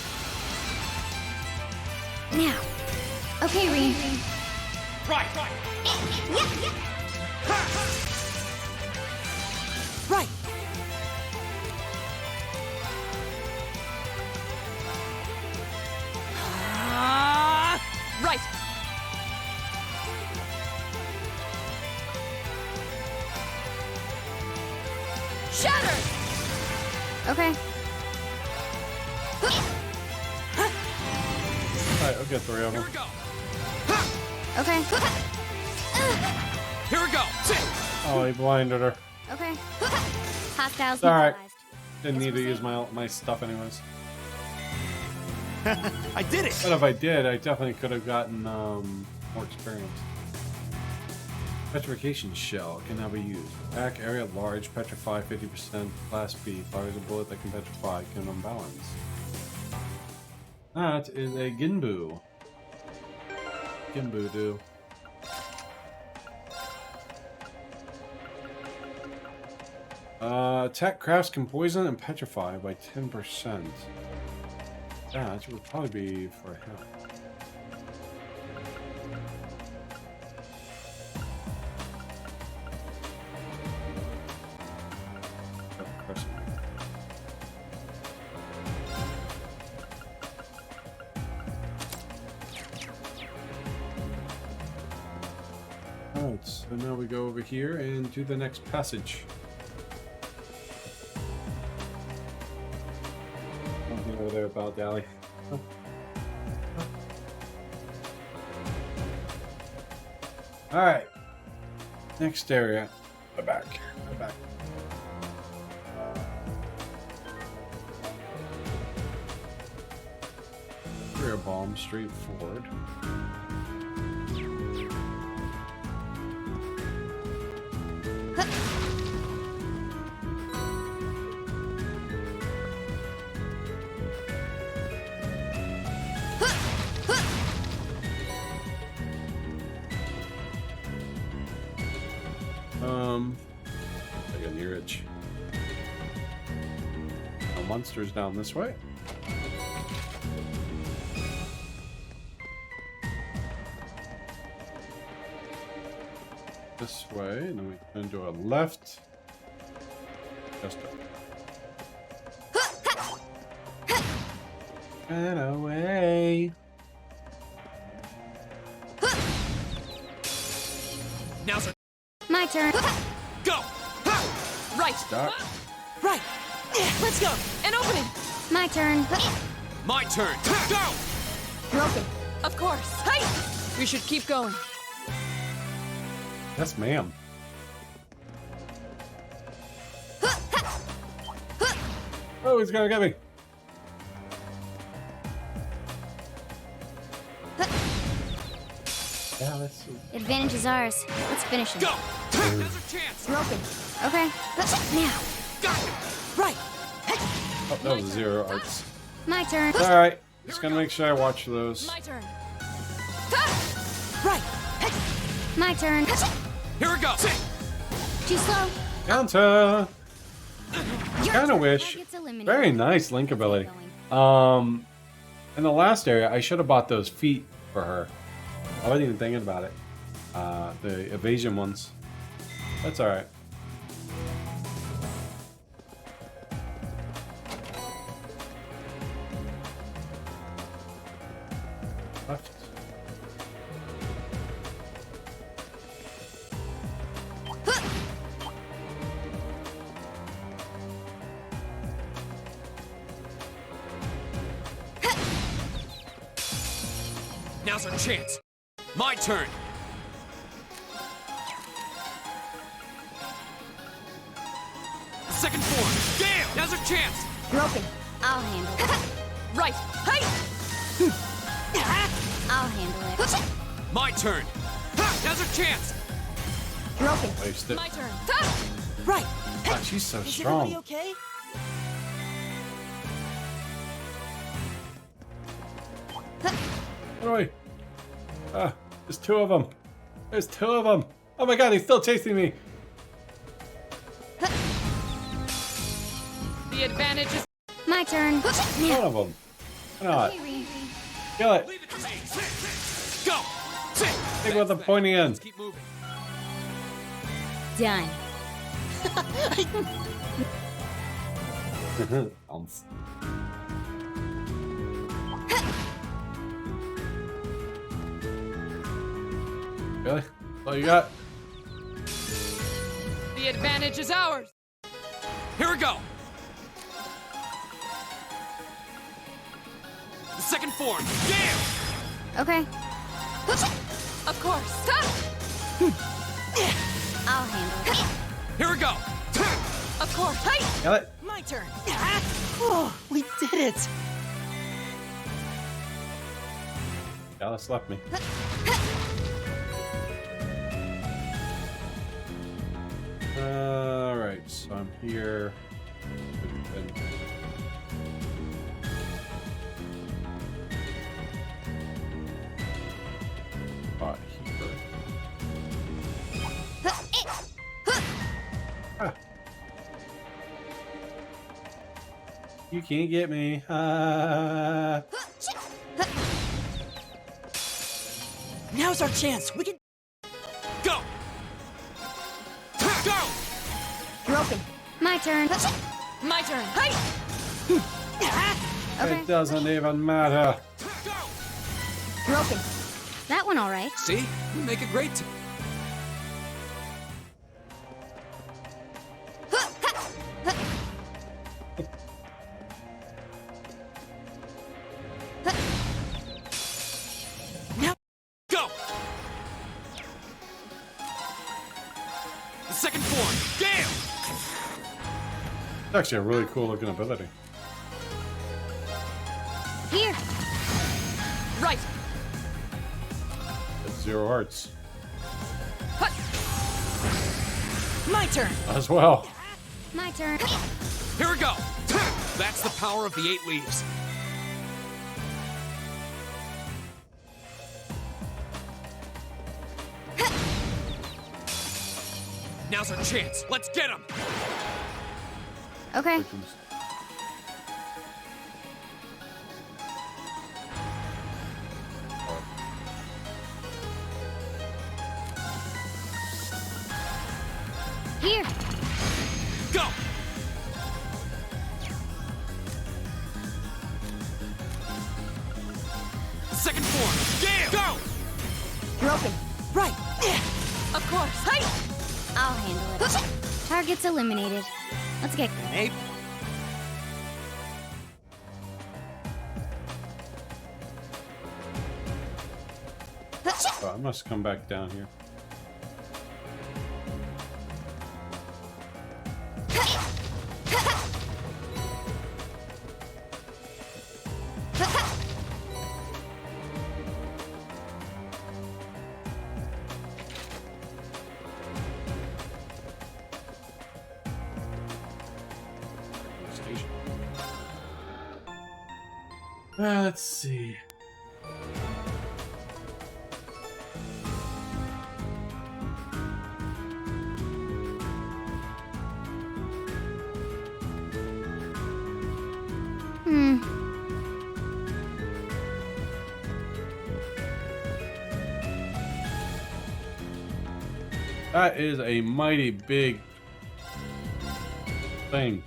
Now. Okay, Reen. Right! Right. Right. Shatter. Okay. Alright, I'll get 3 of Here them. we go! Okay. Here we go! Sit! Oh, he blinded her. Okay. Hostiles Alright. neutralized. Didn't need to use my stuff anyways. I did it! But if I did, I definitely could have gotten more experience. Petrification shell can now be used. Back area large, petrify 50%, class B, fires a bullet that can petrify, can unbalance. That is a Ginbu. Ginbu do. Attack crafts can poison and petrify by 10%. That would probably be for him. Alright, so now we go over here and do the next passage. Nothing over there about Dally. Oh. Alright. Next area. Go back. Go back. Rear bomb straight forward. Like a near edge. No monsters down this way. This way, and then we turn to a left. Just up. And away. Now's it. My turn. Go! Right. Stop. Right. Let's go. And open it. My turn. My turn! Go! Broken. Of course. Hey! We should keep going. Yes, ma'am. Oh, he's gonna get me. Yeah, let's see. Advantage is ours. Let's finish him. Go! Another chance! Broken. Okay. Now. Got it! Right. Oh, that was 0 arts. My turn. All right, just gonna make sure I watch those. My turn. Right. My turn. Here we go. Too slow. Counter. Your Kinda turn. wish. Target's eliminated. Very nice link ability. Going. In the last area, I should have bought those feet for her. I wasn't even thinking about it. The evasion ones. That's all right. Left. Now's our chance. My turn. Second form. Damn! Now's our chance. Broken. I'll handle it. Right. Hey! I'll handle it. My turn. Now's our chance. Broken. Waste it. My turn. Right. God, she's so Is strong. everybody okay? How do I? There's 2 of them. There's 2 of them. Oh my god, he's still chasing me. The advantage is. My turn. One of them. Why not? Okay, Rin. Kill it. Leave it to me. Go. Take with the pointy end. Let's keep moving. Done. Bounce. Really? That's all you got? The advantage is ours. Here we go. The second form. Damn! Okay. Of course. I'll handle it. Here we go. Of course. Hey! Kill it. My turn. Oh, we did it. Alice left me. Alright, so I'm here. Spot here. Ah. You can't get me. Now's our chance. We can. Go. Go. Broken. My turn. My turn. Hey! Okay. It doesn't even matter. Go. Broken. That one all right. See? We make a great team. Go. The second form. Damn! It's actually a really cool looking ability. Here. Right. It's 0 hearts My turn. as well. My turn. Here we go. That's the power of the 8 leaves. Now's our chance. Let's get him. Okay. Here. Go. Second form. Damn. Go. Broken. Right. Of course. Hey! I'll handle it. Target's eliminated. Let's get. Grenade. Oh, I must come back down here. Station. Let's see. That is a mighty big thing.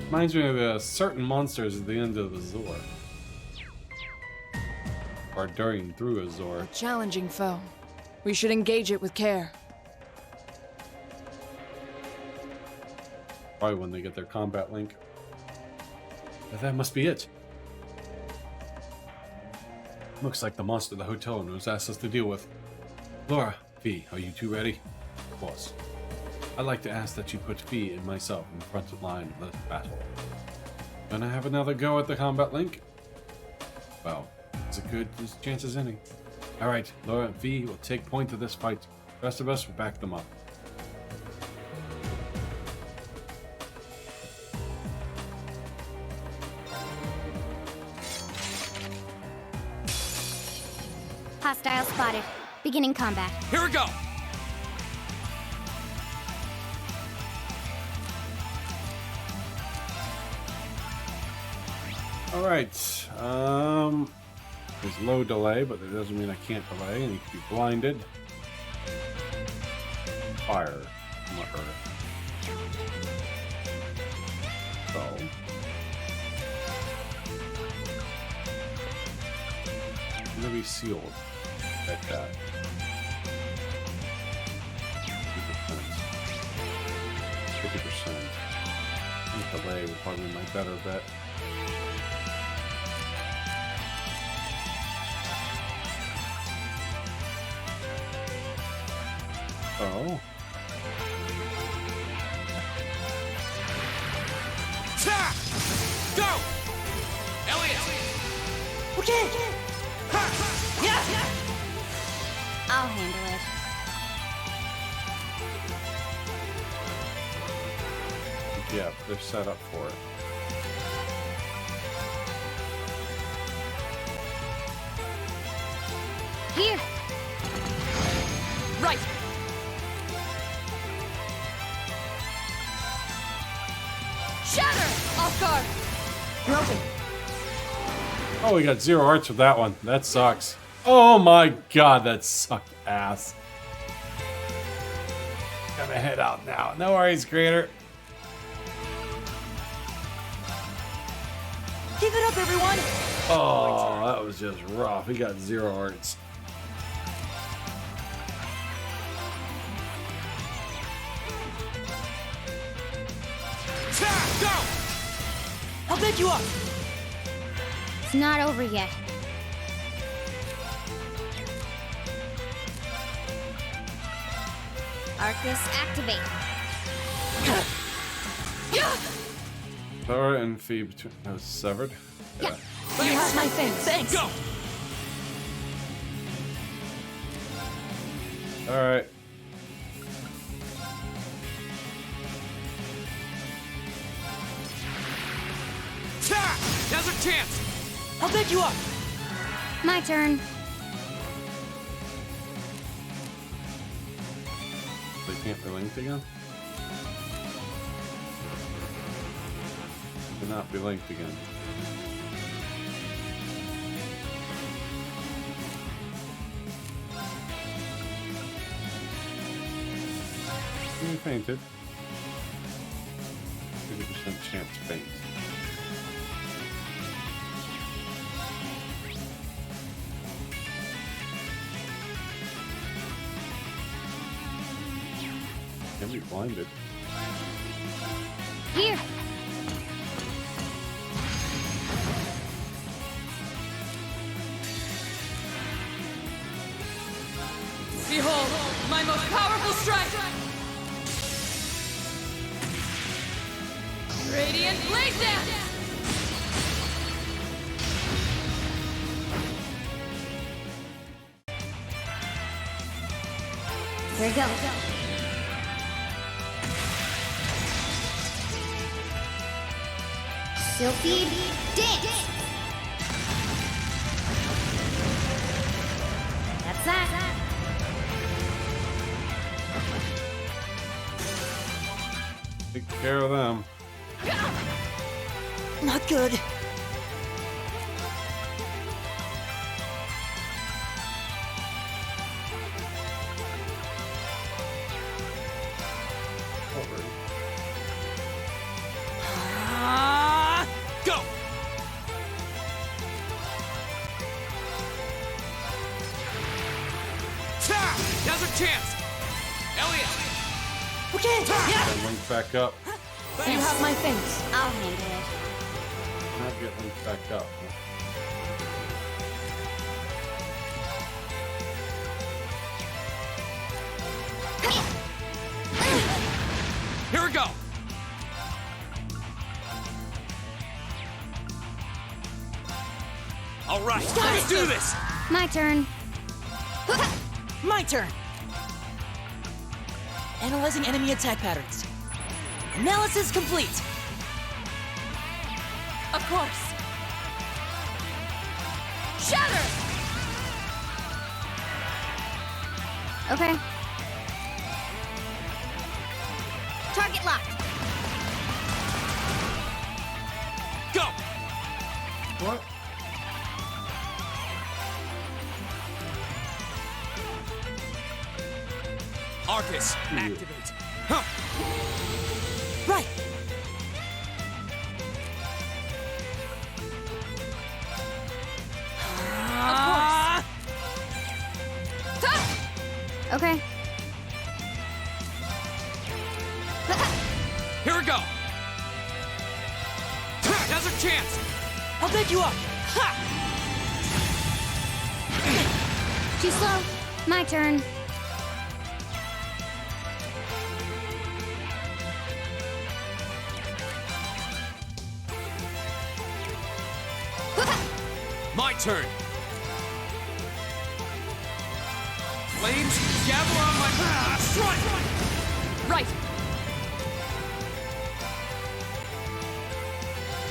Reminds me of certain monsters at the end of Azor. Or during through Azor. A challenging foe. We should engage it with care. Probably when they get their combat link. But that must be it. Looks like the monster the hotel owner has asked us to deal with. Laura, Fee, are you two ready? Boss, I'd like to ask that you put Fee and myself in the front line of this battle. Gonna have another go at the combat link? Well, it's a good chance as any. Alright, Laura and Fee will take point of this fight. The rest of us will back them up. Hostile spotted. Beginning combat. Here we go! Alright, there's low delay, but that doesn't mean I can't delay, and you can be blinded. Fire. I'm not hurt. So. I'm gonna be sealed. Like that. 50%. I think delay would probably be my better bet. Oh. Ta! Go! Elliot! Okay. Yeah. I'll handle it. Yeah, they're set up for it. Here. Right! Shatter! Off guard! Broken. Oh, we got 0 hearts with that one. That sucks. Oh my god, that sucked ass. Gotta head out now. No worries, creator. Keep it up, everyone. Oh, that was just rough. He got 0 hearts. Ta! Go! I'll pick you up. It's not over yet. Arcus activate. Thora and Fee between was severed. Yeah. You have my thing. Thanks. Go! Alright. Ta! Now's our chance! I'll pick you up. My turn. They can't be linked again? Cannot be linked again. You fainted. 50% chance faint. Can be blinded. Here. Behold, my most powerful strike! Radiant Blade Dance! Here we go. Silphied Dance! That's that. Take care of them. Not good. Go! Now's our chance! Elliot! Okay, yeah. Then link back up. You have my thanks. I'll handle it. Not get linked back up. Here we go! All right, let's do this! My turn. My turn. Analyzing enemy attack patterns. Analysis complete. Of course. Shatter! Okay. Target locked. Go! What? Arcus, activate. Huh. Right. Okay. Here we go! Now's our chance! I'll pick you up. Ha! Too slow. My turn. My turn! Flames, gather on my... strike! Right.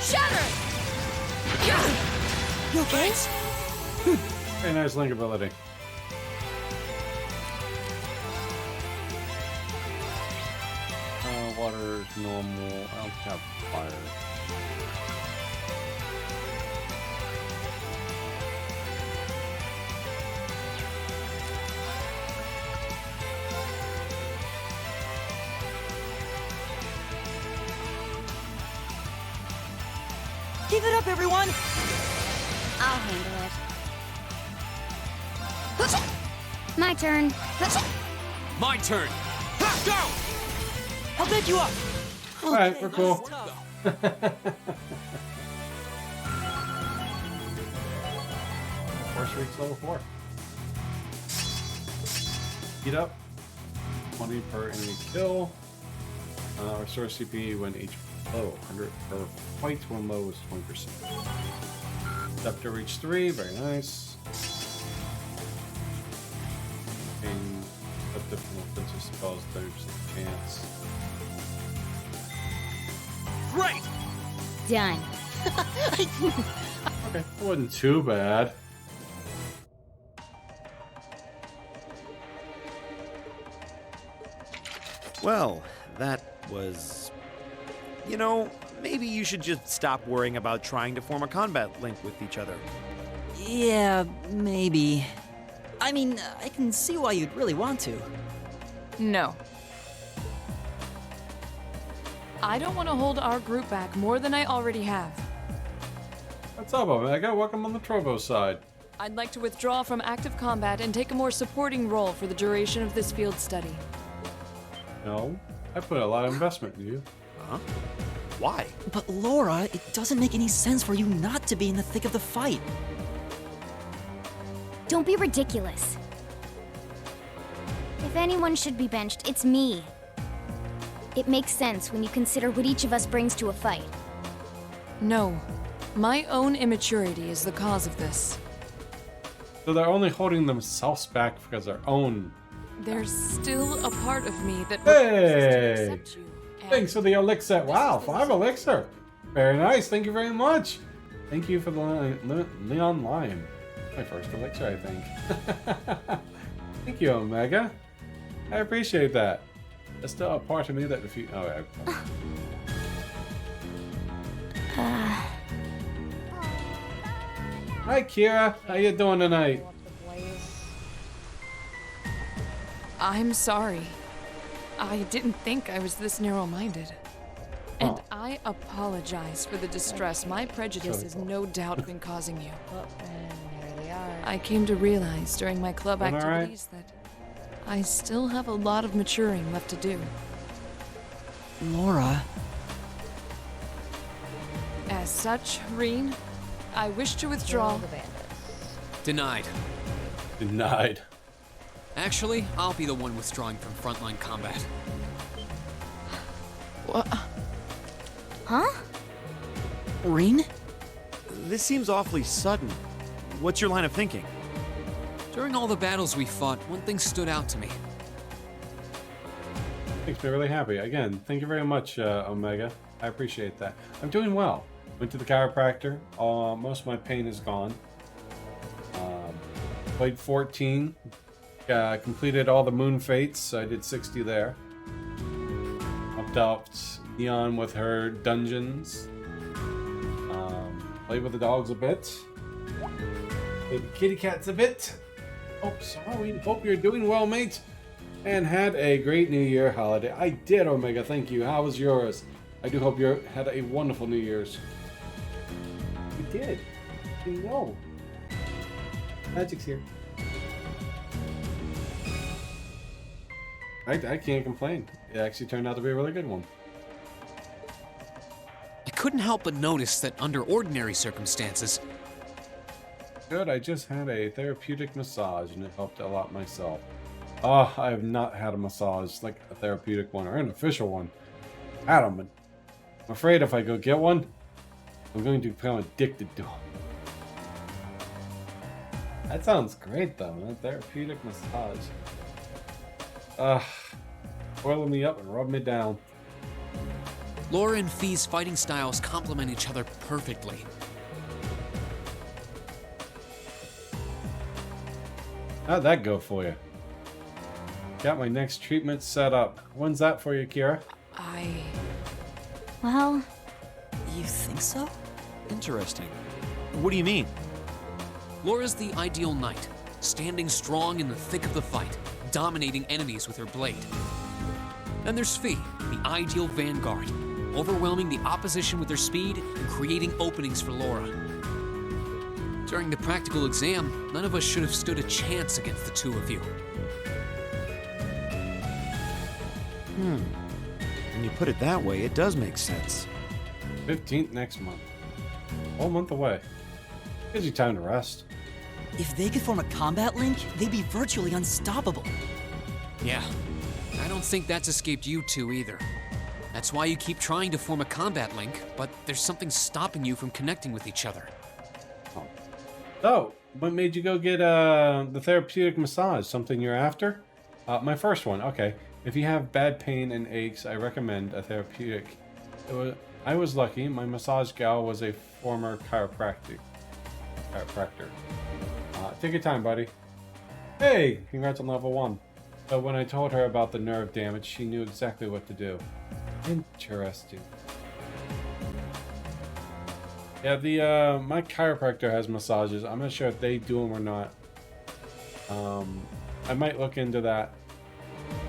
Shatter! You okay? Very nice link ability. Water is normal. I don't have fire. Keep it up, everyone. I'll handle it. My turn. My turn! Go! I'll pick you up. Alright, we're cool. Force Reach level 4. Heat up. 20 per enemy kill. Restore CP when HP low. 100 per fight when low is 20%. Scepter reach 3, very nice. And up different offensive spells, 30% chance. Great! Done. Okay, that wasn't too bad. Well, that was... You know, maybe you should just stop worrying about trying to form a combat link with each other. Yeah, maybe. I mean, I can see why you'd really want to. No. I don't want to hold our group back more than I already have. What's up, Omega? Welcome on the Trovo side. I'd like to withdraw from active combat and take a more supporting role for the duration of this field study. No, I put a lot of investment in you. Huh? Why? But Laura, it doesn't make any sense for you not to be in the thick of the fight. Don't be ridiculous. If anyone should be benched, it's me. It makes sense when you consider what each of us brings to a fight. No. My own immaturity is the cause of this. So they're only holding themselves back because their own. There's still a part of me that Hey! refuses to accept you. and Thanks for the elixir. Wow, 5 elixir. Very nice. Thank you very much. Thank you for the Leon Lime. My first elixir, I think. Thank you, Omega. I appreciate that. There's still a part of me that refuse. Oh, Hi, Kira. How you doing tonight? I'm sorry. I didn't think I was this narrow-minded. And I apologize for the distress my prejudice has no doubt been causing you. And there they are. I came to realize during my club All right. activities that I still have a lot of maturing left to do. Laura. As such, Reen, I wish to withdraw. The bandits. Denied. Denied. Actually, I'll be the one withdrawing from frontline combat. What? Huh? Reen? This seems awfully sudden. What's your line of thinking? During all the battles we fought, one thing stood out to me. Makes me really happy. Again, thank you very much, Omega. I appreciate that. I'm doing well. Went to the chiropractor. Most of my pain is gone. Played 14. Completed all the moon fates. I did 60 there. Helped out Neon with her dungeons. Played with the dogs a bit. Played with kitty cats a bit. Oh, sorry. Hope you're doing well, mate. And had a great New Year holiday. I did, Omega. Thank you. How was yours? I do hope you had a wonderful New Year's. You did. You know. Magic's here. I can't complain. It actually turned out to be a really good one. I couldn't help but notice that under ordinary circumstances, Good, I just had a therapeutic massage and it helped a lot myself. Oh, I have not had a massage, like a therapeutic one or an official one. Adam, I'm afraid if I go get one, I'm going to become addicted to them. That sounds great though, man. Therapeutic massage. Oil me up and rub me down. Laura and Fee's fighting styles complement each other perfectly. How'd that go for you? Got my next treatment set up. When's that for you, Kira? Well, You think so? Interesting. What do you mean? Laura's the ideal knight, standing strong in the thick of the fight, dominating enemies with her blade. Then there's Fee, the ideal vanguard, overwhelming the opposition with her speed and creating openings for Laura. During the practical exam, none of us should have stood a chance against the two of you. When you put it that way, it does make sense. 15th next month. Whole month away. Gives you time to rest. If they could form a combat link, they'd be virtually unstoppable. Yeah, I don't think that's escaped you two either. That's why you keep trying to form a combat link, but there's something stopping you from connecting with each other. So, what made you go get the therapeutic massage? Something you're after? My first one, okay. If you have bad pain and aches, I recommend a therapeutic. I was lucky. My massage gal was a former chiropractor. Take your time, buddy. Hey, congrats on level 1. So when I told her about the nerve damage, she knew exactly what to do. Interesting. Yeah, the my chiropractor has massages. I'm not sure if they do them or not. I might look into that.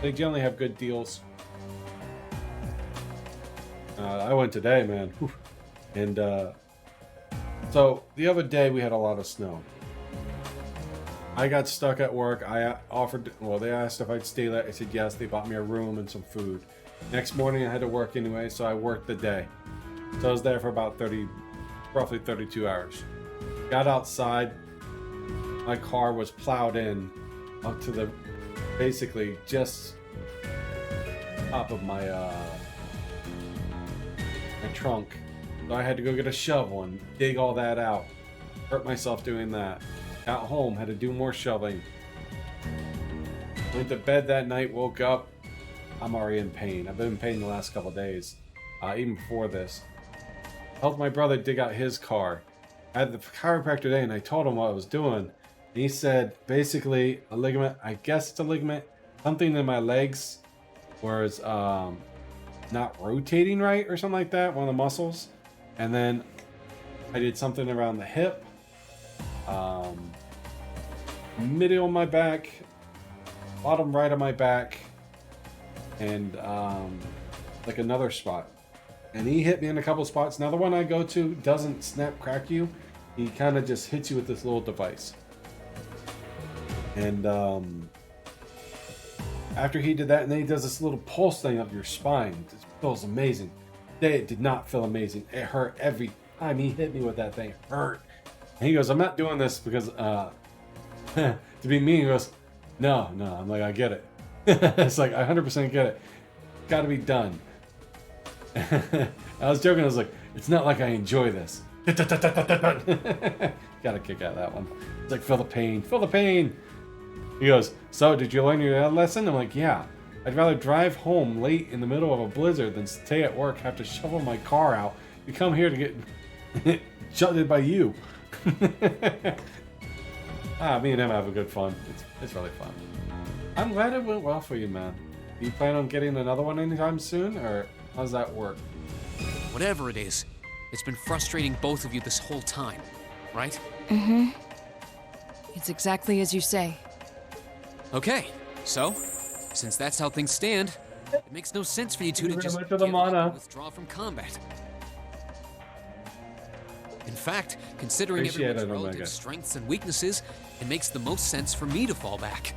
They generally have good deals. I went today, man. Whew. And so the other day we had a lot of snow. I got stuck at work. I offered, well, they asked if I'd stay late. I said yes. They bought me a room and some food. Next morning I had to work anyway, so I worked the day. So I was there for about roughly 32 hours. Got outside. My car was plowed in up to the, basically just top of my my trunk. So I had to go get a shovel and dig all that out. Hurt myself doing that. Got home, had to do more shoveling. Went to bed that night, woke up. I'm already in pain. I've been in pain the last couple days, even before this. helped my brother dig out his car. I had the chiropractor today, and I told him what I was doing. And he said, basically, a ligament, I guess it's a ligament, something in my legs was not rotating right or something like that, one of the muscles. And then I did something around the hip, middle of my back, bottom right of my back, and like another spot. And he hit me in a couple spots. Now the one I go to doesn't snap crack you. He kind of just hits you with this little device. And after he did that, and then he does this little pulse thing up your spine. It feels amazing. It did not feel amazing. It hurt every time he hit me with that thing. It hurt. And he goes, I'm not doing this because to be mean. He goes, no. I'm like, I get it. It's like, I 100% get it. Got to be done. I was joking. I was like, it's not like I enjoy this. Got a kick out of that one. It's like, feel the pain. Feel the pain. He goes, so did you learn your lesson? I'm like, yeah. I'd rather drive home late in the middle of a blizzard than stay at work, have to shovel my car out. You come here to get shutted by you. Me and him have a good fun. It's really fun. I'm glad it went well for you, man. Do you plan on getting another one anytime soon, or how does that work? Whatever it is, it's been frustrating both of you this whole time, right? Mm-hmm. It's exactly as you say. Okay, so, since that's how things stand, it makes no sense for you two to just much for the give up mana. and withdraw from combat. In fact, considering Appreciate everyone's it, relative Omega. strengths and weaknesses, it makes the most sense for me to fall back.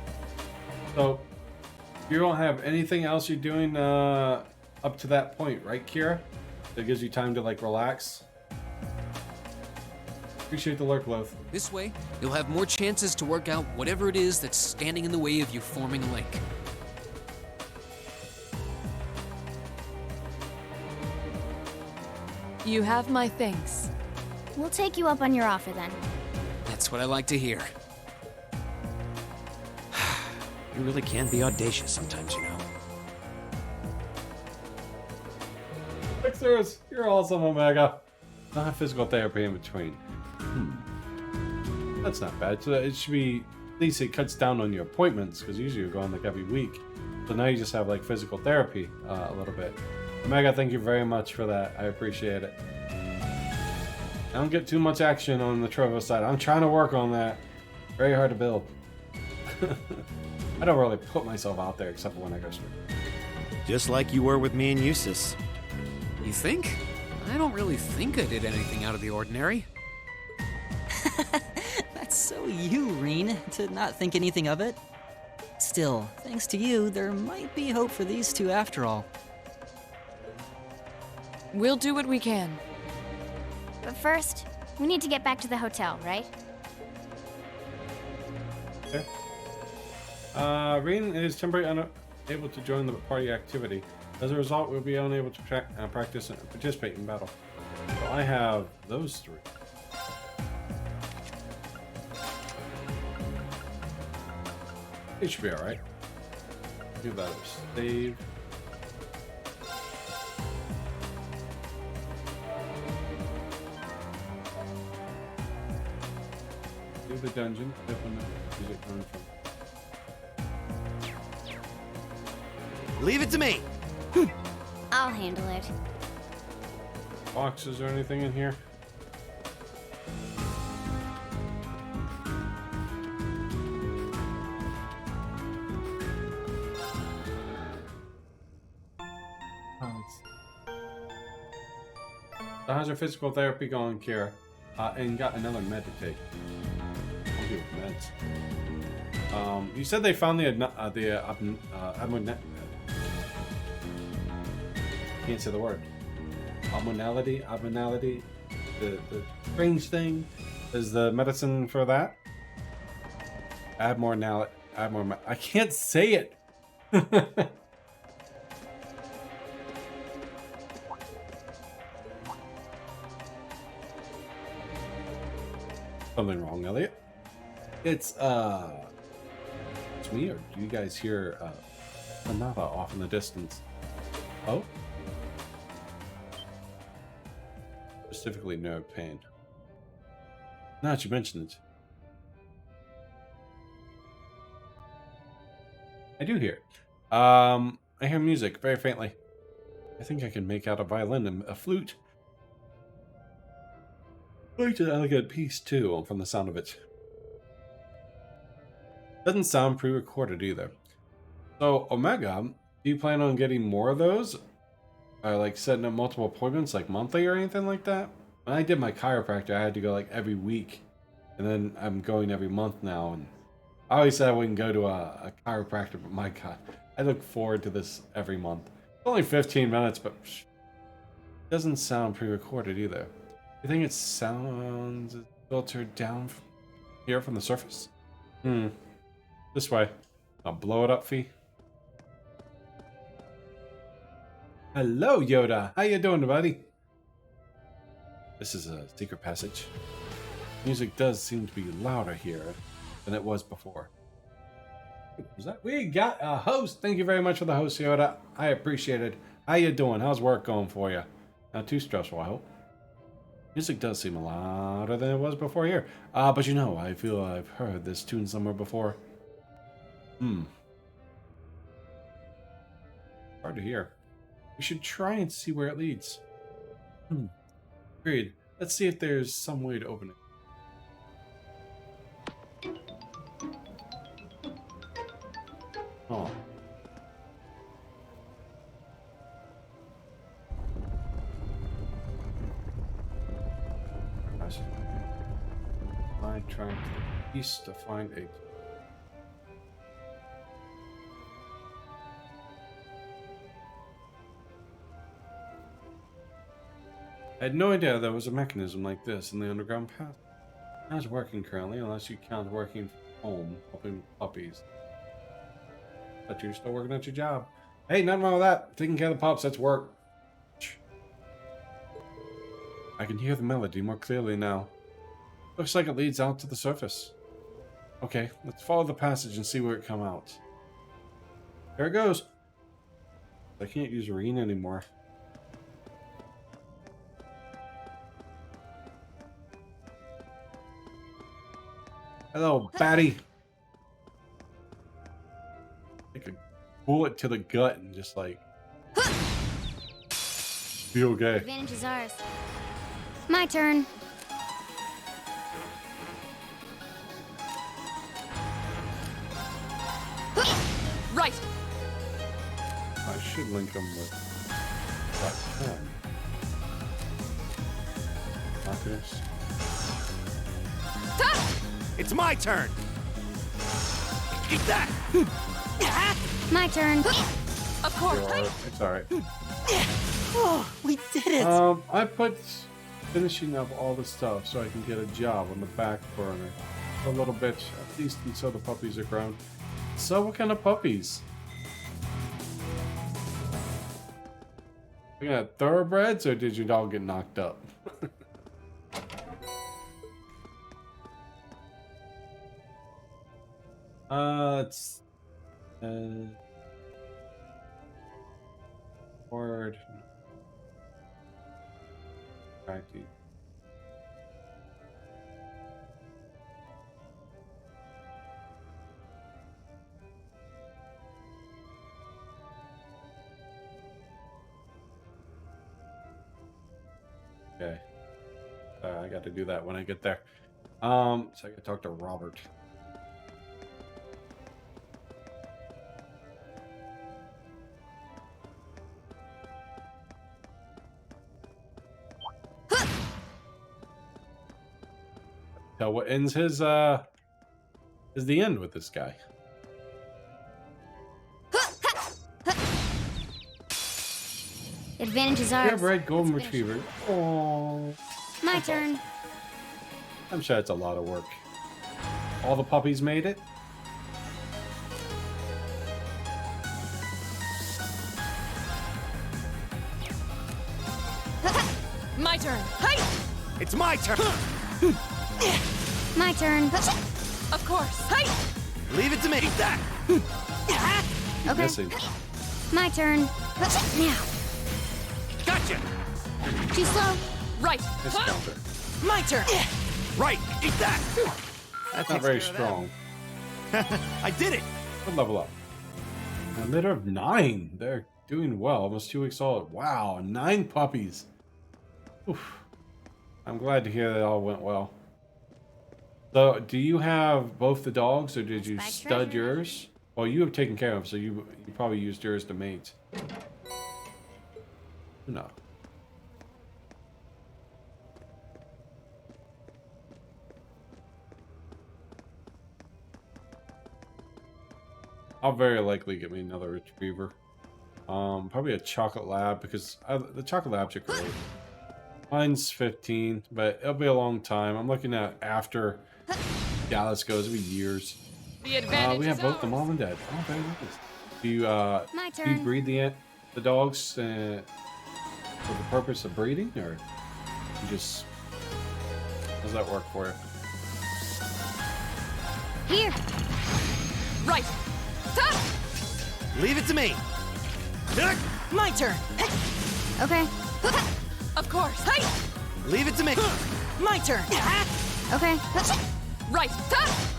So, you don't have anything else you're doing up to that point, right, Kira? That gives you time to, like, relax? Appreciate the lurk, love. This way, you'll have more chances to work out whatever it is that's standing in the way of you forming a link. You have my thanks. We'll take you up on your offer then. That's what I like to hear. You really can be audacious sometimes, you know. Fixers, you're awesome, Omega. Not have physical therapy in between. That's not bad. So it should be, at least it cuts down on your appointments, because usually you're going like every week. So now you just have like physical therapy a little bit. Omega, thank you very much for that. I appreciate it. I don't get too much action on the Trovo side. I'm trying to work on that. Very hard to build. I don't really put myself out there except for when I go stream. Just like you were with me and Eustace. You think? I don't really think I did anything out of the ordinary. That's so you, Reen, to not think anything of it. Still, thanks to you, there might be hope for these two after all. We'll do what we can. But first, we need to get back to the hotel, right? Okay. Reen is temporarily unable to join the party activity. As a result, we'll be unable to practice and participate in battle. So I have those three. It should be alright. Do that. Save. Do the dungeon. Open the music coming from. Leave it to me. I'll handle it. Boxes or anything in here? So how's your physical therapy going, Kira? And got another med to take. I'll do meds. You said they found can't say the word. Abnormality, the strange thing is the medicine for that. Abnormality, I can't say it. Something wrong, Elliot? It's me, or do you guys hear Anava off in the distance? Oh? specifically nerve pain. Now that you mention it. I do hear it. I hear music very faintly. I think I can make out a violin and a flute. Quite an elegant piece, too, from the sound of it. Doesn't sound pre-recorded either. So, Omega, do you plan on getting more of those? Like setting up multiple appointments, like monthly or anything like that? When I did my chiropractor, I had to go like every week. And then I'm going every month now. And I always said I wouldn't go to a chiropractor, but my God, I look forward to this every month. It's only 15 minutes, but it doesn't sound pre-recorded either. You think it sounds filtered down here from the surface? This way. I'll blow it up, Fee. Hello, Yoda. How you doing, buddy? This is a secret passage. Music does seem to be louder here than it was before. Was that? We got a host. Thank you very much for the host, Yoda. I appreciate it. How you doing? How's work going for you? Not too stressful, I hope. Music does seem louder than it was before here. But you know, I feel I've heard this tune somewhere before. Hard to hear. We should try and see where it leads. Agreed. Let's see if there's some way to open it. Oh. I trying to the east to find a. I had no idea there was a mechanism like this in the underground path. It's working currently, unless you count working from home, helping puppies. But you're still working at your job. Hey, nothing wrong with that. Taking care of the pups, that's work. I can hear the melody more clearly now. Looks like it leads out to the surface. Okay, let's follow the passage and see where it comes out. There it goes. I can't use Arena anymore. Hello, Batty. Take a bullet to the gut and just like be okay. Advantage is ours. My turn. Right. I should link them with that pen. Marcus. It's my turn. Eat that. My turn. Of course. It's alright. Oh, we did it! I put finishing up all the stuff so I can get a job on the back burner for a little bit, at least until the puppies are grown. So what kind of puppies? You got thoroughbreds, or did your dog get knocked up? It's word. Practice. Okay. I got to do that when I get there. So I got to talk to Robert. Tell what ends his is the end with this guy. Advantage is ours. Purebred golden retriever. Oh. My turn. I'm sure it's a lot of work. All the puppies made it. My turn. Hi. It's my turn. My turn. Of course. Hi. Leave it to me. Eat that. Okay. Missing. My turn. Now. Gotcha. Too slow. Right. Nice counter. My turn! Right, eat that! That's not very strong. I did it! Good level up. A litter of 9. They're doing well. Almost 2 weeks old. Wow, 9 puppies. Oof. I'm glad to hear that all went well. So, do you have both the dogs, or did you stud yours? Well, you have taken care of, so you probably used yours to mate. No. I'll very likely get me another retriever. Probably a chocolate lab, because the chocolate labs are great. Mine's 15, but it'll be a long time. I'm looking at after Dallas goes, it'll be years. The advantage We have is both the ours. mom and dad. Oh, very nice. Do you My do you turn. breed the dogs for the purpose of breeding, or you just how does that work for you? Here. Right. Ta! Leave it to me! My turn! Okay. Of course. Leave it to me! My turn! Okay. Right. Ta!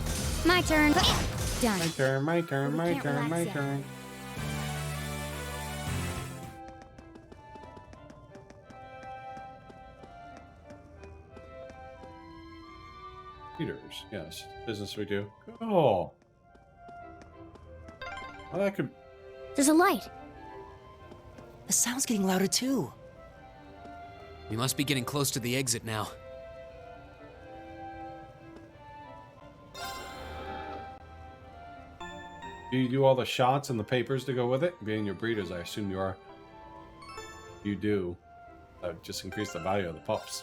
My turn. Done. My turn, my turn, my can't turn, my relax yet. turn. Peters, yes. Business we do. Oh. Well, that could... There's a light. The sound's getting louder too. We must be getting close to the exit now. Do you do all the shots and the papers to go with it? Being your breeders, I assume you are. You do. That would just increase the value of the pups.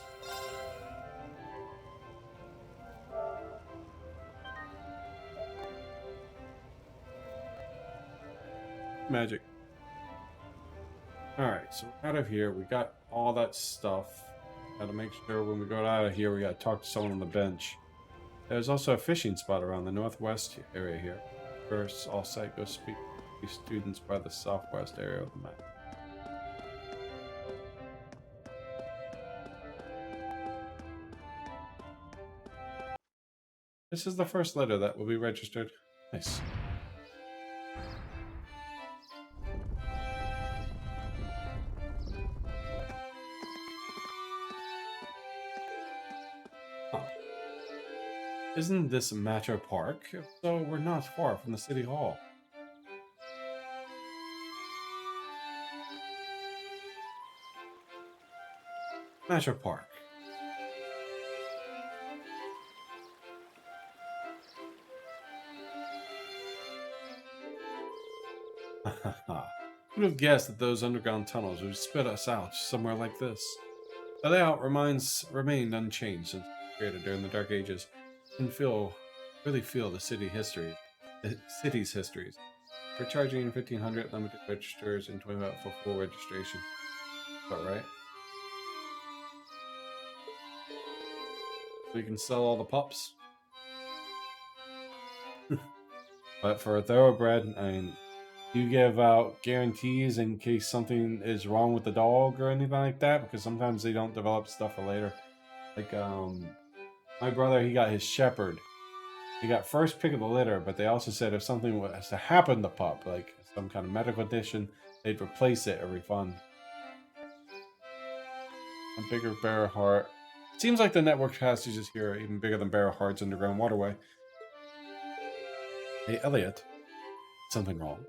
Magic. Alright, so we're out of here. We got all that stuff. Gotta make sure when we go out of here, we gotta talk to someone on the bench. There's also a fishing spot around the northwest area here. First, all site go speak to students by the southwest area of the map. This is the first letter that will be registered. Nice. Huh. Isn't this Metro Park? If so, we're not far from the city hall. Metro Park. Who would have guessed that those underground tunnels would spit us out somewhere like this? The layout remained unchanged since created during the Dark Ages. You can really feel the city's histories. We're charging 1,500 limited registers and 25 for full registration. About right? We can sell all the pups. But for a thoroughbred, I mean, you give out guarantees in case something is wrong with the dog or anything like that, because sometimes they don't develop stuff for later. Like, my brother, he got his shepherd. He got first pick of the litter, but they also said if something was to happen to the pup, like some kind of medical condition, they'd replace it or refund. A bigger bear heart. Seems like the network passages here are even bigger than Barrow Heart's underground waterway. Hey, Elliot. Something wrong?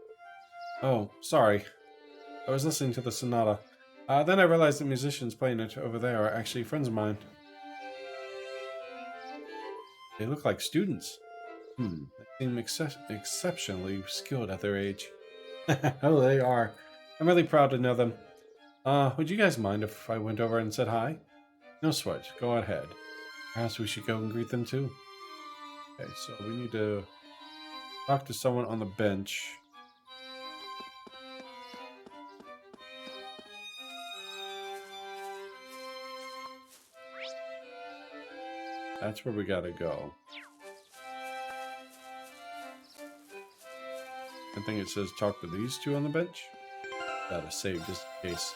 Oh, sorry. I was listening to the sonata. Then I realized the musicians playing it over there are actually friends of mine. They look like students. They seem exceptionally skilled at their age. Oh, they are. I'm really proud to know them. Would you guys mind if I went over and said hi? No sweat. Go ahead. Perhaps we should go and greet them too. Okay, so we need to talk to someone on the bench. That's where we gotta go. I think it says talk to these two on the bench. Gotta save just in case.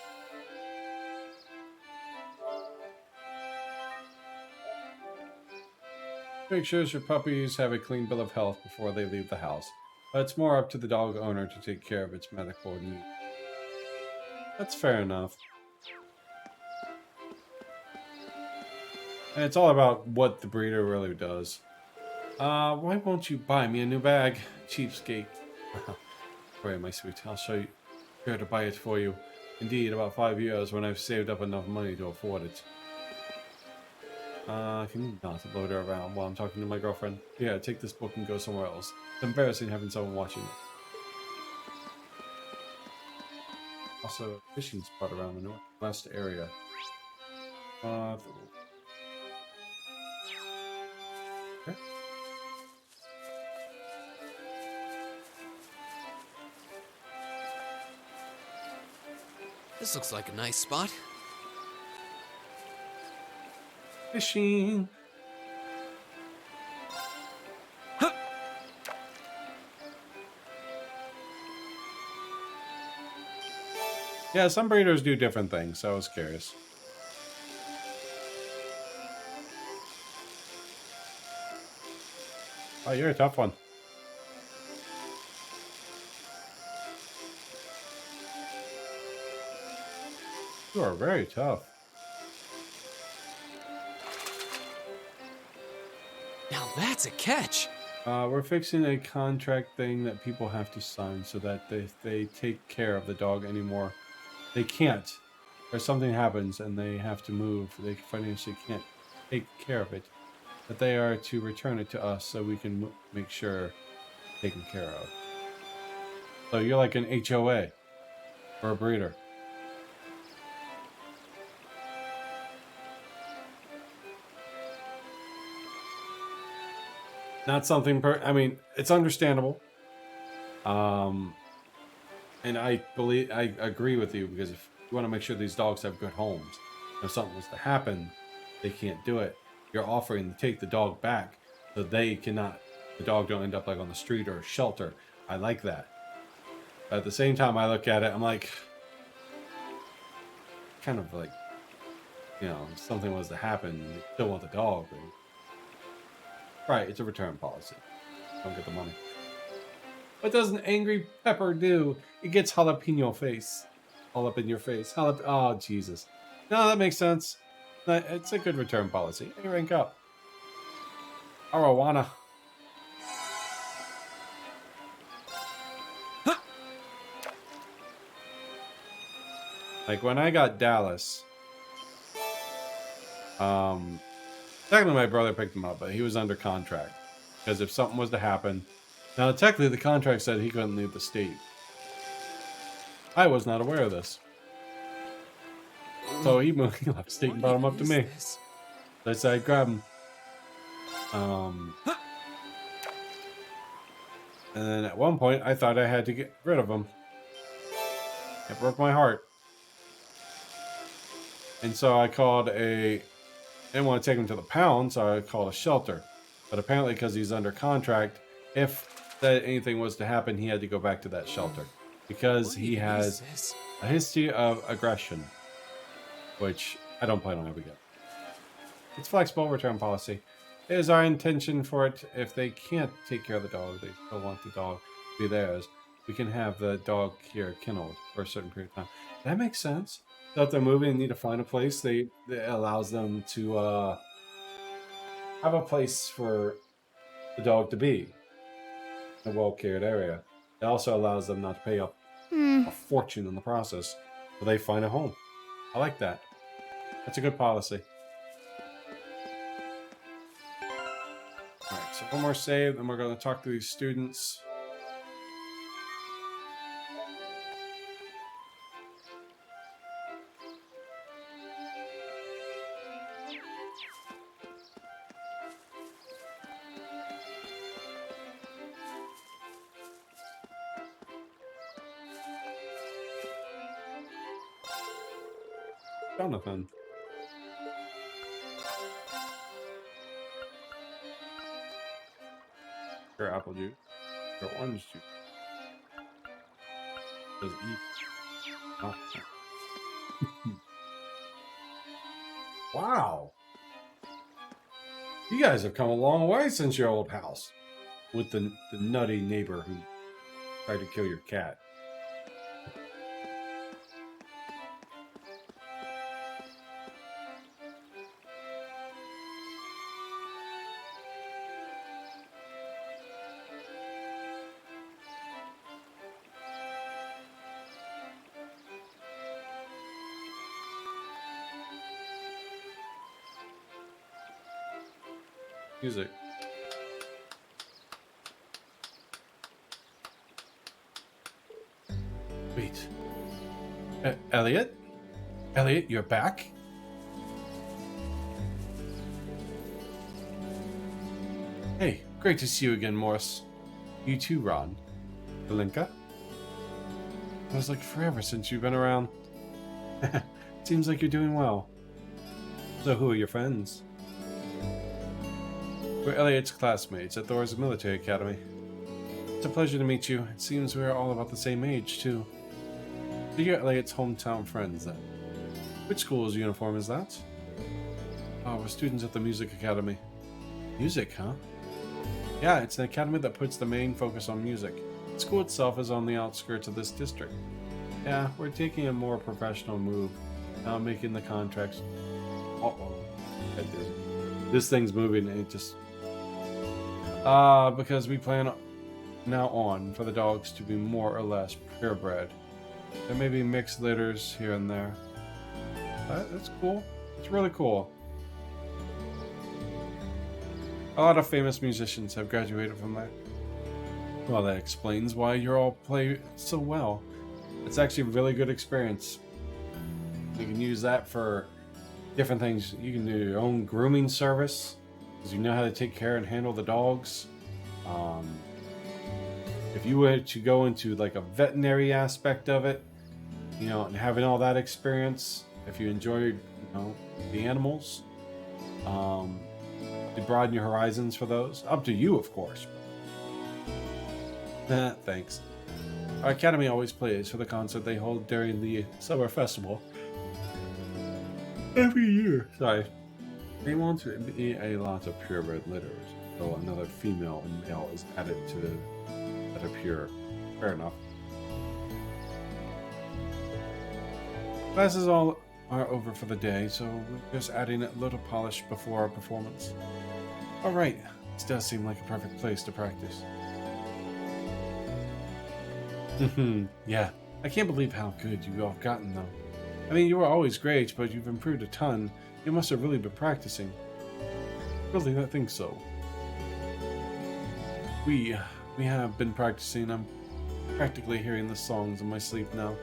Make sure your puppies have a clean bill of health before they leave the house. But it's more up to the dog owner to take care of its medical needs. That's fair enough. And it's all about what the breeder really does. Why won't you buy me a new bag, cheapskate? Sorry, my sweet. I'll show you where to buy it for you. Indeed, about 5 years when I've saved up enough money to afford it. Can you not loiter around while I'm talking to my girlfriend? Yeah, take this book and go somewhere else. It's embarrassing having someone watching it. Also, a fishing spot around the northwest area. Okay. This looks like a nice spot. Fishing. Huh. Yeah, some breeders do different things, so I was curious. Oh, you're a tough one. You are very tough. Now that's a catch. We're fixing a contract thing that people have to sign so that if they take care of the dog anymore, they can't. Or something happens and they have to move. They financially can't take care of it. But they are to return it to us so we can make sure taken care of. So you're like an HOA or a breeder. Not something I mean, it's understandable. And I agree with you, because if you want to make sure these dogs have good homes, if something was to happen, they can't do it. You're offering to take the dog back so the dog don't end up like on the street or a shelter. I like that. But at the same time, I look at it, I'm like, kind of like, you know, if something was to happen, you still want the dog. Right, it's a return policy. Don't get the money. What does an angry pepper do? It gets jalapeno face. All up in your face. Oh, Jesus. No, that makes sense. It's a good return policy. Hey, rank up. Arowana. Like, when I got Dallas, technically my brother picked him up, but he was under contract. Because if something was to happen... Now, technically, the contract said he couldn't leave the state. I was not aware of this. So he left state and brought him up to me. So I said I'd grab him. And then at one point, I thought I had to get rid of him. It broke my heart. And so I called I didn't want to take him to the pound, so I called a shelter. But apparently, because he's under contract, if anything was to happen, he had to go back to that shelter. Because he has a history of aggression. Which I don't plan on ever getting. It's flexible return policy. It is our intention for it, if they can't take care of the dog, they still want the dog to be theirs, we can have the dog here kenneled for a certain period of time. That makes sense. So if they're moving and need to find a place, it allows them to have a place for the dog to be. In a well-cared area. It also allows them not to pay up a fortune in the process, so they find a home. I like that. That's a good policy. Alright, so one more save, then we're going to talk to these students. Jonathan. Or apple juice. Or orange juice. Does eat. Oh. Wow. You guys have come a long way since your old house. With the nutty neighbor who tried to kill your cat. Music. Wait. Elliot? Elliot, you're back? Hey, great to see you again, Morris. You too, Ron. Belinka? It was like forever since you've been around. Seems like you're doing well. So who are your friends? We're Elliot's classmates at Thor's Military Academy. It's a pleasure to meet you. It seems we're all about the same age, too. So you're Elliot's hometown friends, then. Which school's uniform is that? Oh, we're students at the Music Academy. Music, huh? Yeah, it's an academy that puts the main focus on music. The school itself is on the outskirts of this district. Yeah, we're taking a more professional move, now making the contracts. Uh-oh. This thing's moving, and it just... because we plan now on for the dogs to be more or less purebred. There may be mixed litters here and there. That's cool. It's really cool. A lot of famous musicians have graduated from there. Well, that explains why you all play so well. It's actually a really good experience. You can use that for different things. You can do your own grooming service, because you know how to take care and handle the dogs. If you were to go into like a veterinary aspect of it, you know, and having all that experience, if you enjoyed, you know, the animals, to broaden your horizons for those, up to you, of course. Thanks. Our academy always plays for the concert they hold during the summer festival. Every year. Sorry. They want to be a lot of purebred litters, so another female and male is added to that are pure. Fair enough. Classes all are over for the day, so we're just adding a little polish before our performance. Alright, this does seem like a perfect place to practice. Yeah, I can't believe how good you all have gotten though. I mean, you were always great, but you've improved a ton. You must have really been practicing. Really, I think so. We have been practicing. I'm practically hearing the songs in my sleep now.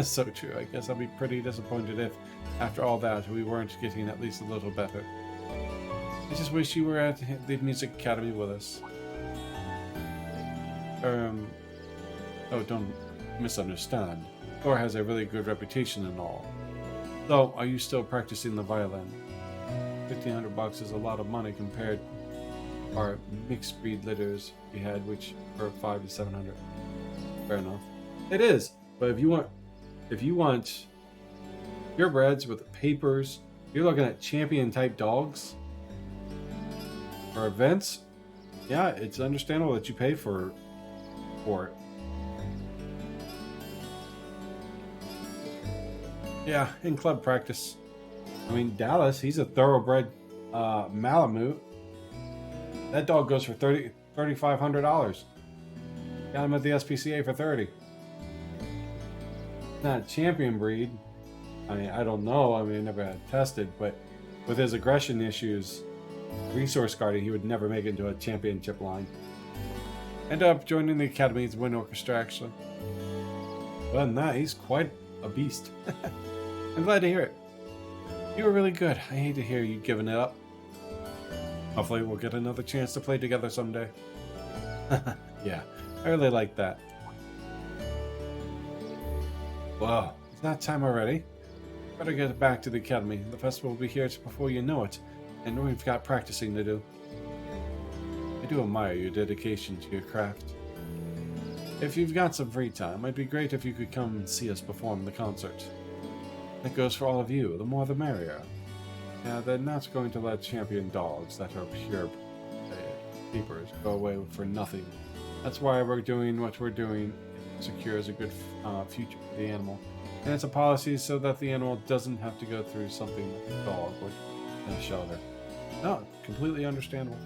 So true. I guess I'll be pretty disappointed if, after all that, we weren't getting at least a little better. I just wish you were at the Music Academy with us. Oh, don't misunderstand. Thor has a really good reputation and all. So, are you still practicing the violin? $1,500 is a lot of money compared to our mixed breed litters we had, which were $500 to $700. Fair enough. It is, but if you want purebreds with papers, you're looking at champion type dogs for events. Yeah, it's understandable that you pay for it. Yeah, in club practice. I mean, Dallas, he's a thoroughbred Malamute. That dog goes for $3,500. Got him at the SPCA for $30. Not a champion breed. I mean, I don't know. I mean, I never had tested, but with his aggression issues, resource guarding, he would never make it into a championship line. Ended up joining the Academy's Wind Orchestra, actually. Other than that, he's quite a beast. I'm glad to hear it. You were really good. I hate to hear you giving it up. Hopefully we'll get another chance to play together someday. Yeah, I really like that. Wow, it's that time already. Better get back to the Academy. The festival will be here before you know it, and we've got practicing to do. I do admire your dedication to your craft. If you've got some free time, it'd be great if you could come and see us perform the concert. That goes for all of you. The more the merrier. Yeah, they're not going to let champion dogs that are pure keepers go away for nothing. That's why we're doing what we're doing. It secures a good future for the animal. And it's a policy so that the animal doesn't have to go through something like a dog would in a shelter. No, completely understandable.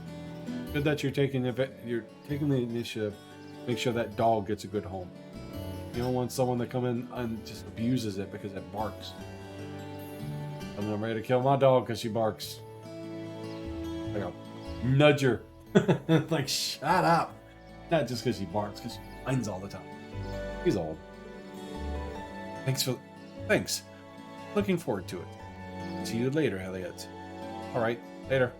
Good that you're taking the initiative to make sure that dog gets a good home. You don't want someone to come in and just abuses it because it barks. I'm ready to kill my dog because she barks. Like a nudger. Like, shut up. Not just because she barks, because she whines all the time. He's old. Thanks. Looking forward to it. See you later, Elliot. Alright, later.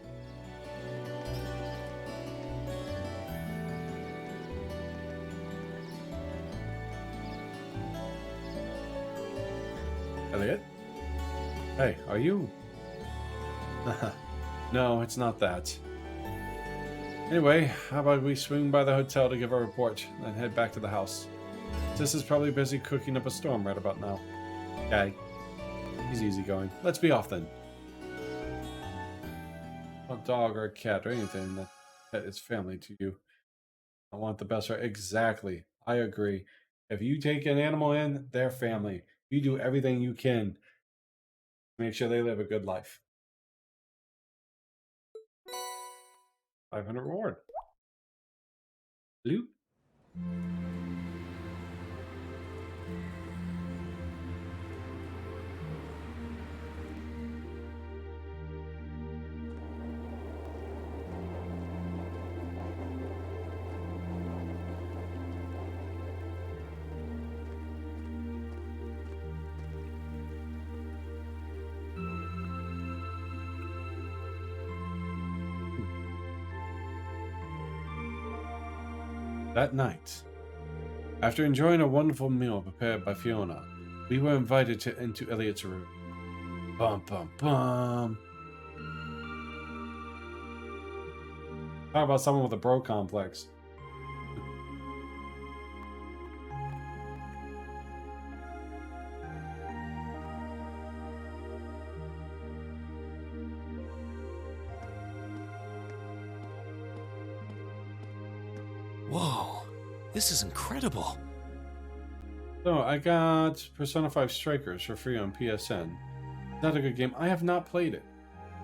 Elliot? Hey, are you? No, it's not that. Anyway, how about we swing by the hotel to give a report, then head back to the house. Sis is probably busy cooking up a storm right about now. Okay. He's easygoing. Let's be off then. A dog or a cat or anything that is family to you. I want the best for exactly. I agree. If you take an animal in, they're family. You do everything you can to make sure they live a good life. 500 reward. Loot. That night, after enjoying a wonderful meal prepared by Fiona, we were invited into Elliot's room. Bum bum bum. Talk about someone with a bro complex. Whoa, this is incredible. So, I got Persona 5 Strikers for free on PSN. Not a good game. I have not played it.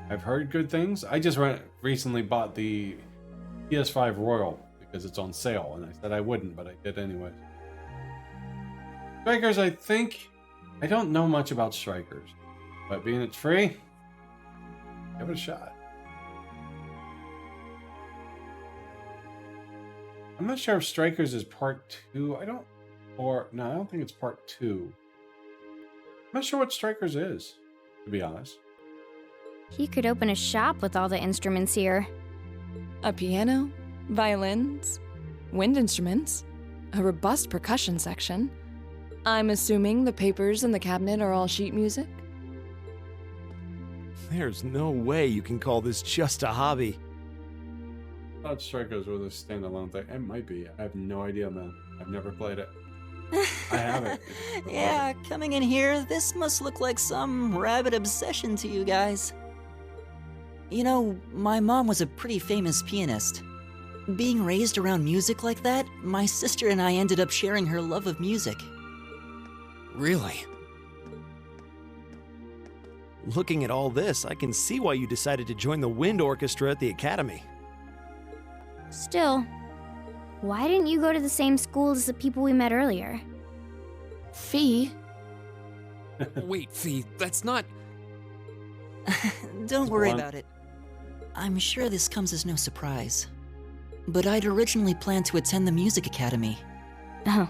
I've heard good things. I just recently bought the PS5 Royal because it's on sale, and I said I wouldn't, but I did anyway. Strikers, I don't know much about Strikers, but being it's free, give it a shot. I'm not sure if Strikers is part 2. I don't think it's part 2. I'm not sure what Strikers is, to be honest. He could open a shop with all the instruments here. A piano, violins, wind instruments, a robust percussion section. I'm assuming the papers in the cabinet are all sheet music? There's no way you can call this just a hobby. I thought Strikers was a standalone thing. It might be. I have no idea, man. I've never played it. I have it. Yeah, coming in here, this must look like some rabid obsession to you guys. You know, my mom was a pretty famous pianist. Being raised around music like that, my sister and I ended up sharing her love of music. Really? Looking at all this, I can see why you decided to join the wind orchestra at the academy. Still, why didn't you go to the same school as the people we met earlier? Fee? Wait, Fee, that's not... Don't worry about it. I'm sure this comes as no surprise. But I'd originally planned to attend the music academy. Oh.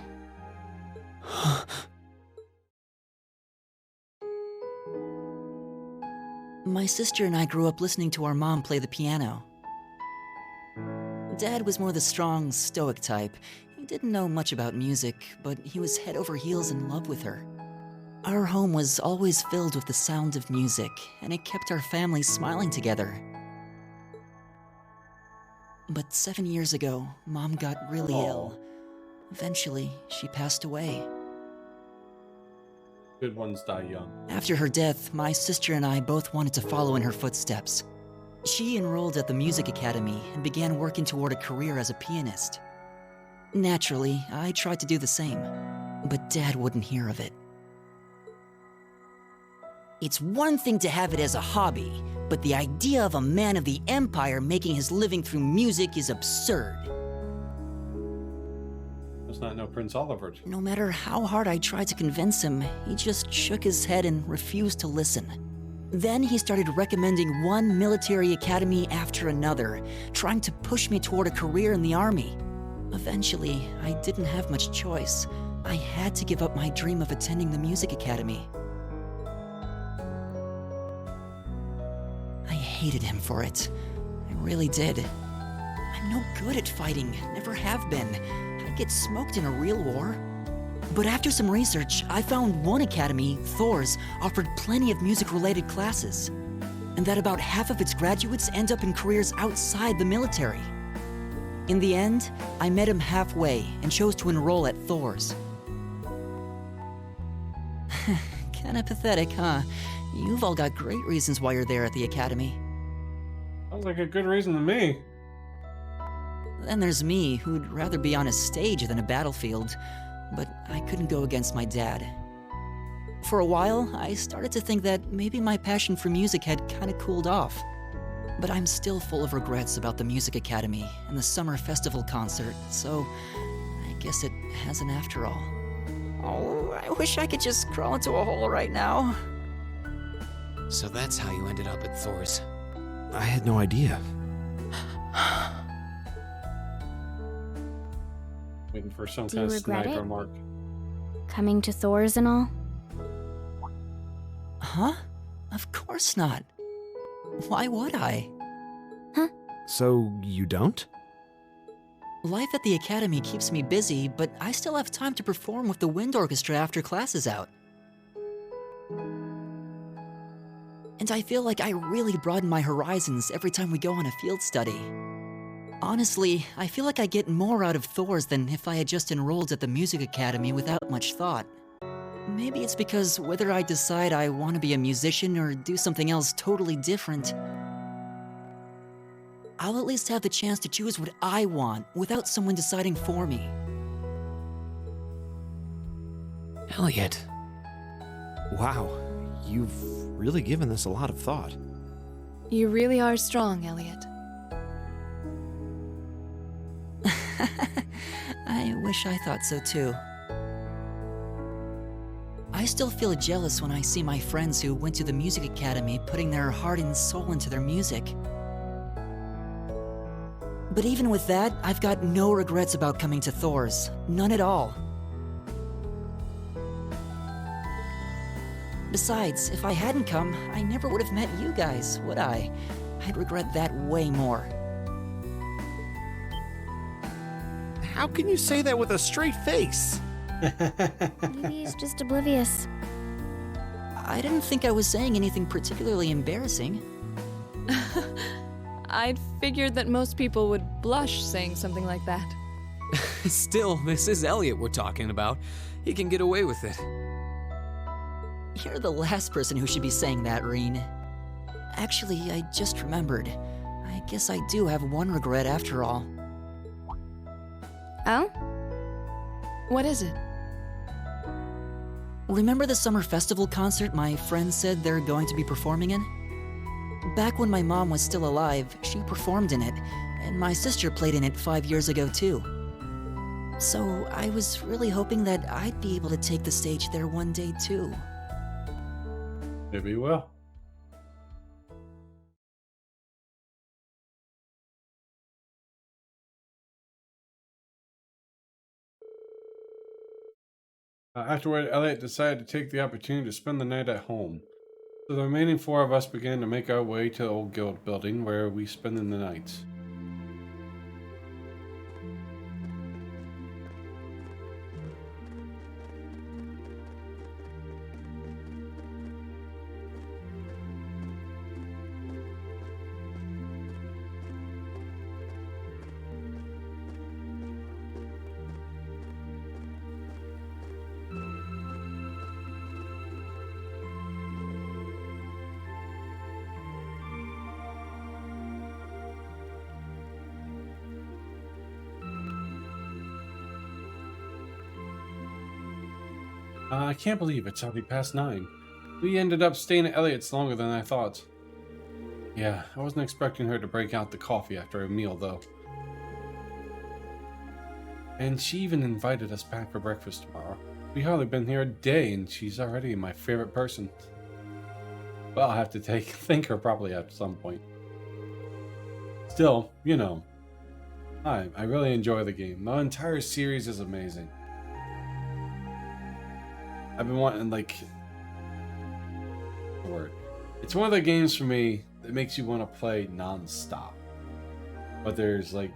My sister and I grew up listening to our mom play the piano. Dad was more the strong, stoic type. He didn't know much about music, but he was head over heels in love with her. Our home was always filled with the sound of music, and it kept our family smiling together. But 7 years ago, Mom got really ill. Eventually, she passed away. Good ones die young. After her death, my sister and I both wanted to follow in her footsteps. She enrolled at the music academy and began working toward a career as a pianist. Naturally, I tried to do the same, but Dad wouldn't hear of it. It's one thing to have it as a hobby, but the idea of a man of the Empire making his living through music is absurd. Does not know Prince Oliver. No matter how hard I tried to convince him, he just shook his head and refused to listen. Then he started recommending one military academy after another, trying to push me toward a career in the army. Eventually, I didn't have much choice. I had to give up my dream of attending the music academy. I hated him for it. I really did. I'm no good at fighting, never have been. I'd get smoked in a real war. But after some research, I found one academy, Thor's, offered plenty of music-related classes, and that about half of its graduates end up in careers outside the military. In the end, I met him halfway and chose to enroll at Thor's. Kinda pathetic, huh? You've all got great reasons why you're there at the academy. Sounds like a good reason to me. Then there's me, who'd rather be on a stage than a battlefield, but I couldn't go against my dad. For a while, I started to think that maybe my passion for music had kinda cooled off. But I'm still full of regrets about the music academy and the summer festival concert, so I guess it hasn't after all. Oh, I wish I could just crawl into a hole right now. So that's how you ended up at Thor's. I had no idea. Waiting for some Do kind you of regret snide it? remark. Coming to Thor's and all? Huh? Of course not. Why would I? So you don't? Life at the academy keeps me busy, but I still have time to perform with the wind orchestra after class is out. And I feel like I really broaden my horizons every time we go on a field study. Honestly, I feel like I get more out of Thor's than if I had just enrolled at the music academy without much thought. Maybe it's because whether I decide I want to be a musician or do something else totally different, I'll at least have the chance to choose what I want without someone deciding for me. Elliot. Wow, you've really given this a lot of thought. You really are strong, Elliot. I wish I thought so too. I still feel jealous when I see my friends who went to the music academy putting their heart and soul into their music. But even with that, I've got no regrets about coming to Thor's. None at all. Besides, if I hadn't come, I never would have met you guys, would I? I'd regret that way more. How can you say that with a straight face? Maybe he's just oblivious. I didn't think I was saying anything particularly embarrassing. I'd figured that most people would blush saying something like that. Still, this is Elliot we're talking about. He can get away with it. You're the last person who should be saying that, Reen. Actually, I just remembered. I guess I do have one regret after all. Oh? What is it? Remember the summer festival concert my friends said they're going to be performing in? Back when my mom was still alive, she performed in it, and my sister played in it 5 years ago too. So I was really hoping that I'd be able to take the stage there one day too. Maybe you will. Afterward, Elliot decided to take the opportunity to spend the night at home. So the remaining four of us began to make our way to the old guild building where we spend the nights. I can't believe it's already past 9. We ended up staying at Elliot's longer than I thought. Yeah, I wasn't expecting her to break out the coffee after a meal, though. And she even invited us back for breakfast tomorrow. We hardly been here a day, and she's already my favorite person. Well, I'll have to thank her probably at some point. Still, you know, I really enjoy the game. The entire series is amazing. I've been wanting, like, the word. It's one of the games for me that makes you want to play non-stop. But there's, like,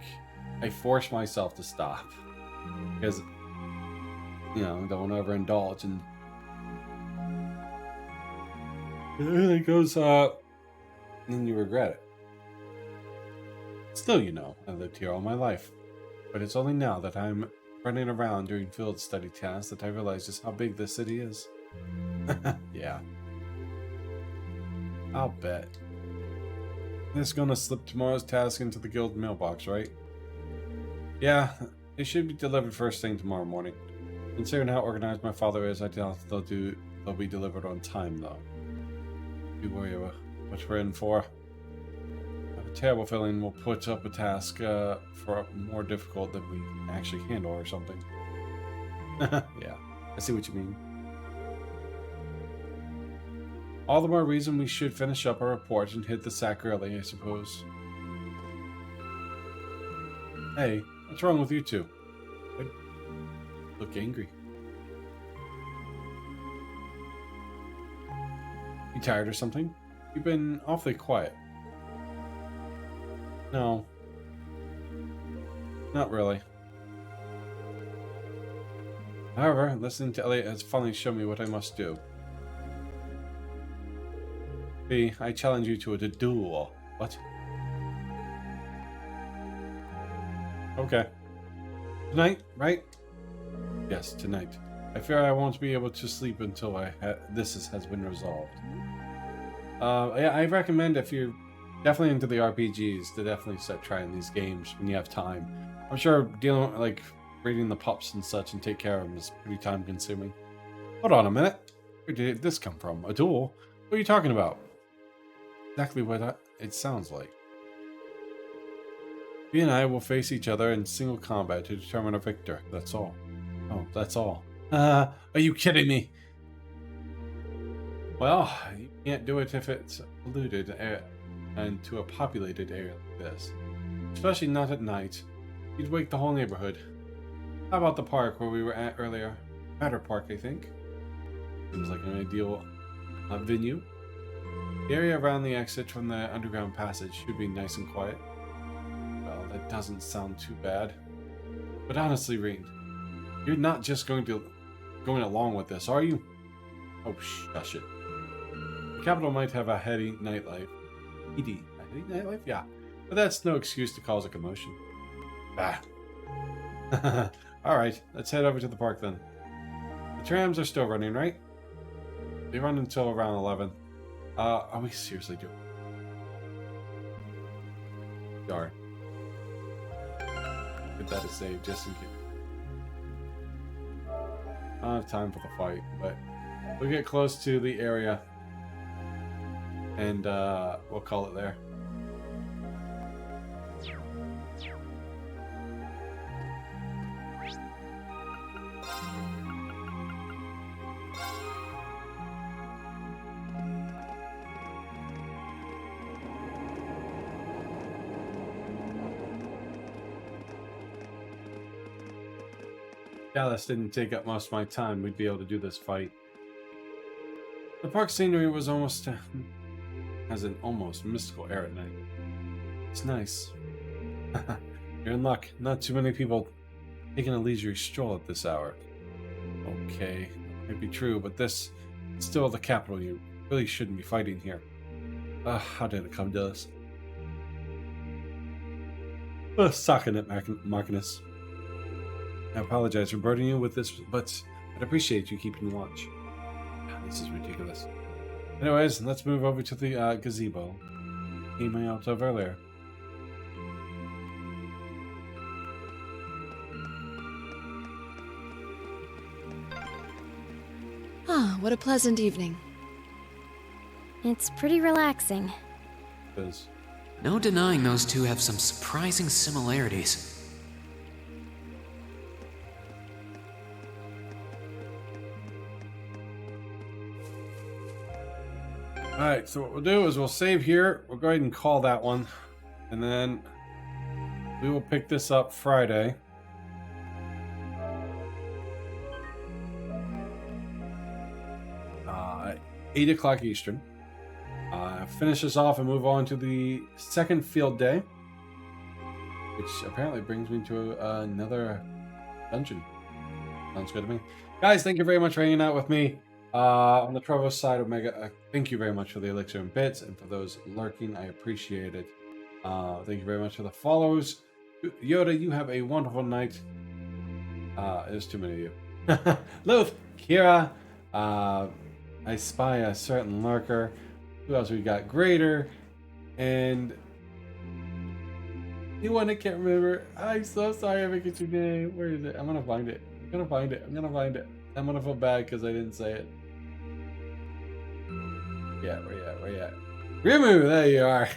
I force myself to stop. Because, you know, I don't want to overindulge. And it goes up, and then you regret it. Still, you know, I lived here all my life. But it's only now that I'm running around doing field study tasks that I realize just how big this city is. Yeah. I'll bet. It's gonna slip tomorrow's task into the guild mailbox, right? Yeah, it should be delivered first thing tomorrow morning. Considering how organized my father is, I doubt they'll be delivered on time, though. Don't worry about what we're in for. I have a terrible feeling we'll put up a task for more difficult than we actually handle or something. Yeah, I see what you mean. All the more reason we should finish up our report and hit the sack early, I suppose. Hey, what's wrong with you two? You look angry. You tired or something? You've been awfully quiet. No. Not really. However, listening to Elliot has finally shown me what I must do. B, I challenge you to a duel. What? Okay. Tonight, right? Yes, tonight. I fear I won't be able to sleep until this has been resolved. Yeah, I recommend if you're definitely into the RPGs to definitely start trying these games when you have time. I'm sure dealing like reading the pups and such and take care of them is pretty time consuming. Hold on a minute. Where did this come from? A duel? What are you talking about? Exactly what it sounds like. We and I will face each other in single combat to determine a victor. That's all. Oh, that's all. Are you kidding me? Well, you can't do it if it's polluted and to a populated area like this. Especially not at night. You'd wake the whole neighborhood. How about the park where we were at earlier? Matter Park, I think. Seems like an ideal venue. The area around the exit from the underground passage should be nice and quiet. Well, that doesn't sound too bad. But honestly, Reed, you're not just going along with this, are you? Oh, shush it. The capital might have a heady nightlife. Heady nightlife? Yeah. But that's no excuse to cause a commotion. Ah. Alright, let's head over to the park then. The trams are still running, right? They run until around 11. Are we seriously doing? Darn. Get that to save just in case. I don't have time for the fight, but we'll get close to the area and we'll call it there. Dallas didn't take up most of my time. We'd be able to do this fight. The park scenery was almost has an almost mystical air at night. It's nice. You're in luck. Not too many people taking a leisurely stroll at this hour. Okay, that might be true, but this is still the capital. You really shouldn't be fighting here. How did it come to this? Sucking it, Marcus. I apologize for burdening you with this, but I'd appreciate you keeping watch. This is ridiculous. Anyways, let's move over to the gazebo. Came out of earlier. What a pleasant evening. It's pretty relaxing. Because No denying those two have some surprising similarities. Alright, so what we'll do is we'll save here. We'll go ahead and call that one. And then we will pick this up Friday. At 8 o'clock Eastern. Finish this off and move on to the second field day. Which apparently brings me to another dungeon. Sounds good to me. Guys, thank you very much for hanging out with me. On the Trovo side, Omega, thank you very much for the elixir and bits, and for those lurking, I appreciate it. Thank you very much for the follows. Yoda, you have a wonderful night. There's too many of you. Luth, Kira, I spy a certain lurker. Who else we got? Greater, and you one I can't remember. I'm so sorry I forget your name. Where is it? I'm gonna find it. I'm gonna find it. I'm gonna feel bad because I didn't say it. Yeah, where you at? Rimu, there you are.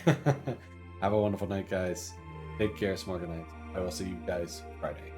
Have a wonderful night, guys. Take care, smart night. I will see you guys Friday.